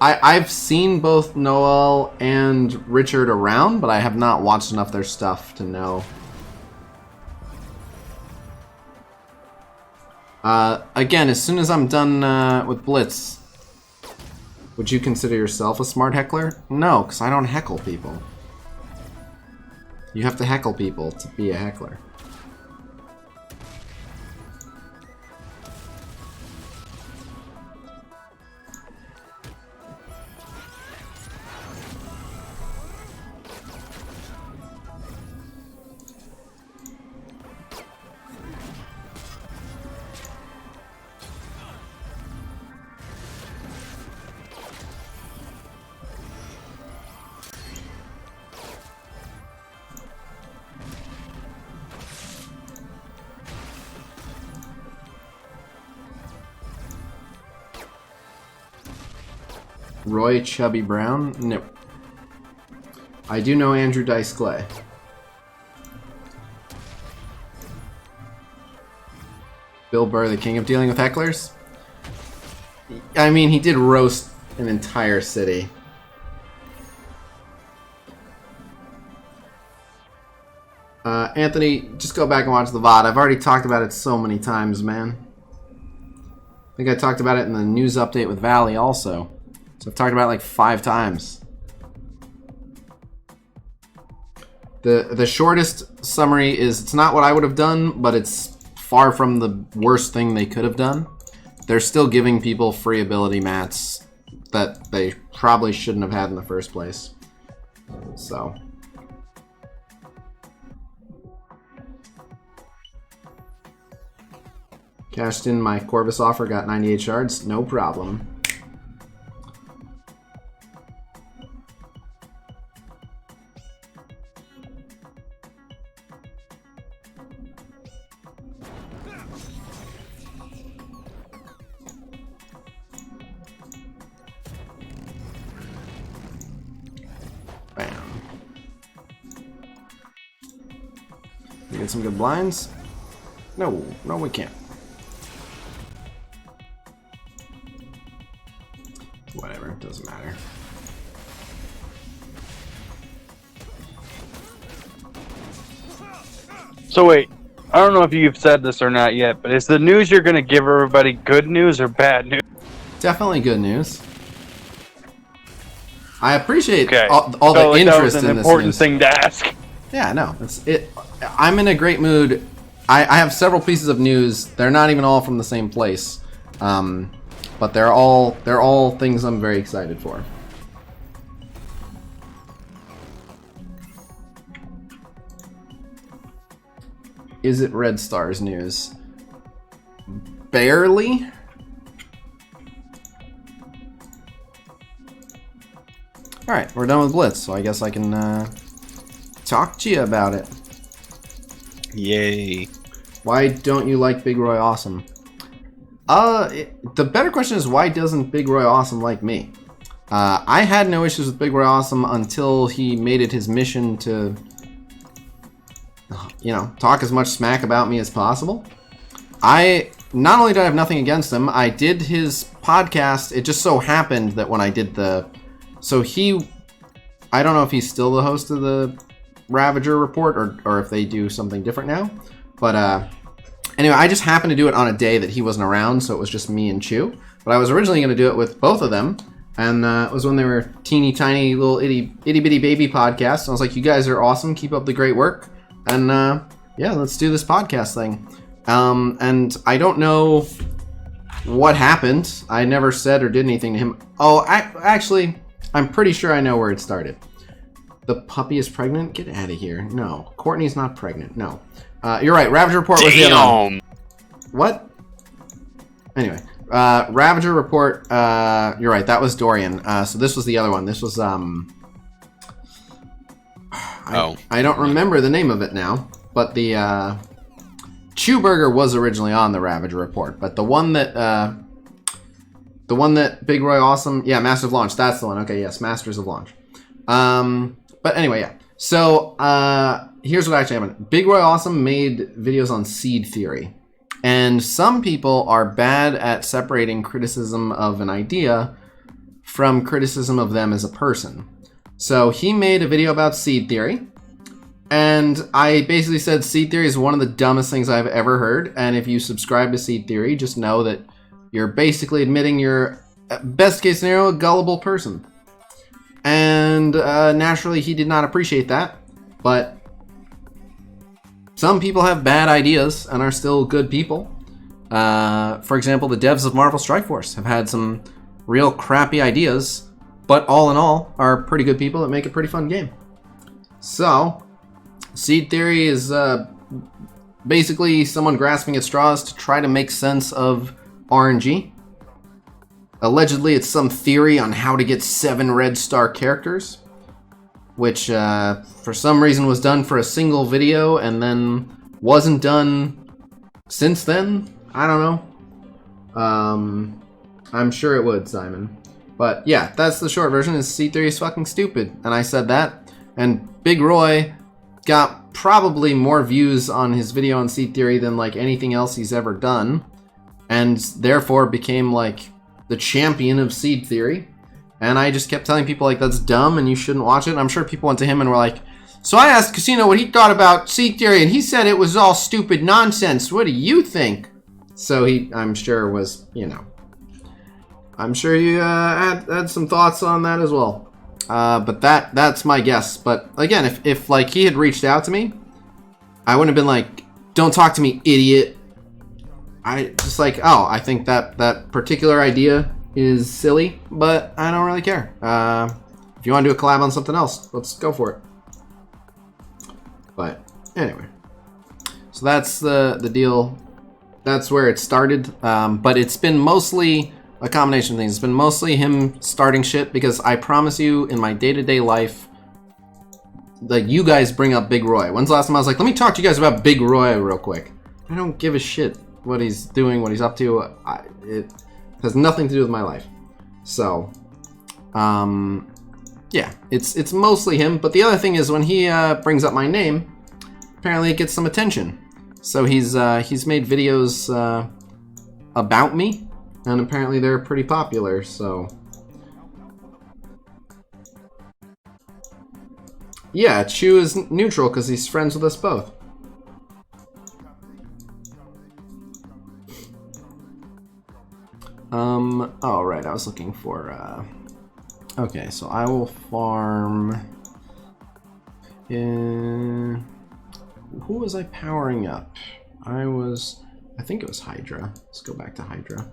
I've seen both Noel and Richard around, but I have not watched enough of their stuff to know. Again, as soon as I'm done with Blitz, would you consider yourself a smart heckler? No, because I don't heckle people. You have to heckle people to be a heckler. Roy Chubby Brown? No. I do know Andrew Dice Clay. Bill Burr, the king of dealing with hecklers? I mean, he did roast an entire city. Anthony, just go back and watch the VOD. I've already talked about it so many times, man. I think I talked about it in the news update with Valley also. So I've talked about it like 5 times. The shortest summary is, it's not what I would have done, but it's far from the worst thing they could have done. They're still giving people free ability mats that they probably shouldn't have had in the first place. So. Cashed in my Corvus offer, got 98 shards, no problem. We get some good blinds. No, no, we can't. Whatever, it doesn't matter. So wait, I don't know if you've said this or not yet, but is the news you're going to give everybody good news or bad news? Definitely good news. I appreciate Okay. all So, the interest that was an in this important news. thing to ask. Yeah, no, it's it. I'm in a great mood. I have several pieces of news. They're not even all from the same place, but they're all things I'm very excited for. Is it Red Stars news? Barely. All right, we're done with Blitz, so I guess I can talk to you about it. Yay. Why don't you like Big Roy Awesome? The better question is, why doesn't Big Roy Awesome like me? I had no issues with Big Roy Awesome until he made it his mission to, you know, talk as much smack about me as possible. Not only did I have nothing against him, I did his podcast. It just so happened that when I did I don't know if he's still the host of the Ravager Report or if they do something different now. But anyway, I just happened to do it on a day that he wasn't around, so it was just me and Chew. But I was originally going to do it with both of them, and it was when they were teeny tiny little itty bitty baby podcasts. And I was like, you guys are awesome, keep up the great work, and yeah, let's do this podcast thing. And I don't know what happened. I never said or did anything to him. Oh, actually, I'm pretty sure I know where it started. The puppy is pregnant? Get out of here. No. Courtney's not pregnant. No. You're right. Ravager Report was the other one. What? Anyway. Ravager Report. You're right. That was Dorian. So this was the other one. This was, I don't remember the name of it now. But the, Chewburger was originally on the Ravager Report. But the one that Big Roy Awesome, yeah, Masters of Launch, that's the one. Okay, yes, Masters of Launch. But anyway, yeah. So, here's what actually happened. Big Roy Awesome made videos on seed theory. And some people are bad at separating criticism of an idea from criticism of them as a person. So, he made a video about seed theory. And I basically said seed theory is one of the dumbest things I've ever heard. And if you subscribe to seed theory, just know that you're basically admitting you're, best case scenario, a gullible person. And naturally, he did not appreciate that. But some people have bad ideas and are still good people. For example, the devs of Marvel Strike Force have had some real crappy ideas, but all in all, are pretty good people that make a pretty fun game. So, seed theory is basically someone grasping at straws to try to make sense of RNG. Allegedly, it's some theory on how to get 7 red star characters, which for some reason was done for a single video and then wasn't done since then. I don't know. I'm sure it would, Simon. But yeah, that's the short version. Is seed theory is fucking stupid, and I said that. And Big Roy got probably more views on his video on seed theory than like anything else he's ever done, and therefore became like the champion of seed theory. And I just kept telling people like, that's dumb and you shouldn't watch it. And I'm sure people went to him and were like, so I asked Khasino what he thought about seed theory and he said it was all stupid nonsense. What do you think? So he, I'm sure was, you know, I'm sure you had some thoughts on that as well. But that's my guess. But again, if like he had reached out to me, I wouldn't have been like, don't talk to me, idiot. I just like, oh, I think that particular idea is silly, but I don't really care. If you want to do a collab on something else, let's go for it. But anyway, so that's the deal. That's where it started. But it's been mostly a combination of things. It's been mostly him starting shit because I promise you, in my day-to-day life, like you guys bring up Big Roy. When's the last time I was like, let me talk to you guys about Big Roy real quick? I don't give a shit what he's doing, what he's up to. It has nothing to do with my life. So, yeah, it's mostly him. But the other thing is when he brings up my name, apparently it gets some attention. So he's made videos about me, and apparently they're pretty popular. So yeah, Chu is neutral because he's friends with us both. Oh right, I was looking for okay, so I will farm in... Who was I powering up? I think it was Hydra. Let's go back to Hydra.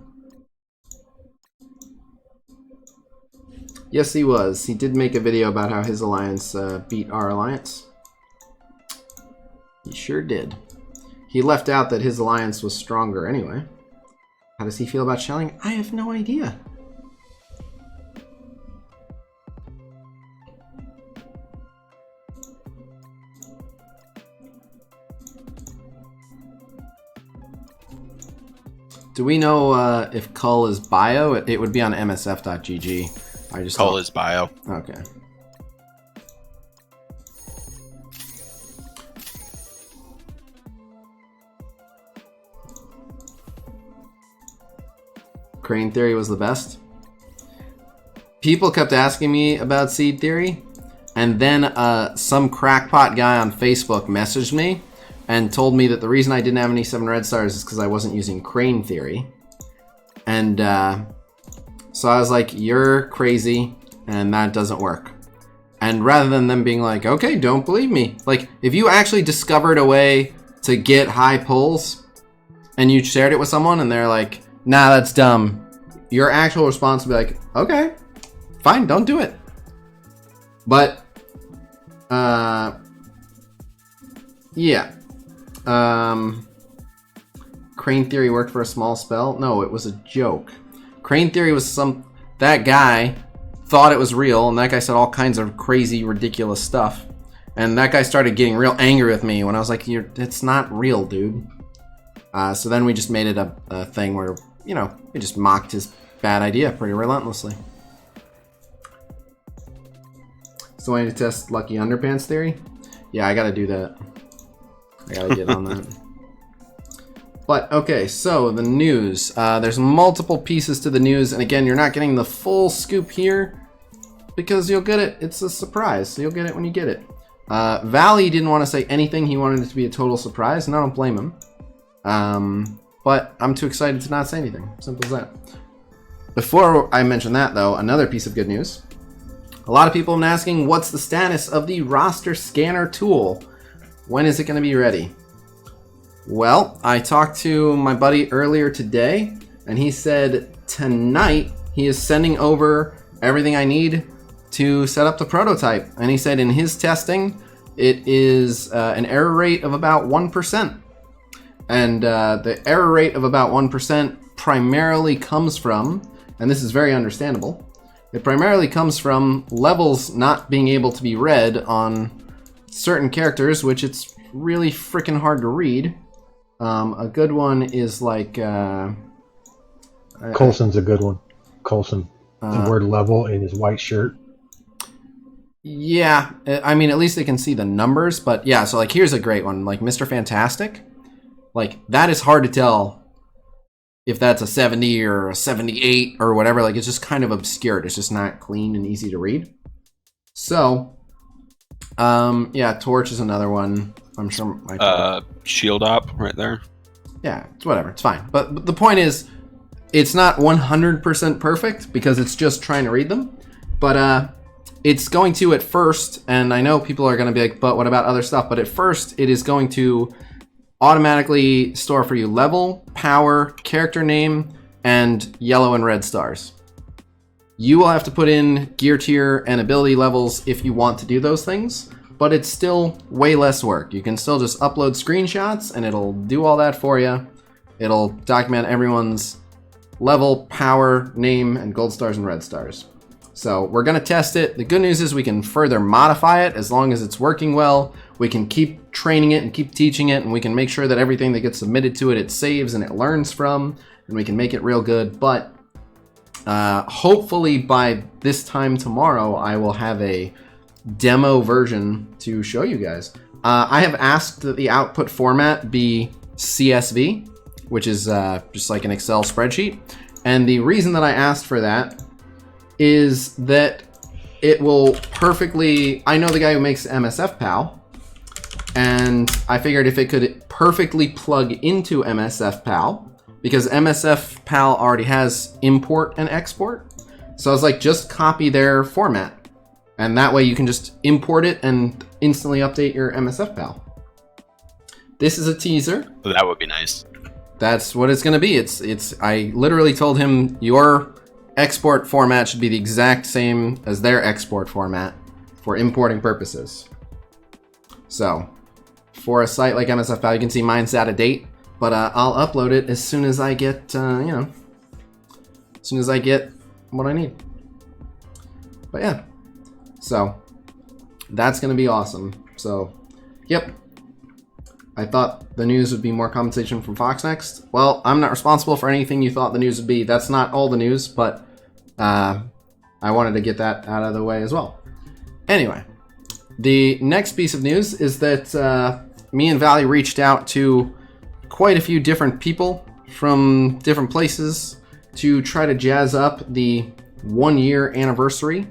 Yes, he was. He did make a video about how his alliance beat our alliance. He sure did. He left out that his alliance was stronger anyway. How does he feel about shelling? I have no idea. Do we know if Cull is bio? It would be on msf.gg. I just Cull is bio. Okay. Crane Theory was the best. People kept asking me about Seed Theory, and then some crackpot guy on Facebook messaged me and told me that the reason I didn't have any 7 red stars is because I wasn't using Crane Theory. And so I was like, you're crazy, and that doesn't work. And rather than them being like, okay, don't believe me. Like, if you actually discovered a way to get high pulls, and you shared it with someone, and they're like, nah, that's dumb, your actual response would be like, okay, fine, don't do it. But, yeah. Crane Theory worked for a small spell? No, it was a joke. Crane Theory was that guy thought it was real, and that guy said all kinds of crazy, ridiculous stuff. And that guy started getting real angry with me when I was like, it's not real, dude. So then we just made it a thing where, you know, we just mocked his bad idea pretty relentlessly. So I need to test Lucky Underpants Theory? Yeah, I gotta do that. I gotta get on that. But, okay, so the news. There's multiple pieces to the news, and again, you're not getting the full scoop here because you'll get it. It's a surprise, so you'll get it when you get it. Valley didn't want to say anything. He wanted it to be a total surprise, and I don't blame him. But I'm too excited to not say anything. Simple as that. Before I mention that, though, another piece of good news. A lot of people have been asking, what's the status of the roster scanner tool? When is it going to be ready? Well, I talked to my buddy earlier today, and he said tonight he is sending over everything I need to set up the prototype. And he said in his testing, it is an error rate of about 1%. And the error rate of about 1% primarily comes from, and this is very understandable, it primarily comes from levels not being able to be read on certain characters, which it's really freaking hard to read. A good one is like... Coulson's a good one. Coulson. The word level in his white shirt. Yeah, I mean, at least they can see the numbers, but yeah, so like here's a great one, like Mr. Fantastic. Like, that is hard to tell if that's a 70 or a 78 or whatever. Like, it's just kind of obscured. It's just not clean and easy to read. So, yeah, Torch is another one. I'm sure. Shield Op right there. Yeah, it's whatever. It's fine. But the point is, it's not 100% perfect because it's just trying to read them. But it's going to at first, and I know people are going to be like, but what about other stuff? But at first, it is going to automatically store for you level, power, character name, and yellow and red stars. You will have to put in gear tier and ability levels if you want to do those things, but it's still way less work. You can still just upload screenshots and it'll do all that for you. It'll document everyone's level, power, name, and gold stars and red stars. So we're going to test it. The good news is we can further modify it as long as it's working well. We can keep training it and keep teaching it, and we can make sure that everything that gets submitted to it, it saves and it learns from, and we can make it real good. But hopefully by this time tomorrow, I will have a demo version to show you guys. I have asked that the output format be CSV, which is just like an Excel spreadsheet. And the reason that I asked for that is that it will perfectly... I know the guy who makes MSF Pal, and I figured if it could perfectly plug into MSF Pal, because MSF Pal already has import and export. So I was like, just copy their format. And that way you can just import it and instantly update your MSF Pal. This is a teaser. That would be nice. That's what it's gonna be. I literally told him your export format should be the exact same as their export format for importing purposes. So, for a site like MSF Pal, you can see mine's out of date, but I'll upload it as soon as I get, as soon as I get what I need. But yeah, so that's gonna be awesome. So, yep. I thought the news would be more compensation from Fox next. Well, I'm not responsible for anything you thought the news would be. That's not all the news, but I wanted to get that out of the way as well. Anyway, the next piece of news is that me and Valley reached out to quite a few different people from different places to try to jazz up the 1-year anniversary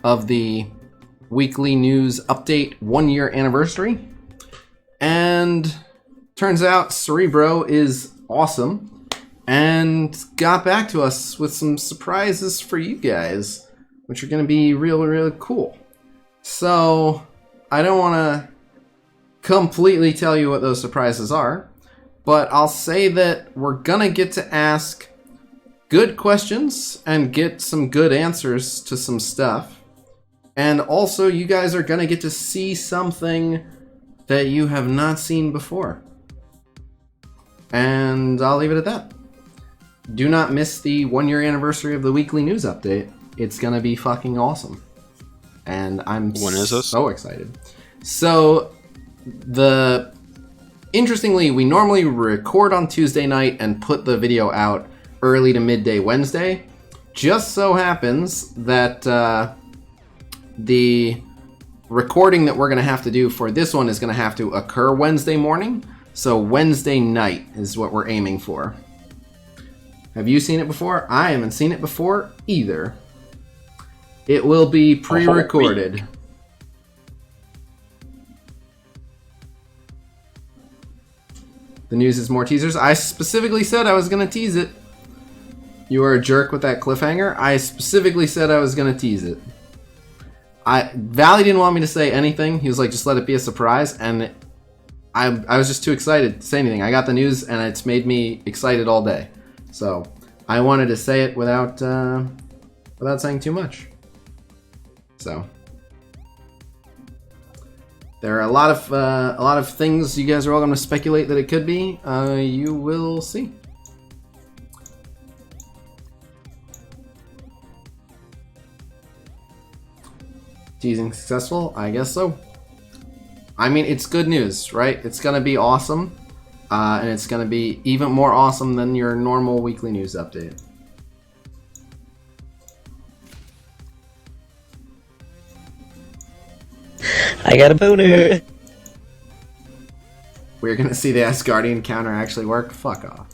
of the weekly news update 1-year anniversary. And turns out Cerebro is awesome and got back to us with some surprises for you guys, which are going to be really, really cool. So I don't want to completely tell you what those surprises are, but I'll say that we're going to get to ask good questions and get some good answers to some stuff. And also you guys are going to get to see something that you have not seen before. And I'll leave it at that. Do not miss the 1-year anniversary of the weekly news update. It's gonna be fucking awesome. And I'm When is this? So excited. So, interestingly, we normally record on Tuesday night and put the video out early to midday Wednesday. Just so happens that the recording that we're going to have to do for this one is going to have to occur Wednesday morning. So Wednesday night is what we're aiming for. Have you seen it before? I haven't seen it before either. It will be pre-recorded. The news is more teasers. I specifically said I was going to tease it. You are a jerk with that cliffhanger. I specifically said I was going to tease it. Valley didn't want me to say anything. He was like, just let it be a surprise. And I was just too excited to say anything. I got the news and it's made me excited all day. So I wanted to say it without saying too much. So there are a lot of things you guys are all going to speculate that it could be. You will see. Teasing successful? I guess so. I mean, it's good news, right? It's gonna be awesome, and it's gonna be even more awesome than your normal weekly news update. I got a boner. We're gonna see the Asgardian counter actually work? Fuck off.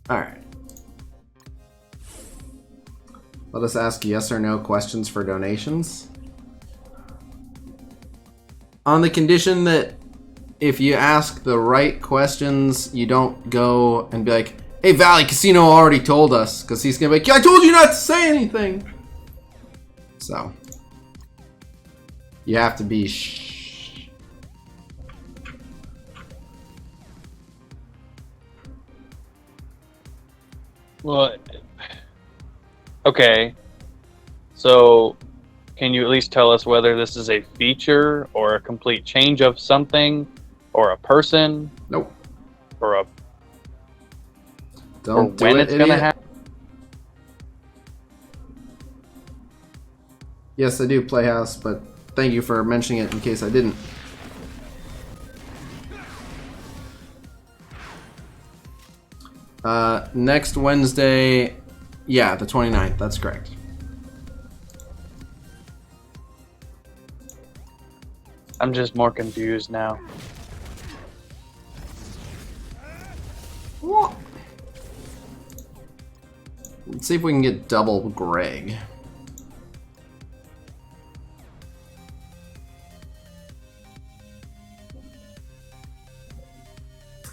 Alright. Let us ask yes or no questions for donations. On the condition that if you ask the right questions, you don't go and be like, hey Valley, Khasino already told us. Because he's going to be like, yeah, I told you not to say anything. So, you have to be shh. Well, okay, so can you at least tell us whether this is a feature or a complete change of something or a person? Nope. Or a Don't do when it, it's gonna idiot. happen? Yes, I do, Playhouse, but thank you for mentioning it in case I didn't. Next Wednesday, yeah, the 29th, that's correct. I'm just more confused now. What? Let's see if we can get double Greg.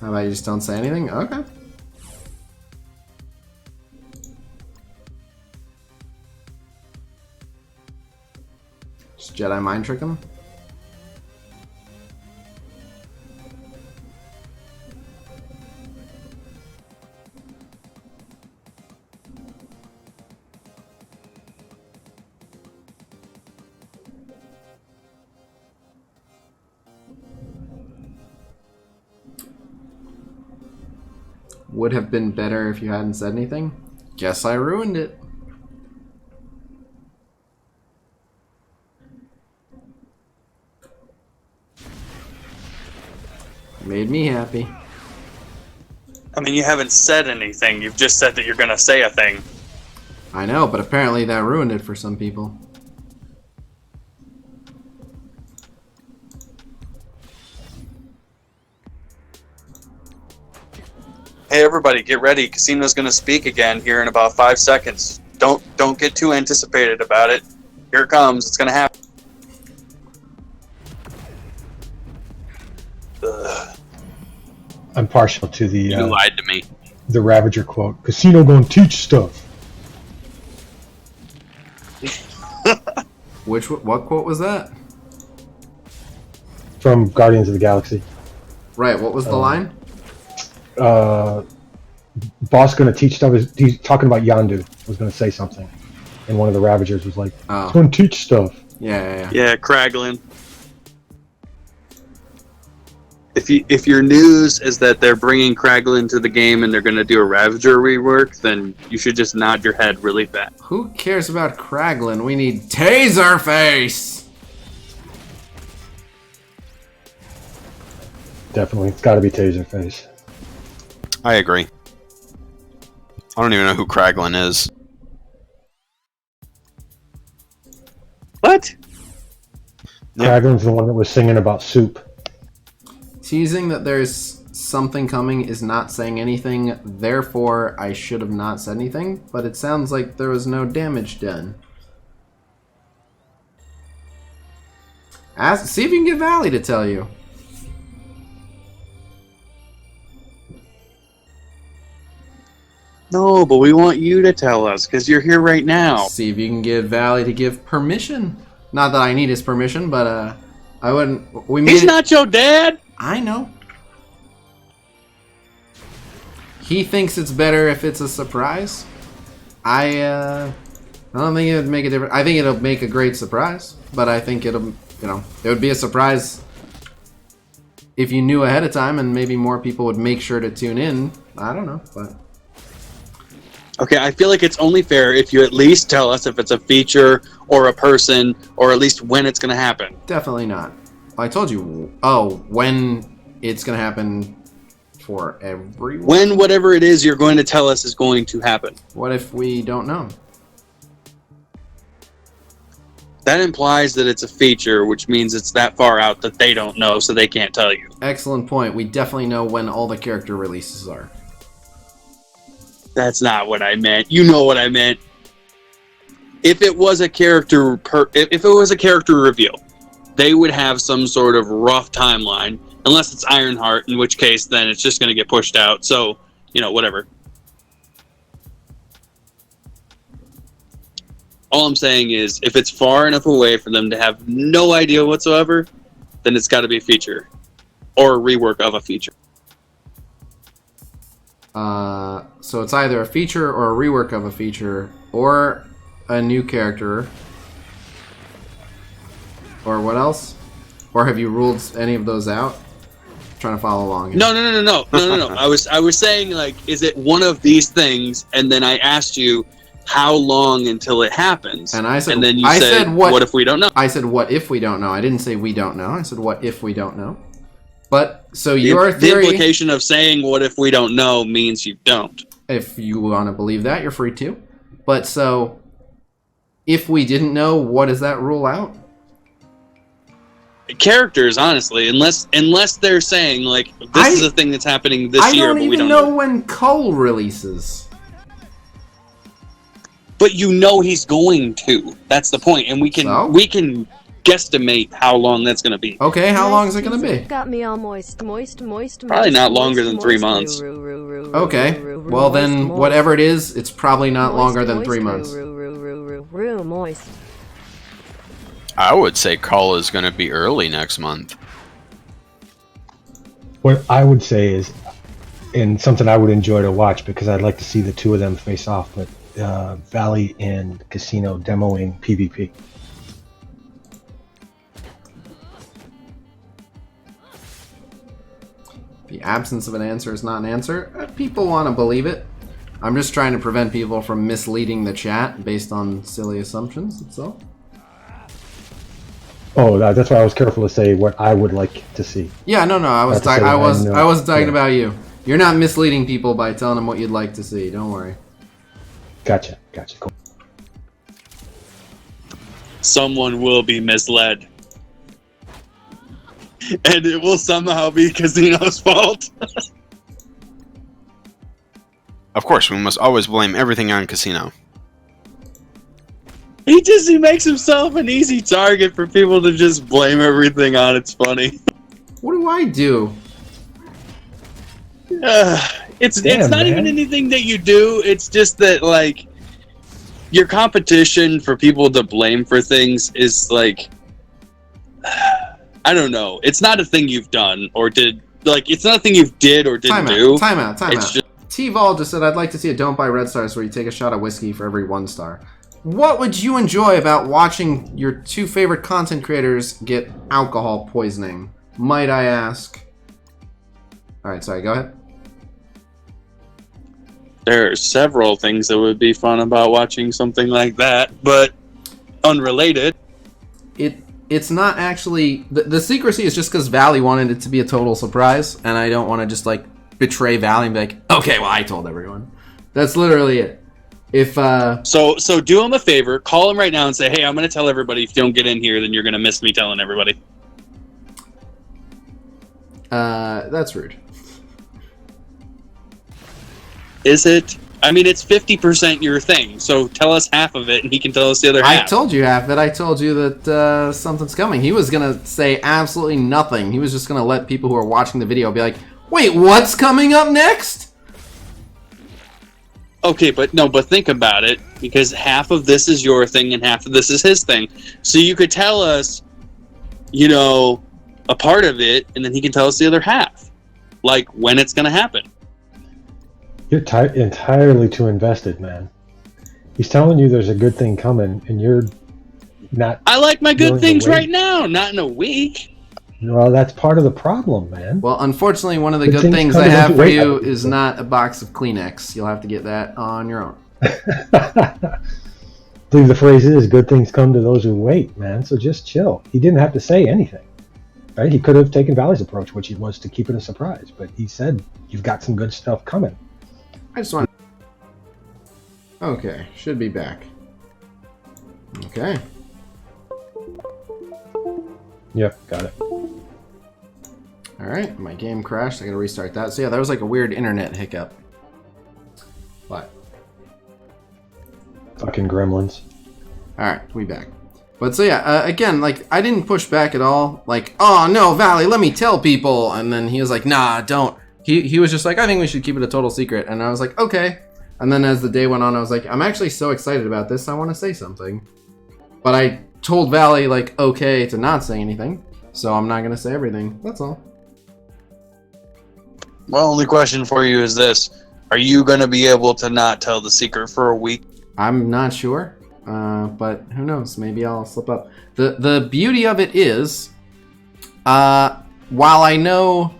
How about you just don't say anything? Okay. Just Jedi mind trick him? Would have been better if you hadn't said anything. Guess I ruined it. Made me happy. I mean, you haven't said anything. You've just said that you're going to say a thing. I know, but apparently that ruined it for some people. Hey, everybody, get ready. Khasino's going to speak again here in about 5 seconds. Don't get too anticipated about it. Here it comes. It's going to happen. Ugh. I'm partial to the You lied to me. the Ravager quote. Khasino gonna teach stuff. What quote was that? From Guardians of the Galaxy. Right, what was the line? Boss gonna teach stuff. He's talking about Yondu. Was gonna say something, and one of the Ravagers was like, Oh. "He's gonna teach stuff." Yeah. Yeah, Kraglin. If your news is that they're bringing Kraglin to the game and they're going to do a Ravager rework, then you should just nod your head really fast. Who cares about Kraglin? We need Taserface! Definitely, it's got to be Taserface. I agree. I don't even know who Kraglin is. What? Kraglin's the one that was singing about soup. Teasing that there's something coming is not saying anything, therefore I should have not said anything, but it sounds like there was no damage done. See if you can get Valley to tell you. No, but we want you to tell us because you're here right now. See if you can get Valley to give permission. Not that I need his permission, but I wouldn't. He's not your dad. I know. He thinks it's better if it's a surprise. I don't think it would make a difference. I think it'll make a great surprise, but I think it'll, it would be a surprise if you knew ahead of time, and maybe more people would make sure to tune in. I don't know, but. Okay, I feel like it's only fair if you at least tell us if it's a feature or a person, or at least when it's going to happen. Definitely not. I told you. Oh, when it's going to happen for everyone? When whatever it is you're going to tell us is going to happen. What if we don't know? That implies that it's a feature, which means it's that far out that they don't know, so they can't tell you. Excellent point. We definitely know when all the character releases are. That's not what I meant. You know what I meant. If it was a character if it was a character reveal, they would have some sort of rough timeline, unless it's Ironheart, in which case then it's just going to get pushed out. So, whatever. All I'm saying is, if it's far enough away for them to have no idea whatsoever, then it's got to be a feature. Or a rework of a feature. So it's either a feature or a rework of a feature, or a new character. Or what else? Or have you ruled any of those out? I'm trying to follow along here. No. I was saying, like, is it one of these things? And then I asked you how long until it happens. And I said, and then you said, what if we don't know? I said, what if we don't know? I didn't say we don't know. I said, what if we don't know? But, so your theory... The implication of saying what if we don't know means you don't. If you want to believe that, you're free to. But, so, if we didn't know, what does that rule out? characters, honestly, unless they're saying like this is a thing that's happening this year, but we don't know when Cole releases. But you know he's going to. That's the point, and we can guesstimate how long that's going to be. Okay, how long is it going to be? Got me all moist. Probably not longer than 3 months. Okay, well then, whatever it is, it's probably not longer than 3 months. Moist. I would say Call is going to be early next month. What I would say is, and something I would enjoy to watch because I'd like to see the two of them face off, but Valley and Khasino demoing PvP. The absence of an answer is not an answer. People want to believe it. I'm just trying to prevent people from misleading the chat based on silly assumptions. That's all. Oh, that's why I was careful to say what I would like to see. Yeah, no. I wasn't talking about you. You're not misleading people by telling them what you'd like to see. Don't worry. Gotcha. Cool. Someone will be misled. And it will somehow be Khasino's fault. Of course, we must always blame everything on Khasino. He makes himself an easy target for people to just blame everything on. It's funny. What do I do? It's not even anything that you do. It's just that, like, your competition for people to blame for things is, like, I don't know. It's not a thing you've done or did. Like, it's not a thing you did or didn't do. Time out. T-Vol just said, I'd like to see a Don't Buy Red Stars where you take a shot of whiskey for every 1 star. What would you enjoy about watching your 2 favorite content creators get alcohol poisoning? Might I ask? Alright, sorry, go ahead. There are several things that would be fun about watching something like that, but unrelated. It's not actually... The secrecy is just because Valley wanted it to be a total surprise, and I don't want to just, like, betray Valley and be like, okay, well, I told everyone. That's literally it. If So do him a favor, call him right now and say, hey, I'm going to tell everybody if you don't get in here, then you're going to miss me telling everybody. That's rude. Is it? I mean, it's 50% your thing, so tell us half of it and he can tell us the other half. I told you half of it. I told you that something's coming. He was going to say absolutely nothing. He was just going to let people who are watching the video be like, wait, what's coming up next? Okay, but think about it, because half of this is your thing and half of this is his thing. So you could tell us, a part of it, and then he can tell us the other half. Like, when it's going to happen. You're entirely too invested, man. He's telling you there's a good thing coming, and you're not... I like my good things right now, not in a week. Well, that's part of the problem, man. Well, unfortunately, one of the good things I have for you is not a box of Kleenex. You'll have to get that on your own. I believe the phrase is, good things come to those who wait, man. So just chill. He didn't have to say anything. Right? He could have taken Valley's approach, which was to keep it a surprise. But he said, you've got some good stuff coming. I just want... Okay, should be back. Okay. Yep, got it. Alright, my game crashed. I gotta restart that. So yeah, that was like a weird internet hiccup. What? Fucking gremlins. Alright, we back. But so yeah, again, like, I didn't push back at all. Like, oh no, Valley, let me tell people. And then he was like, nah, don't. He was just like, I think we should keep it a total secret. And I was like, okay. And then as the day went on, I was like, I'm actually so excited about this, I want to say something. But I told Valley, like, okay to not say anything. So I'm not going to say everything. That's all. My only question for you is this. Are you going to be able to not tell the secret for a week? I'm not sure. But who knows? Maybe I'll slip up. The beauty of it is, while I know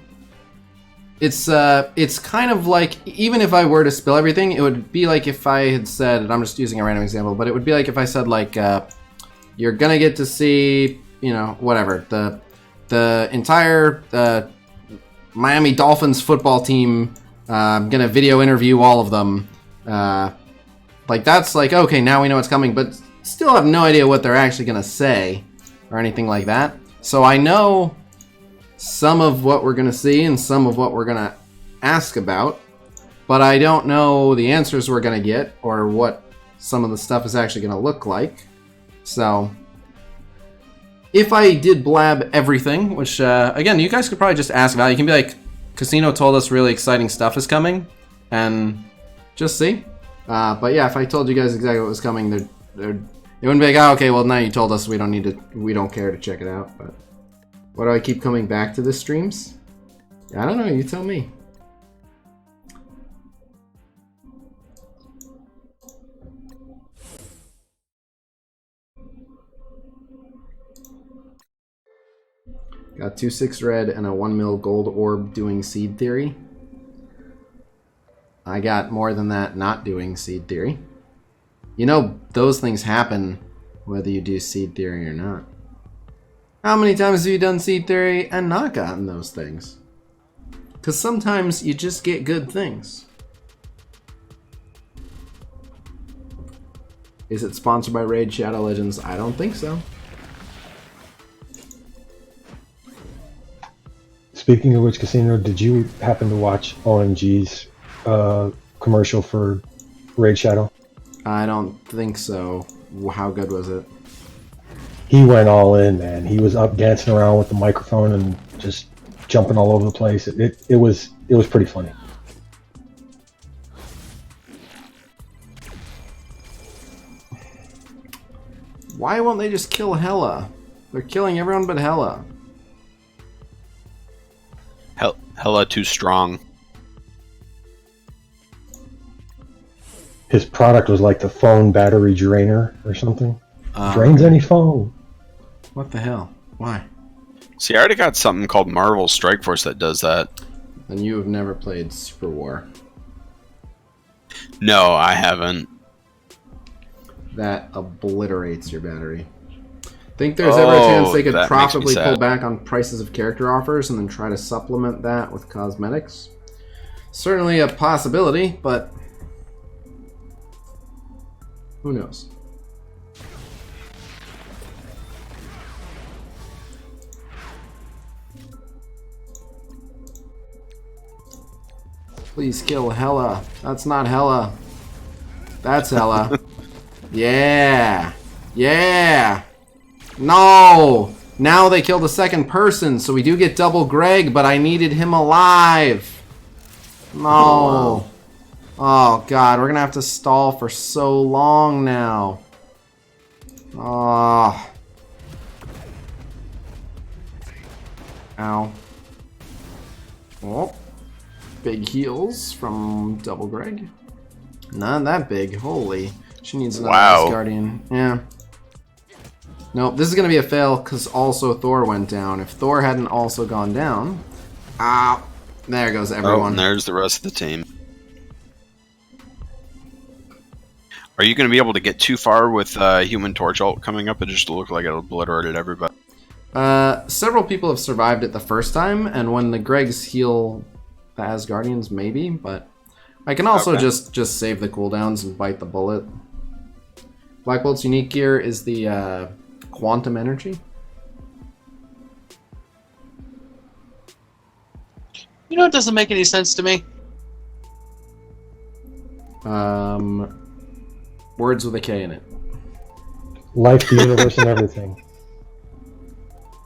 it's kind of like, even if I were to spill everything, it would be like if I had said, and I'm just using a random example, but it would be like if I said, like, you're gonna get to see, whatever, the entire Miami Dolphins football team. I'm gonna video interview all of them. Like, that's like, okay, now we know what's coming, but still have no idea what they're actually gonna say or anything like that. So I know some of what we're going to see and some of what we're going to ask about, but I don't know the answers we're going to get or what some of the stuff is actually going to look like. So if I did blab everything, which again, you guys could probably just ask about. You can be like, Khasino told us really exciting stuff is coming, and just see. But yeah, if I told you guys exactly what was coming, they wouldn't be like, oh, okay, well now you told us, we don't care to check it out. But why do I keep coming back to the streams? I don't know, you tell me. Got 2/6 red and a 1 mil gold orb doing seed theory. I got more than that not doing seed theory. You know, those things happen whether you do seed theory or not. How many times have you done seed theory and not gotten those things? Because sometimes you just get good things. Is it sponsored by Raid Shadow Legends? I don't think so. Speaking of which, Khasino, did you happen to watch OMG's commercial for Raid Shadow? I don't think so. How good was it? He went all in, man. He was up dancing around with the microphone and just jumping all over the place. It was pretty funny. Why won't they just kill Hela? They're killing everyone but Hela. Hella too strong. His product was like the phone battery drainer or something. Drains any phone. What the hell? Why? See, I already got something called Marvel Strike Force that does that. And you have never played Super War. No, I haven't. That obliterates your battery. Think there's ever a chance they could profitably pull back on prices of character offers and then try to supplement that with cosmetics? Certainly a possibility, but who knows? Please kill Hela. That's not Hela. That's Hela. Yeah. Yeah. No! Now they killed a second person, so we do get double Greg, but I needed him alive. No. Oh, God. We're going to have to stall for so long now. Oh. Ow. Oh. Big heals from double Greg. Not that big. Holy. She needs another Asgardian. Yeah. Nope, this is going to be a fail because also Thor went down. If Thor hadn't also gone down... Ah, there goes everyone. Oh, and there's the rest of the team. Are you going to be able to get too far with Human Torch ult coming up? It just looked like it obliterated everybody. Several people have survived it the first time, and when the Gregs heal the Asgardians, maybe, but I can also just save the cooldowns and bite the bullet. Black Bolt's unique gear is the quantum energy. You know, it doesn't make any sense to me. Words with a K in it. Life, the universe, and everything.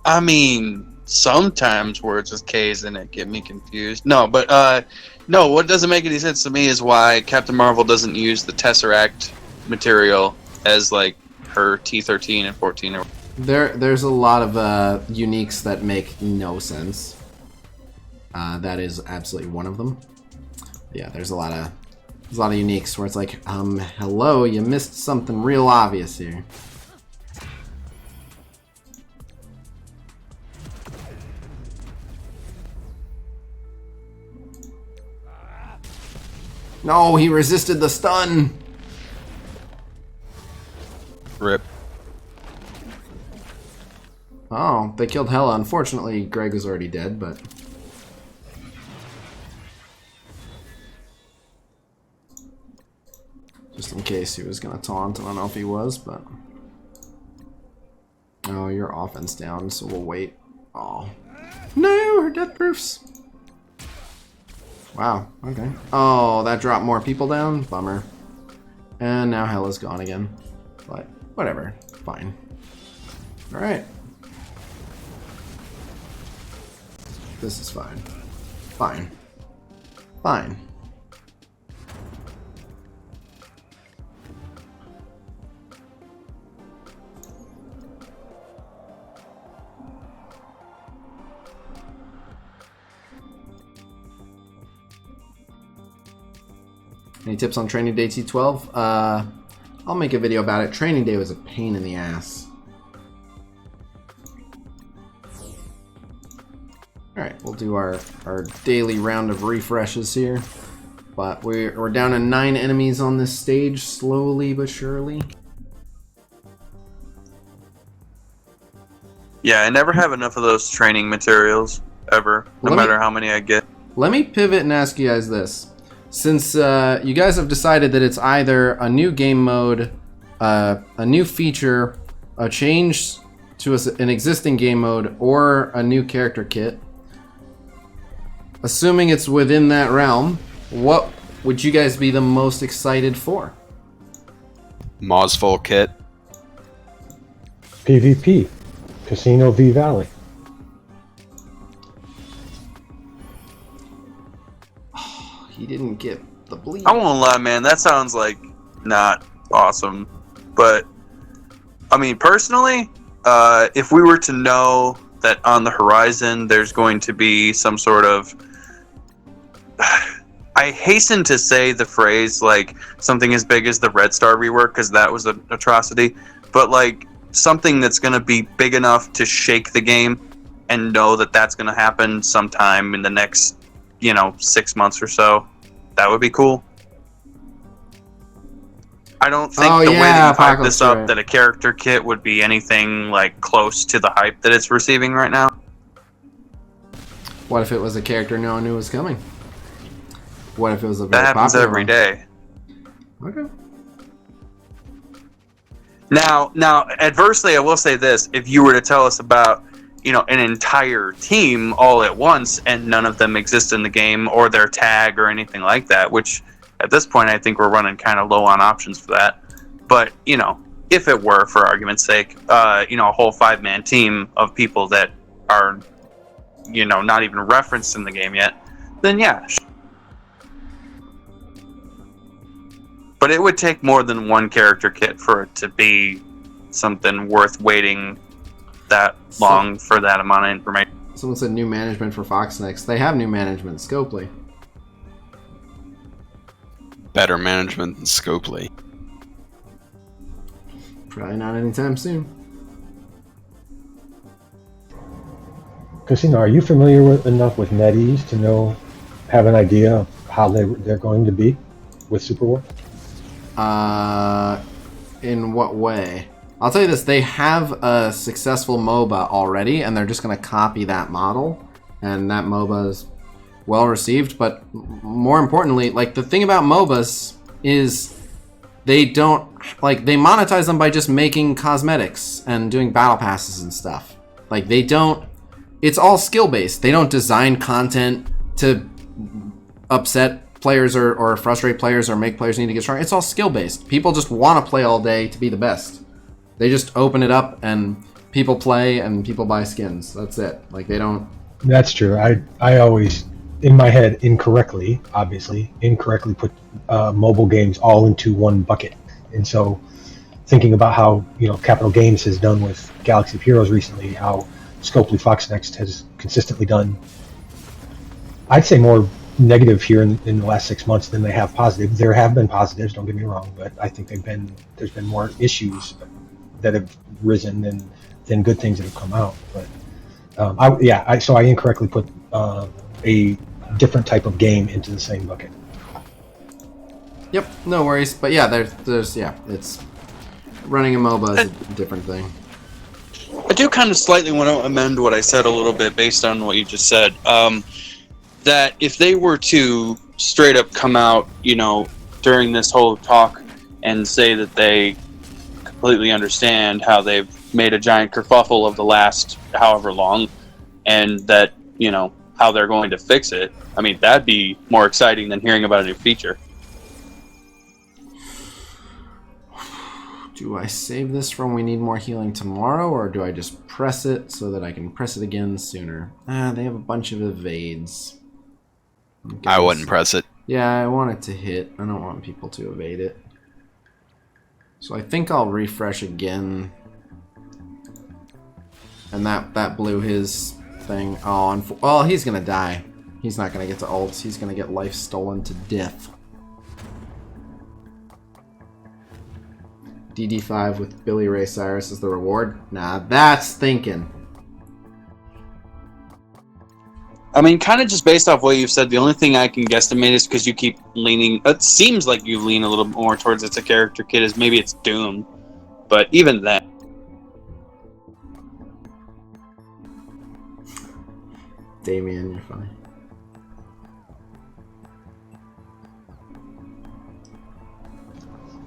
I mean, sometimes words with K's in it get me confused. No, but no, what doesn't make any sense to me is why Captain Marvel doesn't use the Tesseract material as like her T13 and 14. There's a lot of uniques that make no sense. That is absolutely one of them. Yeah, there's a lot of uniques where it's like, hello, you missed something real obvious here. No, he resisted the stun. Rip. Oh, they killed Hela. Unfortunately, Greg was already dead, but... just in case he was going to taunt. I don't know if he was, but... Oh, your offense down, so we'll wait. Oh. No, her death proofs. Wow, okay. Oh, that dropped more people down? Bummer. And now Hella's gone again. But, whatever. Fine. Alright. This is fine. Fine. Fine. Any tips on Training Day T12? I'll make a video about it. Training Day was a pain in the ass. Alright, we'll do our daily round of refreshes here. But we're down to 9 enemies on this stage, slowly but surely. Yeah, I never have enough of those training materials, ever, no matter how many I get. Let me pivot and ask you guys this. Since you guys have decided that it's either a new game mode, a new feature, a change to an existing game mode, or a new character kit, assuming it's within that realm, what would you guys be the most excited for? Moz full kit. PvP. Khasino v Valley. He didn't get the bleed. I won't lie, man. That sounds like not awesome. But, I mean, personally, if we were to know that on the horizon there's going to be some sort of... I hasten to say the phrase, like, something as big as the Red Star rework, because that was an atrocity. But, like, something that's going to be big enough to shake the game and know that that's going to happen sometime in the next... 6 months or so. That would be cool. I don't think the way that you hype this up that a character kit would be anything like close to the hype that it's receiving right now. What if it was a character no one knew was coming? What if it was a very that happens popular every one? day. Okay. Now, adversely, I will say this: if you were to tell us about an entire team all at once and none of them exist in the game or their tag or anything like that, which at this point I think we're running kind of low on options for that. But, if it were, for argument's sake, a whole 5-man team of people that are, not even referenced in the game yet, then yeah. But it would take more than one character kit for it to be something worth waiting that long for that amount of information. Someone said new management for Fox next. They have new management, Scopely. Better management than Scopely. Probably not anytime soon. Khasino, are you familiar enough with NetEase to have an idea of how they're going to be with Super War? In what way? I'll tell you this, they have a successful MOBA already, and they're just going to copy that model, and that MOBA is well received, but more importantly, like, the thing about MOBAs is they don't, like, they monetize them by just making cosmetics and doing battle passes and stuff. Like, they don't, it's all skill-based. They don't design content to upset players or frustrate players or make players need to get strong. It's all skill-based. People just want to play all day to be the best. They just open it up and people play and people buy skins. That's it. Like, they don't... That's true. I always, in my head, incorrectly put mobile games all into one bucket. And so thinking about how, Capital Games has done with Galaxy of Heroes recently, how Scopely Fox Next has consistently done, I'd say, more negative here in the last 6 months than they have positive. There have been positives, don't get me wrong, but I think there's been more issues that have risen than good things that have come out. But so I incorrectly put a different type of game into the same bucket. Yep, no worries. But yeah, there's it's running a MOBA is a different thing. I do kind of slightly want to amend what I said a little bit based on what you just said. That if they were to straight up come out, during this whole talk and say that they completely understand how they've made a giant kerfuffle of the last however long, and that, you know, how they're going to fix it. I mean, that'd be more exciting than hearing about a new feature. Do I save this from we need more healing tomorrow, or do I just press it so that I can press it again sooner? They have a bunch of evades. I wouldn't press it. Yeah, I want it to hit. I don't want people to evade it. So I think I'll refresh again. And that blew his thing. Oh, well, he's gonna die. He's not gonna get to ults. He's gonna get life stolen to death. DD5 with Billy Ray Cyrus as the reward? Nah, that's thinking. I mean, kind of just based off what you've said, the only thing I can guesstimate is because you keep leaning... It seems like you lean a little more towards it's a character kit, is maybe it's Doom. But even that... Damien, you're funny.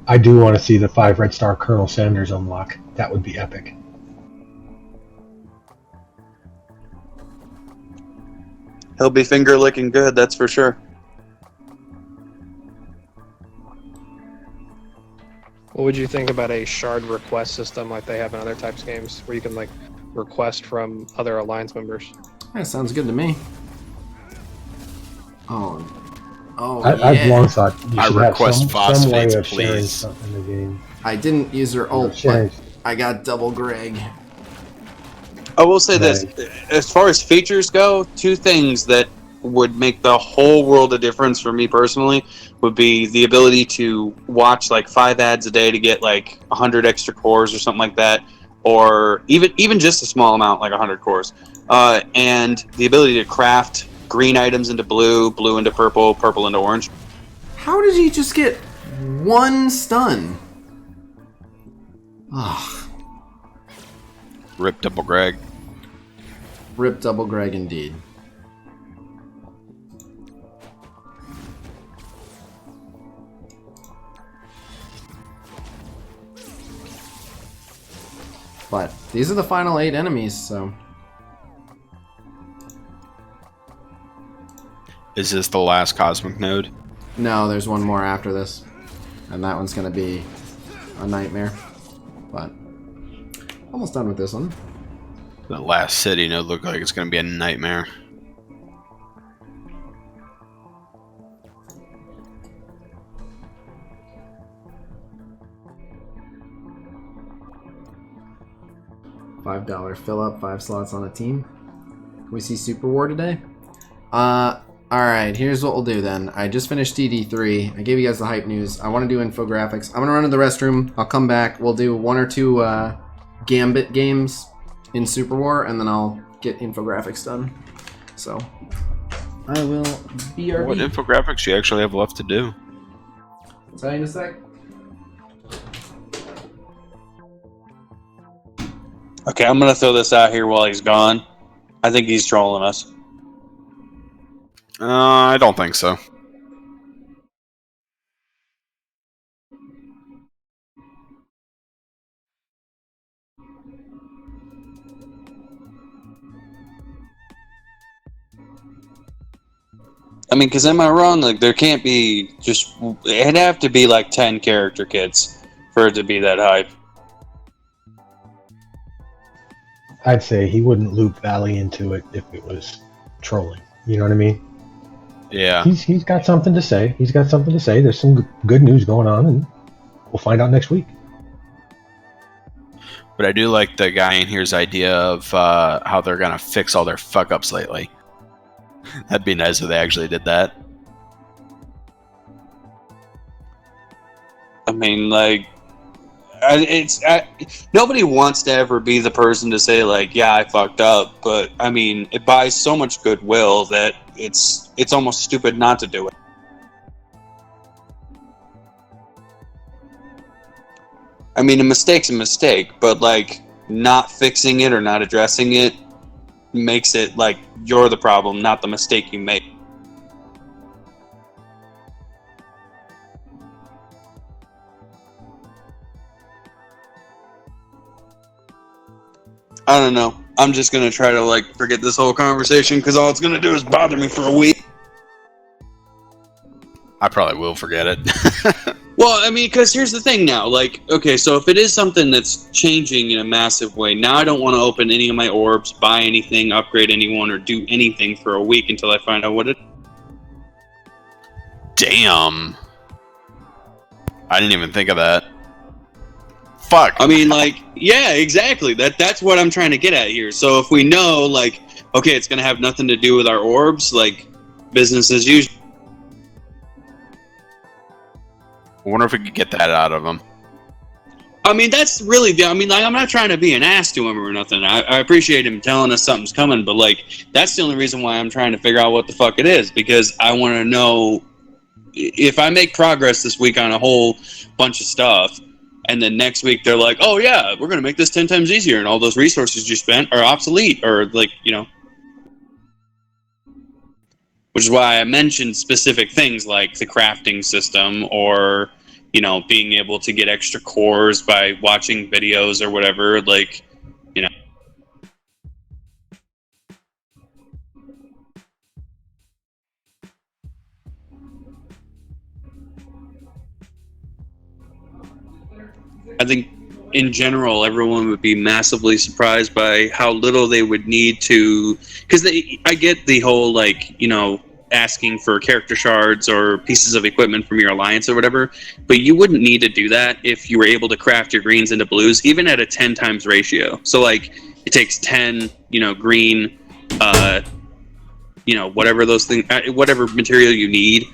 I do want to see the 5 red star Colonel Sanders unlock. That would be epic. He'll be finger licking good, that's for sure. What would you think about a shard request system like they have in other types of games, where you can like request from other alliance members? That sounds good to me. Oh, I've long thought you I should request have some way phosphates, of sharing please. something in the game. I didn't use her ult, but I got double Greg. I will say this, as far as features go, two things that would make the whole world of difference for me personally would be the ability to watch like 5 ads a day to get like 100 extra cores or something like that, or even just a small amount, like 100 cores, and the ability to craft green items into blue, blue into purple, purple into orange. How did he just get 1 stun? Ugh. Rip double Greg. Rip double Greg indeed. But these are the final 8 enemies, so... Is this the last cosmic node? No, there's one more after this. And that one's gonna be a nightmare. But almost done with this one. The last city node look like it's gonna be a nightmare. $5 fill up, 5 slots on a team. Can we see Super War today? Alright, here's what we'll do then. I just finished DD3. I gave you guys the hype news. I want to do infographics. I'm going to run to the restroom. I'll come back. We'll do 1 or 2 Gambit games in Super War, and then I'll get infographics done. So, I will BRB. What infographics do you actually have left to do? I'll tell you in a sec. Okay, I'm gonna throw this out here while he's gone. I think he's trolling us. I don't think so. I mean, because am I wrong? Like, there can't be just... It'd have to be like 10 character kits for it to be that hype. I'd say he wouldn't loop Valley into it if it was trolling. You know what I mean? Yeah. He's got something to say. He's got something to say. There's some good news going on, and we'll find out next week. But I do like the guy in here's idea of how they're gonna fix all their fuck ups lately. That'd be nice if they actually did that. I mean, like... nobody wants to ever be the person to say, like, yeah, I fucked up, but I mean, it buys so much goodwill that it's almost stupid not to do it. I mean, a mistake's a mistake, but like not fixing it or not addressing it makes it like you're the problem, not the mistake you make. I don't know. I'm just gonna try to like forget this whole conversation because all it's gonna do is bother me for a week. I probably will forget it. Well, I mean, because here's the thing now. Like, okay, so if it is something that's changing in a massive way, now I don't want to open any of my orbs, buy anything, upgrade anyone, or do anything for a week until I find out what it. Damn. I didn't even think of that. Fuck. I mean, like, yeah, exactly. That's what I'm trying to get at here. So if we know, like, okay, it's gonna have nothing to do with our orbs, like, business as usual. I wonder if we could get that out of him. I mean, that's really the. I mean, like, I'm not trying to be an ass to him or nothing. I appreciate him telling us something's coming, but like, that's the only reason why I'm trying to figure out what the fuck it is, because I want to know if I make progress this week on a whole bunch of stuff, and then next week they're like, oh yeah, we're gonna make this 10 times easier, and all those resources you spent are obsolete, or like, you know. Which is why I mentioned specific things like the crafting system, or, you know, being able to get extra cores by watching videos or whatever, like, you know. I think in general, everyone would be massively surprised by how little they would need to, because I get the whole, like, you know, asking for character shards or pieces of equipment from your alliance or whatever, but you wouldn't need to do that if you were able to craft your greens into blues, even at a 10 times ratio. So like, it takes 10, you know, green, you know, whatever those things, whatever material you need,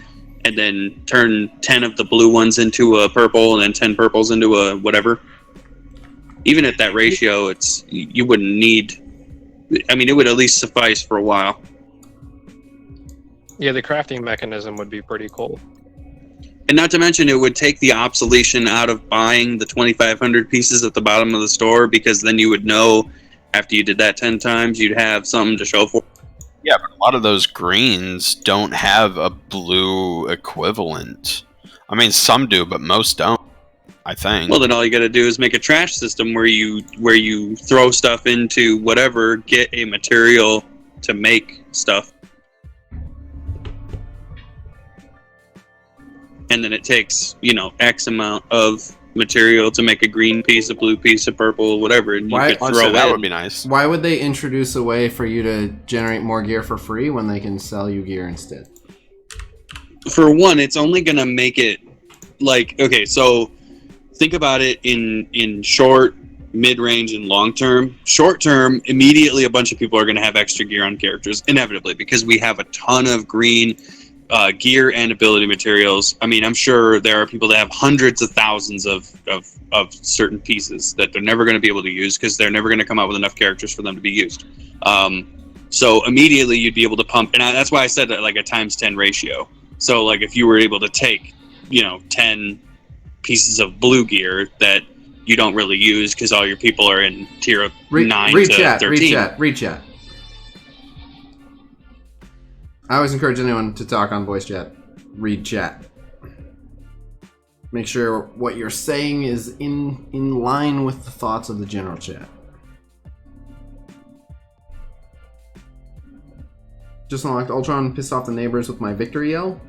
and then turn 10 of the blue ones into a purple, and then 10 purples into a whatever. Even at that ratio, you wouldn't need. I mean, it would at least suffice for a while. Yeah, the crafting mechanism would be pretty cool. And not to mention, it would take the obsolescence out of buying the 2,500 pieces at the bottom of the store, because then you would know after you did that 10 times, you'd have something to show for. Yeah, but a lot of those greens don't have a blue equivalent. I mean, some do, but most don't, I think. Well, then all you got to do is make a trash system where you throw stuff into whatever, get a material to make stuff. And then it takes, you know, X amount of material to make a green piece, a blue piece, a purple, whatever, and you could throw that in. would be nice. Why would they introduce a way for you to generate more gear for free when they can sell you gear instead? For one, it's only going to make it, like, okay, so think about it in short, mid-range, and long-term. Short-term, immediately a bunch of people are going to have extra gear on characters, inevitably, because we have a ton of green gear and ability materials. I mean, I'm sure there are people that have hundreds of thousands of certain pieces that they're never going to be able to use because they're never going to come out with enough characters for them to be used. So immediately you'd be able to pump, and that's why I said that, like a times 10 ratio. So like if you were able to take, you know, 10 pieces of blue gear that you don't really use because all your people are in tier 9 to 13. Read chat. I always encourage anyone to talk on voice chat. Read chat. Make sure what you're saying is in line with the thoughts of the general chat. Just unlocked Ultron, pissed off the neighbors with my victory yell.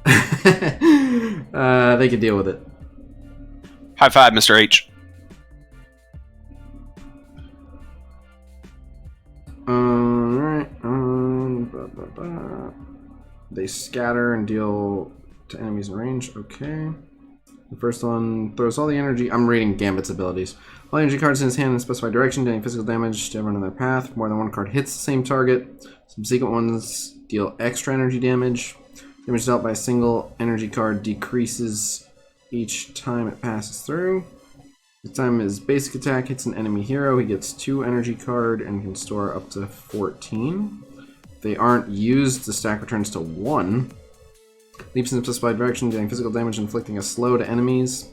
They could deal with it. High five, Mr. H. Alright. They scatter and deal to enemies in range. Okay. The first one throws all the energy. I'm reading Gambit's abilities. All energy cards in his hand in a specified direction, dealing physical damage to everyone in their path. More than one card hits the same target. Subsequent ones deal extra energy damage. Damage dealt by a single energy card decreases each time it passes through. The time his basic attack hits an enemy hero, he gets 2 energy card and can store up to 14. If they aren't used, the stack returns to 1. Leaps in the specified direction, dealing physical damage, inflicting a slow to enemies.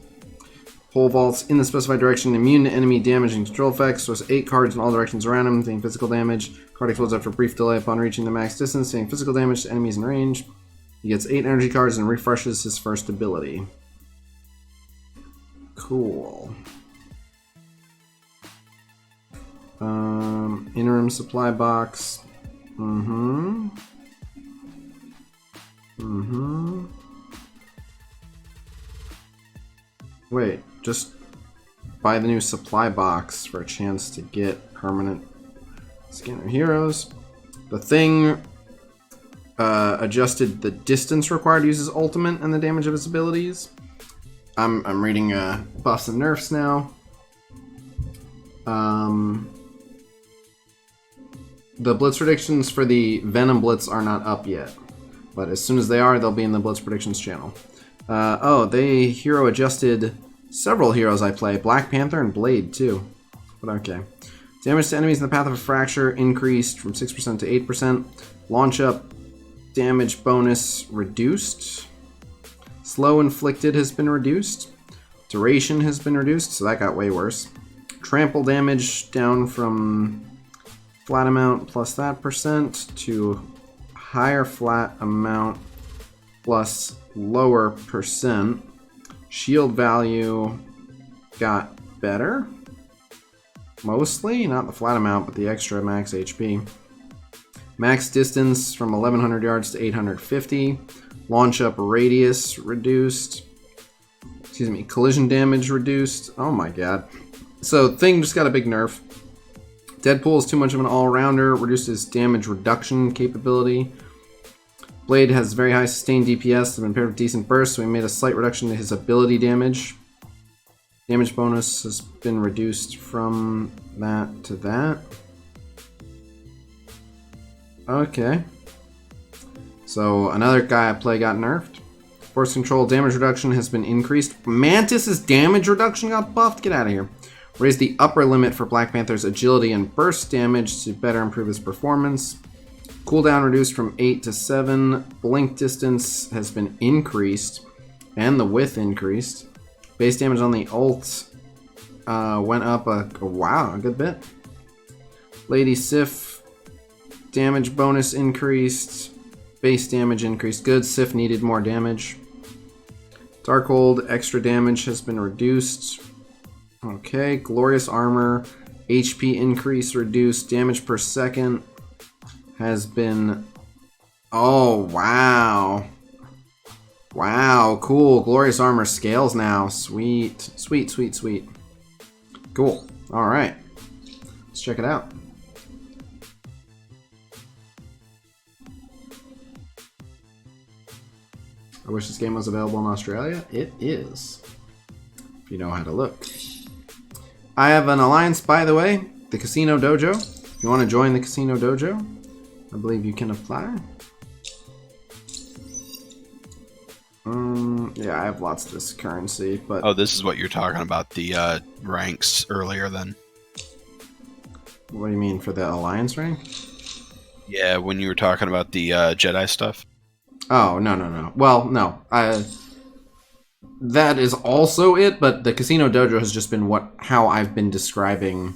Pole vaults in the specified direction, immune to enemy damage and control effects. Throws 8 cards in all directions around him, dealing physical damage. Card explodes after a brief delay upon reaching the max distance, dealing physical damage to enemies in range. He gets 8 energy cards and refreshes his first ability. Cool. Interim supply box. Wait, just buy the new supply box for a chance to get permanent scanner heroes. The thing adjusted the distance required to use his ultimate and the damage of his abilities. I'm reading buffs and nerfs now. The Blitz predictions for the Venom Blitz are not up yet, but as soon as they are, they'll be in the Blitz predictions channel. They hero adjusted several heroes I play, Black Panther and Blade too. But okay. Damage to enemies in the path of a fracture increased from 6% to 8%. Launch up damage bonus reduced. Slow inflicted has been reduced. Duration has been reduced, so that got way worse. Trample damage down from flat amount plus that percent to higher flat amount plus lower percent. Shield value got better. Mostly, not the flat amount, but the extra max HP. Max distance from 1100 yards to 850. Launch up radius reduced. Excuse me, collision damage reduced. Oh my god. So, thing just got a big nerf. Deadpool is too much of an all-rounder, reduced his damage reduction capability. Blade has very high sustained DPS, and paired with decent burst, so we made a slight reduction to his ability damage. Damage bonus has been reduced from that to that. Okay. So another guy I play got nerfed. Force control damage reduction has been increased. Mantis's damage reduction got buffed. Get out of here. Raised the upper limit for Black Panther's agility and burst damage to better improve his performance. Cooldown reduced from 8 to 7. Blink distance has been increased. And the width increased. Base damage on the ult went up a good bit. Lady Sif damage bonus increased. Base damage increased. Good. Sif needed more damage. Darkhold extra damage has been reduced. Okay. Glorious armor. HP increase reduced. Damage per second has been... Oh, wow. Wow, cool. Glorious armor scales now. Sweet. Sweet, sweet, sweet. Cool. Alright. Let's check it out. I wish this game was available in Australia. It is. If you know how to look. I have an alliance, by the way. The Khasino Dojo. If you want to join the Khasino Dojo, I believe you can apply. Yeah, I have lots of this currency, but... Oh, this is what you're talking about, the ranks earlier then. What do you mean, for the Alliance rank? Yeah, when you were talking about the Jedi stuff. Oh, no. Well, no. That is also it, but the Khasino Dojo has just been how I've been describing...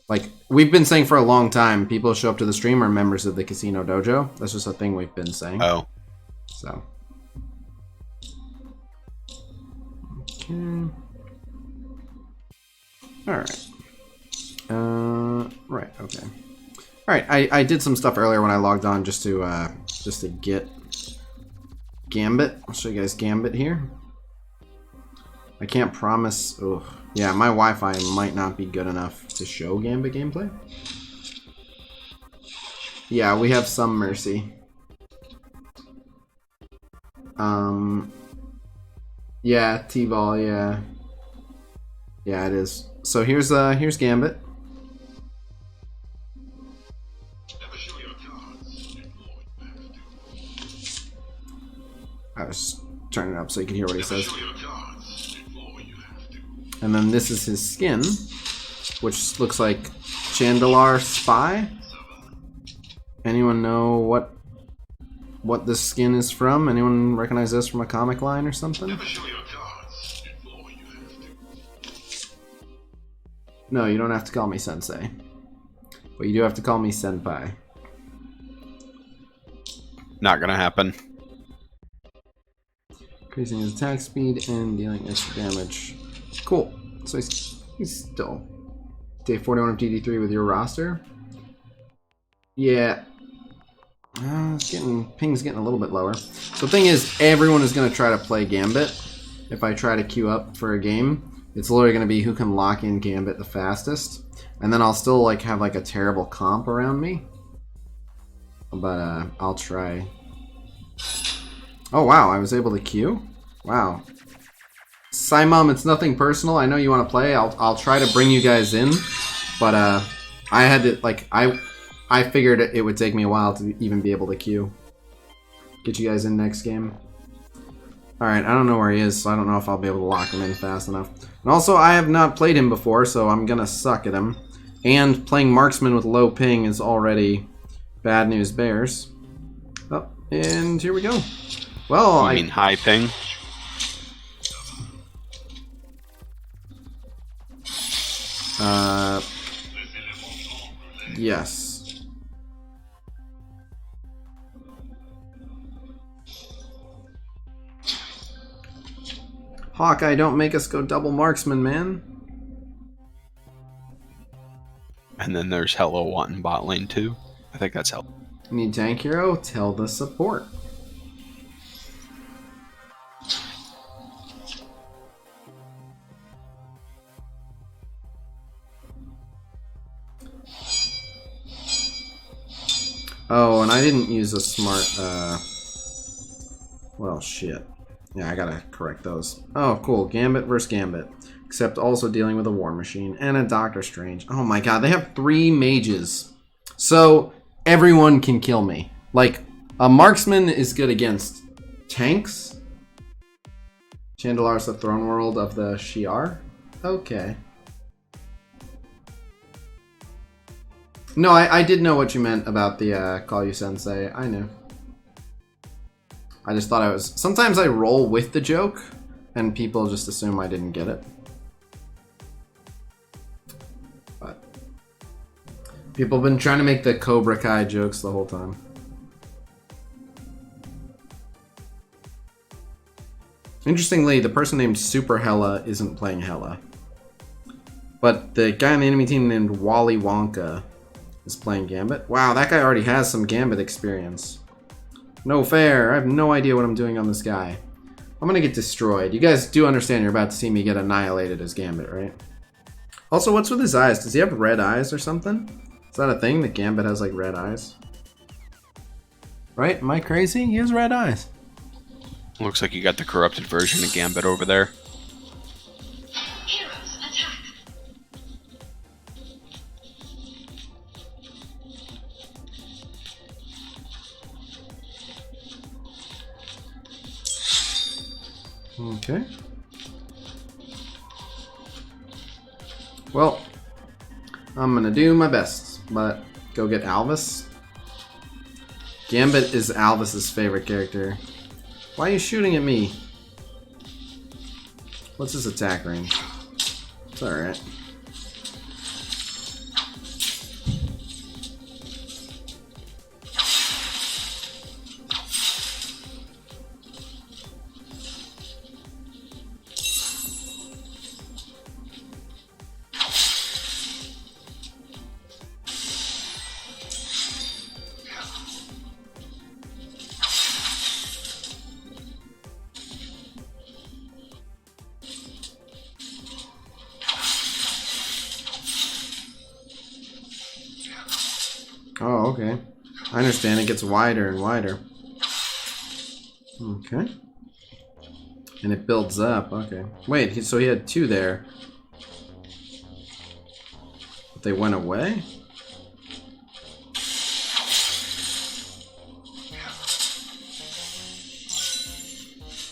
Like, we've been saying for a long time, people show up to the stream are members of the Khasino Dojo. That's just a thing we've been saying. Oh. So... Okay. Alright. Right, okay. Alright, I did some stuff earlier when I logged on just to get Gambit. I'll show you guys Gambit here. I can't promise... Ugh. Yeah, my Wi-Fi might not be good enough to show Gambit gameplay. Yeah, we have some mercy. Yeah, T-ball, yeah. Yeah, it is. So here's Gambit. I was turning it up so you can hear what he says. And then this is his skin, which looks like Chandalar Spy. Anyone know what this skin is from? Anyone recognize this from a comic line or something? No, you don't have to call me Sensei. But you do have to call me Senpai. Not gonna happen. Increasing his attack speed and dealing extra damage. Cool. So he's still Day 41 of DD3 with your roster? Yeah. Ping's getting a little bit lower. So the thing is, everyone is going to try to play Gambit. If I try to queue up for a game, it's literally going to be who can lock in Gambit the fastest. And then I'll still like have like a terrible comp around me. But I'll try. Oh wow, I was able to queue? Wow. Simum, it's nothing personal. I know you want to play. I'll try to bring you guys in. But I had to like I figured it would take me a while to even be able to queue. Get you guys in next game. Alright, I don't know where he is, so I don't know if I'll be able to lock him in fast enough. And also, I have not played him before, so I'm gonna suck at him. And playing Marksman with low ping is already bad news bears. Oh, and here we go. Well, I mean high ping? Yes. Hawkeye, don't make us go double marksman, man. And then there's Hello wanting bot lane too. I think that's Hello. Need tank hero? Tell the support. Oh, and I didn't use a smart, well, shit. Yeah, I gotta correct those. Oh, cool. Gambit versus Gambit. Except also dealing with a War Machine and a Doctor Strange. Oh my god, they have 3 mages. So, everyone can kill me. Like, a marksman is good against tanks. Chandelar's the throne world of the Shi'ar. Okay. No, I did know what you meant about the Call You Sensei. I knew. I just thought I was... Sometimes I roll with the joke, and people just assume I didn't get it. But... people have been trying to make the Cobra Kai jokes the whole time. Interestingly, the person named Super Hella isn't playing Hella. But the guy on the enemy team named Wally Wonka is playing Gambit. Wow, that guy already has some Gambit experience. No fair. I have no idea what I'm doing on this guy. I'm gonna get destroyed. You guys do understand you're about to see me get annihilated as Gambit, right? Also, what's with his eyes? Does he have red eyes or something? Is that a thing that Gambit has like red eyes? Right? Am I crazy? He has red eyes. Looks like you got the corrupted version of Gambit over there. Okay. Well, I'm gonna do my best, but go get Alvis. Gambit is Alvis's favorite character. Why are you shooting at me? What's his attack range? It's alright. Oh, okay. I understand. It gets wider and wider. Okay. And it builds up. Okay. Wait, so he had 2 there. But they went away?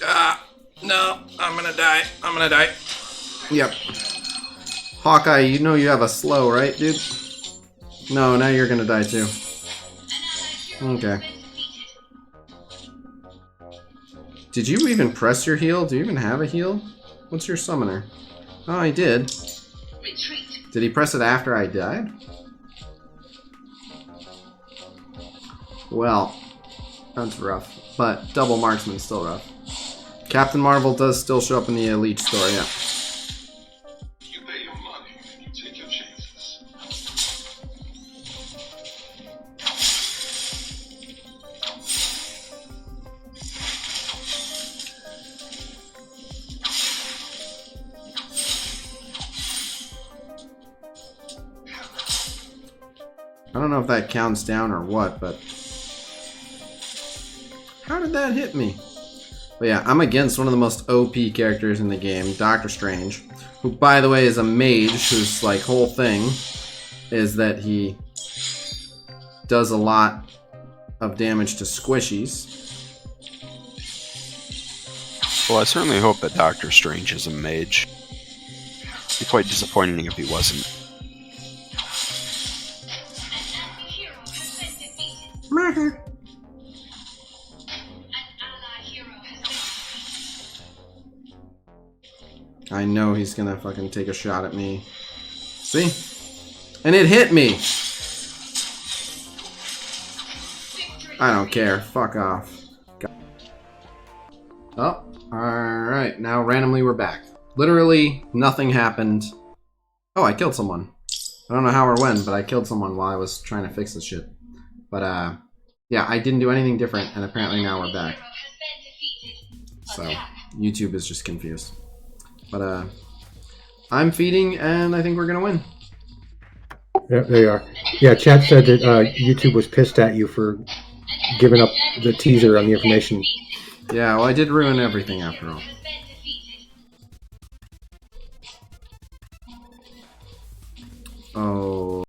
Ah! No! I'm gonna die. I'm gonna die. Yep. Hawkeye, you know you have a slow, right, dude? No, now you're gonna die too. Okay. Did you even press your heal? Do you even have a heal? What's your summoner? Oh, he did. Did he press it after I died? Well, that's rough. But double marksman's still rough. Captain Marvel does still show up in the Elite store, yeah. You pay your money and you take your chances. I don't know if that counts down or what, but... How did that hit me? But yeah, I'm against one of the most OP characters in the game, Doctor Strange, who, by the way, is a mage whose, like, whole thing is that he does a lot of damage to squishies. Well, I certainly hope that Doctor Strange is a mage. It'd be quite disappointing if he wasn't. Murder. I know he's gonna fucking take a shot at me. See? And it hit me! I don't care. Fuck off. Oh, alright. Now randomly we're back. Literally nothing happened. Oh, I killed someone. I don't know how or when, but I killed someone while I was trying to fix this shit. But, yeah, I didn't do anything different, and apparently now we're back. So, YouTube is just confused. But, I'm feeding, and I think we're gonna win. Yeah, they are. Yeah, chat said that YouTube was pissed at you for giving up the teaser on the information. Yeah, well, I did ruin everything after all.